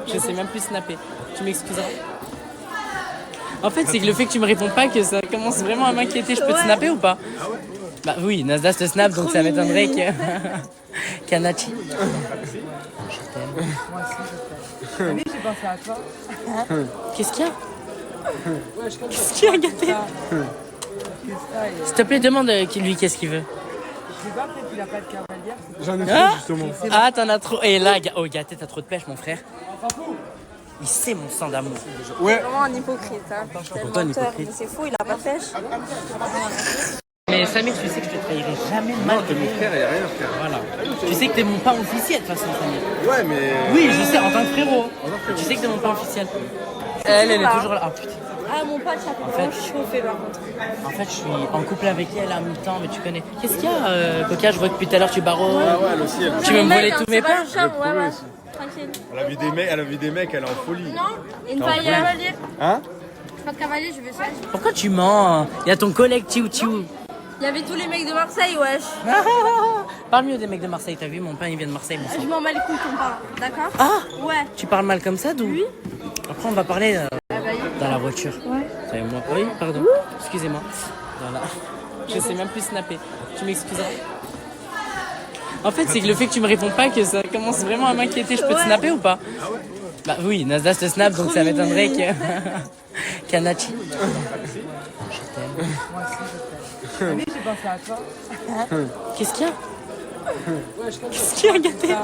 Je sais même plus snapper. Tu m'excuseras. En fait, c'est que le fait que tu me réponds pas, que ça commence vraiment à m'inquiéter. Je peux te snapper ou pas? Bah oui, Nasdaq te snap, donc ça m'étonnerait que. Kanachi. Je t'aime. Oui, j'ai pensé à toi. Qu'est-ce qu'il y a? Qu'est-ce qu'il y a, gâté? S'il te plaît, demande lui qu'est-ce qu'il veut. Je sais pas, peut-être qu'il a pas de cavalière. J'en ai Ah, fait justement. ah, t'en as trop. Et là, oh, gâté, t'as trop de pêche, mon frère. Il sait mon sang d'amour. Ouais. Vraiment un hypocrite, hein. Pourquoi un hypocrite? C'est fou, il a pas de pêche. Mais Samir, tu sais que je te trahirai jamais de mal. Non, t'es mon frère, y'a rien frère. Voilà. Tu sais que t'es mon pain officiel de toute façon, Samir. Ouais, mais. Oui, je sais, en tant que frérot. Tu sais que t'es mon pain officiel. Elle est toujours là. Ah putain. Ah, mon pote, ça fait vraiment chauffer par contre. En fait, je suis en couple avec elle à mi-temps, mais tu connais. Qu'est-ce qu'il y a, Coca? Je vois que depuis tout à l'heure tu barreaux. Ah ouais, elle aussi. Tu veux me voler tous mes pains? Ouais. Tranquille. Elle a vu des mecs, elle est en folie. Non, une T'es fois, en il y a folie. cavalier. Hein? Pas de cavalier, je veux ça. Pourquoi tu mens? Il y a ton collègue Tiou Tiou. Il y avait tous les mecs de Marseille, wesh. Parle mieux des mecs de Marseille, t'as vu? Mon pain il vient de Marseille, mon sang. Je m'en bats les couilles ton pain, d'accord? Ah! Ouais. Tu parles mal comme ça, d'où? Oui. Après, on va parler dans la voiture. Ouais. T'as moi. Oui, pardon. Excusez-moi. Voilà. Je sais même plus snapper. Tu m'excuseras. En fait, c'est que le fait que tu me réponds pas, que ça commence vraiment à m'inquiéter. Je peux te snapper ou pas? Bah oui, Nasdaq te snap, donc ça m'étonnerait que. Kanachi. Je t'aime. Oui, j'ai pensé à toi. Qu'est-ce qu'il y a? Qu'est-ce qu'il y a, gâté?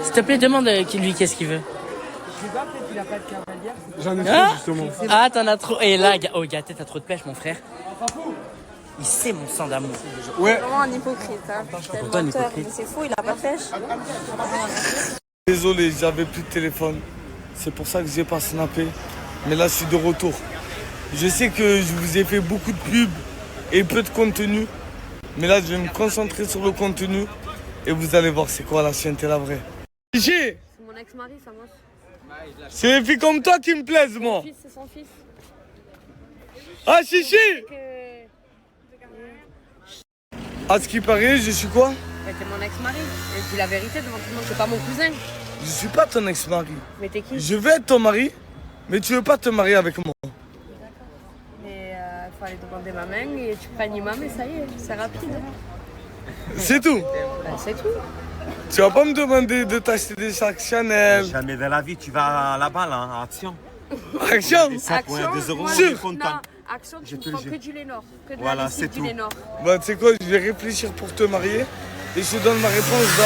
S'il te plaît, demande lui qu'est-ce qu'il veut. Je sais pas, peut-être qu'il a pas de cavalière. J'en ai Ah, fait justement. ah, t'en as trop. Et là, oh, gâté, t'as trop de pêche, mon frère. Il sait mon sang d'amour. Ouais. Vraiment un hypocrite, hein. Pourquoi un hypocrite? C'est fou, il a pas de pêche. Désolé, j'avais plus de téléphone. C'est pour ça que j'ai pas snappé. Mais là, je suis de retour. Je sais que je vous ai fait beaucoup de pubs et peu de contenu. Mais là, je vais me concentrer sur le contenu. Et vous allez voir c'est quoi la chienneté, la vraie. Chichi, C'est mon ex-mari, ça, moi. c'est les filles comme toi qui me plaisent, moi. C'est son fils. Ah, Chichi! À ce qui paraît, je suis quoi? T'es mon ex-mari. Et dis la vérité devant tout le monde, c'est pas mon cousin. Je suis pas ton ex-mari. Mais t'es qui? Je vais être ton mari, mais tu veux pas te marier avec moi. Mais faut aller demander ma main et tu prends une main et ça y est, c'est rapide. C'est tout. C'est tout. Tu vas pas me demander de t'acheter des sacs Chanel. Jamais de la vie, tu vas là-bas, là, à Action. Action. Ça pour 2 euros, moi, je suis non, content. Action, Je tu te ne le prends jure. que du Lénore. Que de Voilà, la c'est lessive du tout. Lénore. Bah, tu sais quoi, je vais réfléchir pour te marier et je te donne ma réponse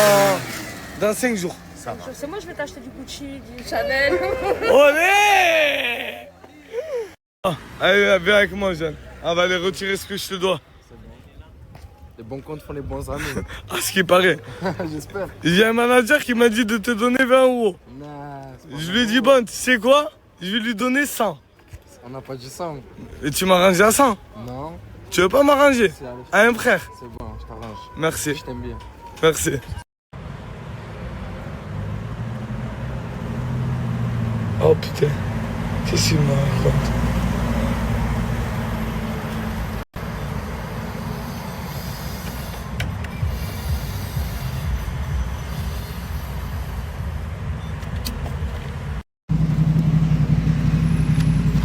dans 5 jours. Ça va. C'est moi, je vais t'acheter du Gucci, du Chanel. Olé! Ah, allez, viens avec moi, Jeanne. On va aller retirer ce que je te dois. Les bons comptes font les bons amis. À ce qui paraît. J'espère. J'ai un manager qui m'a dit de te donner 20 euros. Non, Je lui ai dit, bon, tu sais quoi? Je vais lui donner 100. on n'a pas dit ça. Et tu m'as rangé à 100. Non. Tu veux pas m'arranger? À un frère. C'est bon, je t'arrange. Merci. Je t'aime bien. Merci. Oh putain, qu'est-ce qu'il me raconte?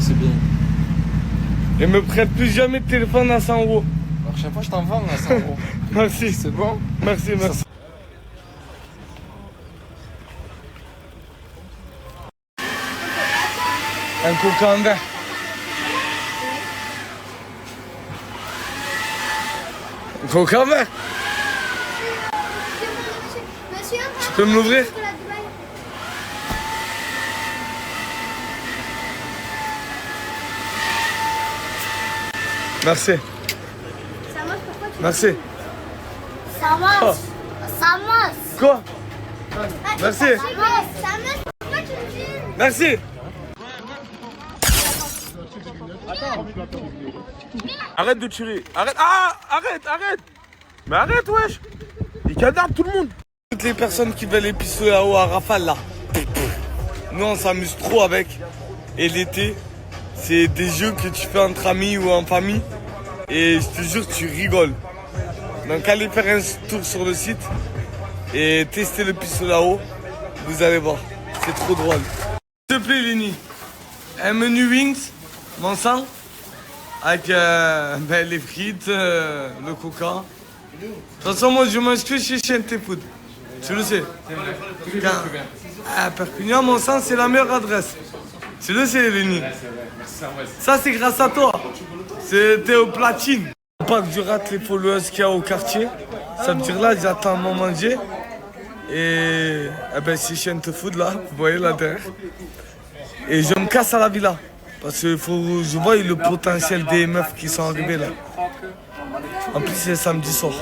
C'est bien. Et me prête plus jamais de téléphone à 100 euros. La prochaine fois, je t'en vends à 100 euros. Merci. C'est bon? Merci, merci. Un coca en verre. Un coca en verre. Tu peux me l'ouvrir? Merci. Merci. Ça marche. Oh. Ça marche. Quoi? Merci. Ça marche. Pourquoi tu me dis? Merci. Arrête de tirer. Arrête. Ah, arrête. Mais arrête, wesh. Il cadavre tout le monde. Toutes les personnes qui veulent les pistolets à eau à rafale là. Nous on s'amuse trop avec. Et l'été, c'est des jeux que tu fais entre amis ou en famille. Et je te jure, tu rigoles. Donc allez faire un tour sur le site et tester le pistolet à eau. Vous allez voir, c'est trop drôle. S'il te plaît, Lenny, un menu wings, mon sang, avec les frites, le coca. De toute façon, moi je mange que chez Chiente Food. Tu le sais. À Perpignan, mon sang, c'est la meilleure adresse. Tu le sais, Lenny. Ça, c'est grâce à toi. C'était au platine. Pas que je rate les followers qu'il y a au quartier. Ça veut dire là, j'attends mon manger. Et ben, c'est Chiente Food là, vous voyez là derrière. Et je me casse à la villa. Parce que je vois le potentiel des meufs qui sont arrivées là. En plus, c'est samedi soir.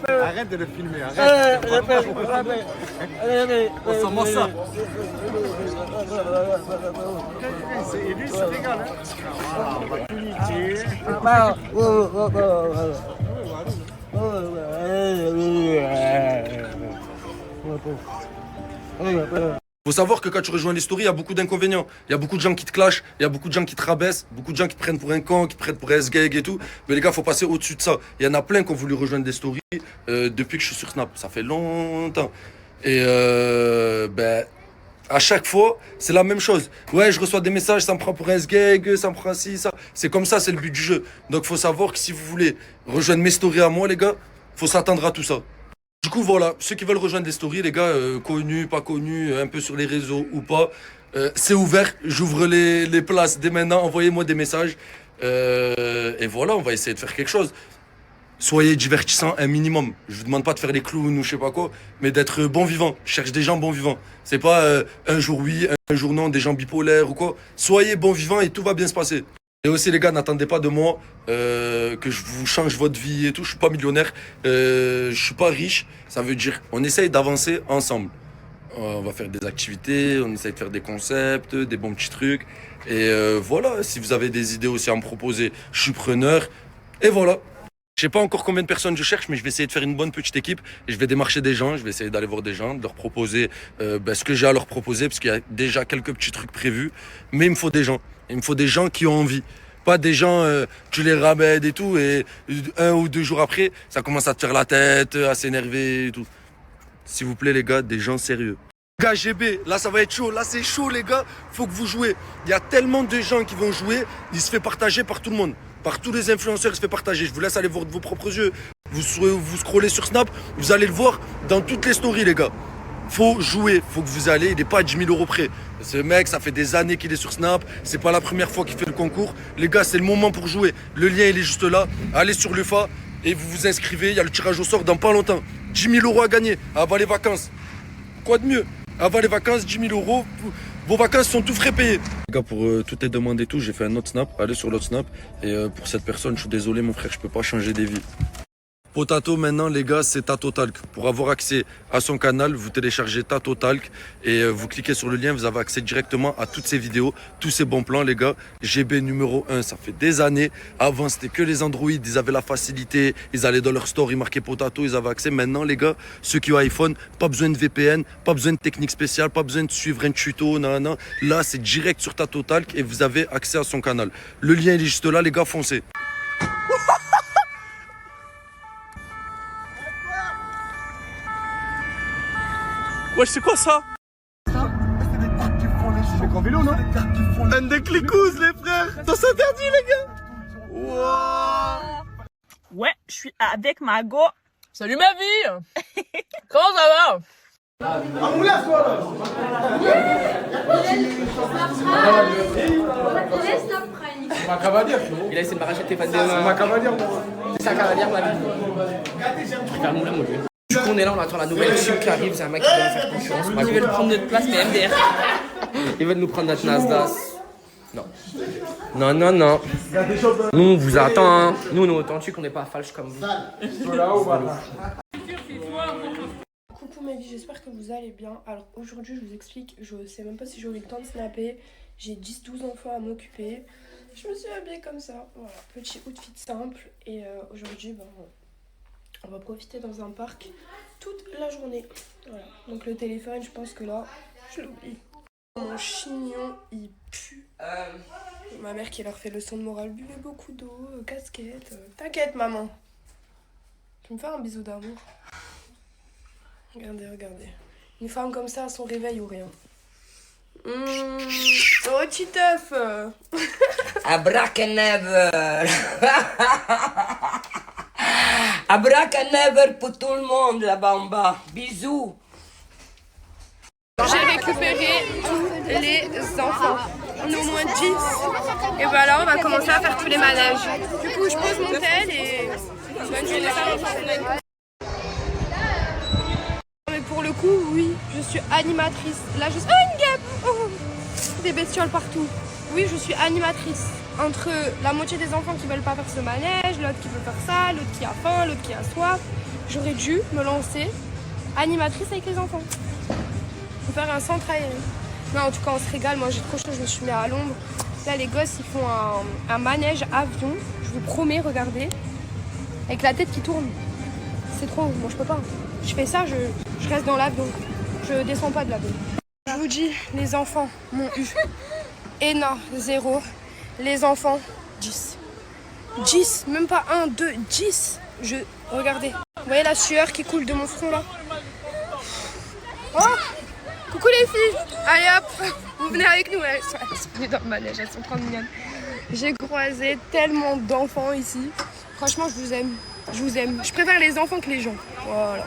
Arrête de le filmer, arrête. On s'en mange ça. Et lui, il se régale. Faut savoir que quand tu rejoins les stories, il y a beaucoup d'inconvénients. Il y a beaucoup de gens qui te clashent, il y a beaucoup de gens qui te rabaissent, beaucoup de gens qui te prennent pour un con, qui te prennent pour S-Gag et tout. Mais les gars, faut passer au-dessus de ça. Il y en a plein qui ont voulu rejoindre des stories depuis que je suis sur Snap. Ça fait longtemps. Et à chaque fois, c'est la même chose. Ouais, je reçois des messages, ça me prend pour un S-Gag, ça me prend ci, ça. C'est comme ça, c'est le but du jeu. Donc faut savoir que si vous voulez rejoindre mes stories à moi, les gars, faut s'attendre à tout ça. Du coup, voilà, ceux qui veulent rejoindre les stories, les gars, connus, pas connus, un peu sur les réseaux ou pas, c'est ouvert. J'ouvre les places dès maintenant. Envoyez-moi des messages. Et voilà, on va essayer de faire quelque chose. Soyez divertissants un minimum. Je vous demande pas de faire les clowns ou je sais pas quoi, mais d'être bon vivant. Je cherche des gens bons vivants. C'est pas un jour oui, un jour non, des gens bipolaires ou quoi. Soyez bon vivant et tout va bien se passer. Et aussi les gars, n'attendez pas de moi que je vous change votre vie et tout. Je suis pas millionnaire, je suis pas riche. Ça veut dire on essaye d'avancer ensemble. On va faire des activités, on essaye de faire des concepts, des bons petits trucs. Et voilà, si vous avez des idées aussi à me proposer, je suis preneur. Et voilà. Je sais pas encore combien de personnes je cherche, mais je vais essayer de faire une bonne petite équipe. Et je vais démarcher des gens, je vais essayer d'aller voir des gens, de leur proposer ce que j'ai à leur proposer, parce qu'il y a déjà quelques petits trucs prévus. Mais il me faut des gens. Il me faut des gens qui ont envie. Pas des gens, tu les ramènes et tout, et 1 ou 2 jours après, ça commence à te faire la tête, à s'énerver et tout. S'il vous plaît les gars, des gens sérieux. Gars GB, là ça va être chaud, là c'est chaud les gars, faut que vous jouez. Il y a tellement de gens qui vont jouer, il se fait partager par tout le monde. Par tous les influenceurs, il se fait partager. Je vous laisse aller voir de vos propres yeux. Vous scrollez sur Snap, vous allez le voir dans toutes les stories les gars. Faut jouer, faut que vous allez, il n'est pas à 10 000 € près. Ce mec, ça fait des années qu'il est sur Snap, c'est pas la première fois qu'il fait le concours. Les gars, c'est le moment pour jouer. Le lien, il est juste là. Allez sur l'UFA et vous vous inscrivez. Il y a le tirage au sort dans pas longtemps. 10 000 € à gagner avant les vacances. Quoi de mieux? Avant les vacances, 10 000 €. Vos vacances sont tout frais payés. Les gars, pour toutes les demandes et tout, j'ai fait un autre Snap. Allez sur l'autre Snap. Et pour cette personne, je suis désolé, mon frère, je peux pas changer des vies. Potato, maintenant, les gars, c'est TatoTalk. Pour avoir accès à son canal, vous téléchargez TatoTalk et vous cliquez sur le lien, vous avez accès directement à toutes ces vidéos, tous ces bons plans, les gars. GB numéro 1, ça fait des années. Avant, c'était que les Android, ils avaient la facilité, ils allaient dans leur store, ils marquaient Potato, ils avaient accès. Maintenant, les gars, ceux qui ont iPhone, pas besoin de VPN, pas besoin de technique spéciale, pas besoin de suivre un tuto, non. Là, c'est direct sur TatoTalk et vous avez accès à son canal. Le lien, il est juste là, les gars, foncez. Wesh, c'est quoi ça? C'est qu'en vélo, non? Un déclicous, les frères! Ça s'interdit, les gars! Wow. Ouais, je suis avec ma go. Salut ma vie. Comment ça va? Ah, moulasse, toi, là! C'est ma cavalière, frérot. Il a essayé de m'arracher tes fans de... C'est ma cavalière, moi. C'est sa cavalière, ma vie. Je préfère moulin, moi, lui. Du coup, coup, on est là, on attend la nouvelle team qui arrive. C'est un mec qui doit nous faire confiance. Ils veulent prendre notre place, mais MDR. Ils veulent nous prendre notre Nasdaq. Non. Non, non, non. Nous, on vous attend. Hein. Nous, on est authentiques, on n'est pas falche comme vous. Coucou mes vies, j'espère que vous allez bien. Alors aujourd'hui, je vous explique, je sais même pas si j'aurai le temps de snapper. J'ai 10-12 enfants à m'occuper. Je me suis habillée comme ça. Voilà, petit outfit simple. Et aujourd'hui, ben, on va profiter dans un parc toute la journée. Voilà. Donc le téléphone, je pense que là, je l'oublie. Mon chignon, il pue. Ma mère qui leur fait leçon de morale. Buvez beaucoup d'eau, casquette. T'inquiète maman. Tu me fais un bisou d'amour. Regardez, regardez. Une femme comme ça à son réveil ou rien. Oh, Titeuf. Abracadabra. Abracadabra pour tout le monde là-bas en bas. Bisous. J'ai récupéré tous les enfants. On est au moins 10. Et voilà, on va commencer à faire tous les manèges. Du coup, je pose mon tel et bonne journée. Mais pour le coup, oui, je suis animatrice. Là, je suis... Oh, une guêpe. Oh, des bestioles partout. Oui, je suis animatrice. Entre la moitié des enfants qui veulent pas faire ce manège, l'autre qui veut faire ça, l'autre qui a faim, l'autre qui a soif. J'aurais dû me lancer animatrice avec les enfants. Faire un centre aéré. Non, en tout cas, on se régale. Moi, j'ai trop chaud, je me suis mis à l'ombre. Là, les gosses, ils font un manège avion. Je vous promets, regardez. Avec la tête qui tourne. C'est trop. Moi, je peux pas. Je fais ça, je reste dans l'avion. Je descends pas de l'avion. Je vous dis, les enfants m'ont eu. Ena, 0. Les enfants, 10. 10, même pas 1, 2, 10. Regardez. Vous voyez la sueur qui coule de mon front, là? Oh! Coucou les filles, allez hop, vous venez avec nous, elles sont venues dans le manège, elles sont trop mignonnes. J'ai croisé tellement d'enfants ici, franchement je vous aime, je préfère les enfants que les gens, voilà.